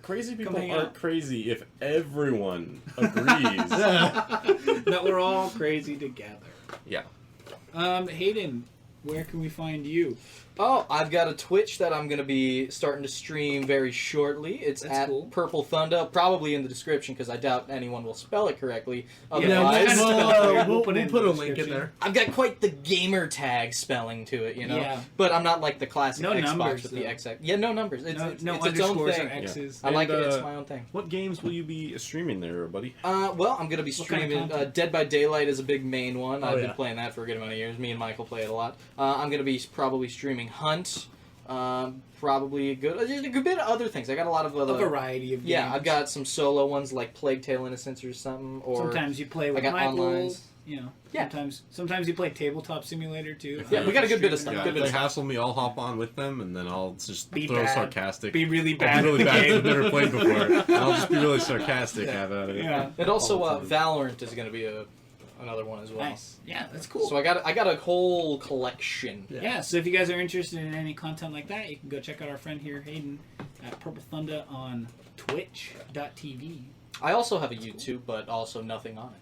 Crazy people hang aren't out. crazy if everyone agrees. that we're all crazy together. Yeah. Hayden, where can we find you? Oh, I've got a Twitch that I'm going to be starting to stream very shortly. It's That's at cool. Purple Thunder, probably in the description because I doubt anyone will spell it correctly. Yeah, Otherwise, we'll we'll in put the a link in description. there. I've got quite the gamer tag spelling to it, Yeah. But I'm not like the classic No Xbox numbers, with the though. XX. Yeah, no numbers. It's, No it's its own underscores or thing. X's. I like And, it. It's my own thing. What games will you be streaming there, buddy? Well, I'm going to be What kind of streaming content? Dead by Daylight is a big main one. Oh, I've yeah. been playing that for a good amount of years. Me and Michael play it a lot. I'm going to be probably streaming Hunt. Probably a good bit of other things. I got a lot of other... A variety of games. Yeah, I've got some solo ones like Plague Tale Innocence or something. Or Sometimes you play with I got Michael. onlines. Yeah. Sometimes you play Tabletop Simulator too. Yeah, we got a good bit of stuff. Yeah, Good if bit they of stuff. hassle me, I'll hop on with them, and then I'll just Be throw bad. sarcastic. Be really I'll bad. be really at the bad. game. I've never played before. I'll just be really sarcastic about it. Yeah. And also, All the time. Valorant is going to be another one as well. Nice. Yeah, that's cool. So I got a whole collection. Yeah, so if you guys are interested in any content like that, you can go check out our friend here, Hayden, at Purple Thunder on twitch.tv. I also have a YouTube, but also nothing on it.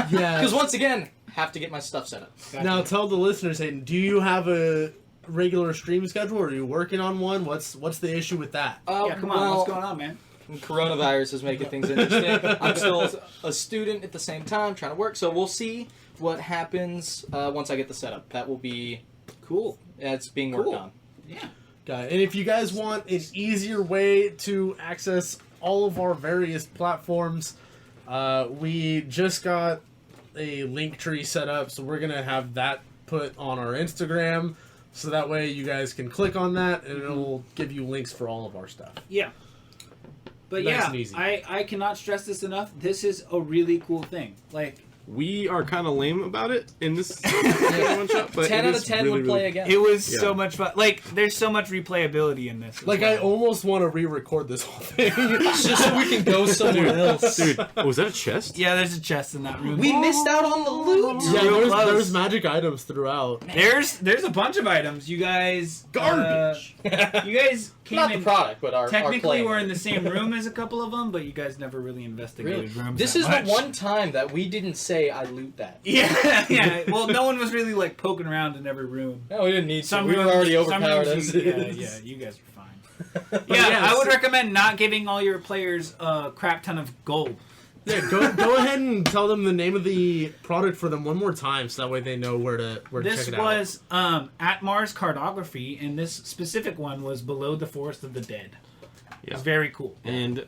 Yeah. Because once again, have to get my stuff set up. Now tell the listeners, Hayden, do you have a regular stream schedule, or are you working on one? What's the issue with that? Yeah, come on, what's going on, man? Coronavirus is making things interesting. I'm still a student at the same time, trying to work, so we'll see what happens once I get the setup. That will be Cool. it's being worked Cool. on. Yeah. Got it. And if you guys want an easier way to access all of our various platforms, we just got a link tree set up, so we're gonna have that put on our Instagram, so that way you guys can click on that and it'll give you links for all of our stuff. Yeah. But Nice yeah, and easy. I cannot stress this enough. This is a really cool thing. Like, We are kind of lame about it in this one shot, but 10 it out of is 10 really, would play really- again. it was Yeah. so much fun. Like, there's so much replayability in this. as Like, well. I almost want to re-record this whole thing. Just so we can go somewhere else. Dude, was that a chest? Yeah, there's a chest in that room. We missed out on the loot. Yeah, Real close. there's magic items throughout. There's a bunch of items. You guys Garbage. You guys came Not the in. product, but our Technically, play. we're in the same room as a couple of them, but you guys never really investigated Really? rooms. This that is much. the one time that we didn't say I loot that. Yeah, yeah. Well, no one was really like poking around in every room. No, we didn't need to. We were rooms- already some overpowered rooms as you- it yeah, is. yeah, you guys were fine. Yeah, I would recommend not giving all your players a crap ton of gold. Yeah, go ahead and tell them the name of the product for them one more time, so that way they know where to check This it out. was Atmar's Cardography, and this specific one was Below the Forest of the Dead. Yeah. It's very cool. And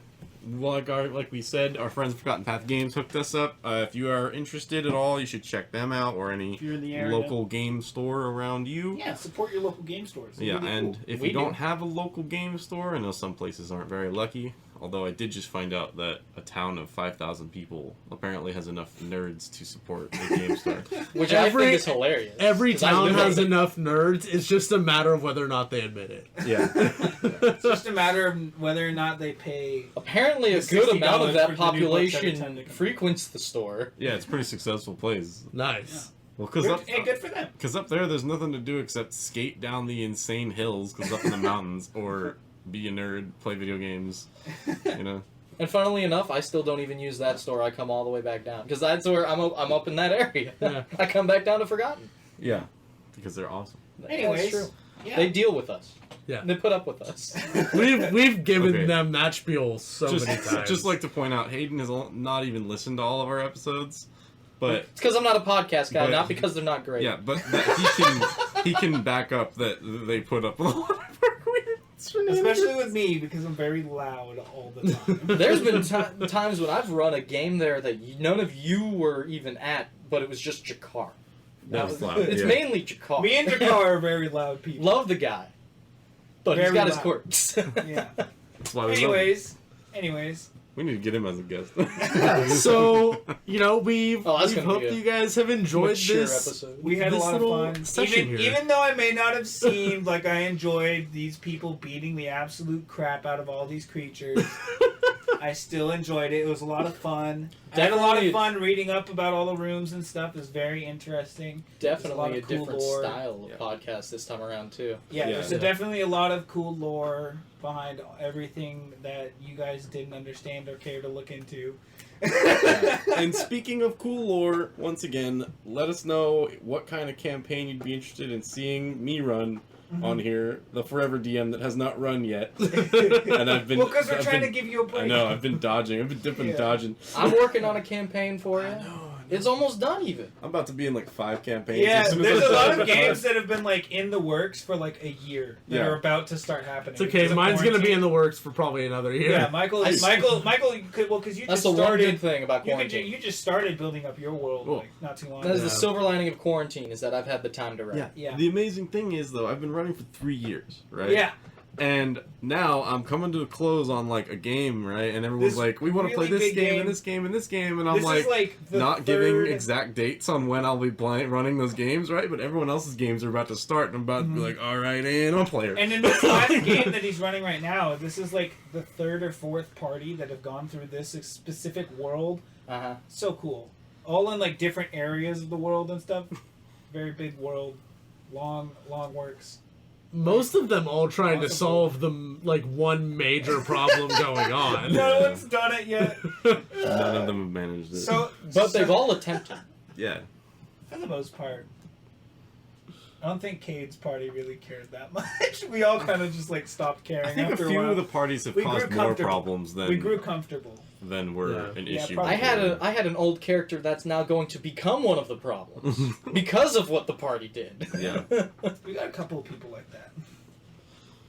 like we said, our friends at Forgotten Path Games hooked us up. If you are interested at all, you should check them out, or any If you're in the area. local game store around you. Yeah, support your local game stores. They're Yeah, really and cool. if We you don't do. have a local game store, I know some places aren't very lucky. Although I did just find out that a town of 5,000 people apparently has enough nerds to support a game store. Which I Every- think is hilarious. Every 'Cause I town live has in it. enough nerds. It's just a matter of whether or not they admit it. Yeah. It's just a matter of whether or not they pay. Apparently, a The good $60 amount of for that the new books every time population they come. frequents the store. Yeah, it's a pretty successful place. Nice. Well, because Good for them. up there, there's nothing to do except skate down the insane hills, because up in the mountains, or be a nerd, play video games, you know? And funnily enough, I still don't even use that store. I come all the way back down because that's where I'm up in that area. Yeah. I come back down to Forgotten. Yeah. Because they're awesome. Anyways, That's true. yeah. They deal with us. Yeah. They put up with us. We've given Okay. them that spiel so many times. Just like to point out, Hayden has not even listened to all of our episodes, but It's because I'm not a podcast guy, But- not because they're not great. yeah, but he can back up that they put up a lot of our weird shenanigans. Especially with me, because I'm very loud all the time. There's been times when I've run a game there that none of you were even at, but it was just Jakar. That was loud. It's yeah. mainly Jakar. Me and Jakar are very loud people. Love the guy, but he's Very got his loud. quirks. Yeah. That's why we love him. Anyways. We need to get him as a guest. So, we've that's gonna be hoped good. you guys have enjoyed Mature this. episode. We had a This lot of little fun. session here. Even though I may not have seemed like I enjoyed these people beating the absolute crap out of all these creatures, I still enjoyed it. It was a lot of fun. I had a lot of Definitely- fun reading up about all the rooms and stuff. It was very interesting. Definitely a cool different lore. style of podcast this time around too. Yeah, Yeah. there's definitely a lot of cool lore behind everything that you guys didn't understand or care to look into. And speaking of cool lore, once again, let us know what kind of campaign you'd be interested in seeing me run on here. The Forever DM that has not run yet. And I've been... Well, because we're I've trying been- to give you a break. I know, I've been dodging. I've been dipping and dodging. I'm working on a campaign for you. It's almost done even. I'm about to be in like 5 campaigns. Yeah, as soon as there's I a lot start. of games that have been like in the works for like a year that Yeah. are about to start happening. It's okay. because of Mine's going to be in quarantine. the works for probably another year. Yeah, Michael, you could, well, because you That's just the one started. good thing about You, quarantine. you just started building up your world Cool. like not too long That is ago. the silver lining of quarantine is that I've had the time to write. Yeah. Yeah. The amazing thing is, though, I've been running for 3 years, right? Yeah. And now I'm coming to a close on like a game, right? And everyone's This like, "We want to play really this big game game. and this game and this game," and I'm This like, is like the not third... giving exact dates on when I'll be running those games, right? But everyone else's games are about to start, and I'm about to be like, "All right, and I'm a player." And in this last game that he's running right now, this is like the 3rd or 4th party that have gone through this specific world. Uh-huh. So cool. All in like different areas of the world and stuff. Very big world. Long works. Most of them all trying to Awesome. solve the one major problem going on. No one's done it yet. None of them have managed it. But they've all attempted. yeah. For the most part. I don't think Cade's party really cared that much. We all kind of just like stopped caring I think a after few while. of the parties have We grew caused more comfortable. problems We grew comfortable. than were Yeah. an Yeah, issue. probably. I had an old character that's now going to become one of the problems because of what the party did. Yeah. We got a couple of people like that.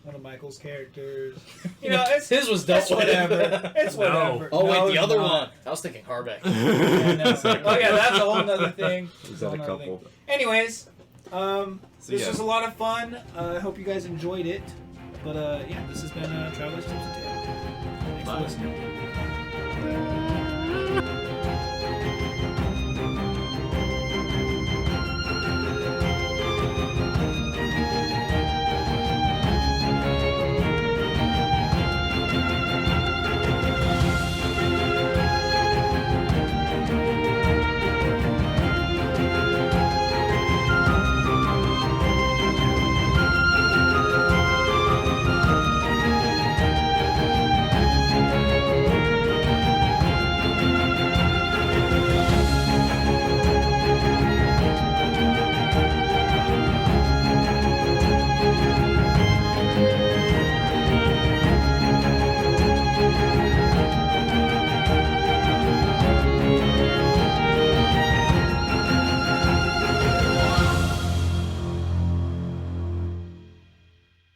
One of Michael's characters. You know, it's His was dealt it's with. whatever. It's whatever. Oh No, wait, the it's other not. one. I was thinking Harbeck. Yeah, no. Oh yeah, that's a whole nother thing. Is That's a that a whole nother couple? thing. Anyways, So, this yeah. was a lot of fun. I hope you guys enjoyed it. But yeah, this has been Traveler's Tips and Tales. Thanks for listening.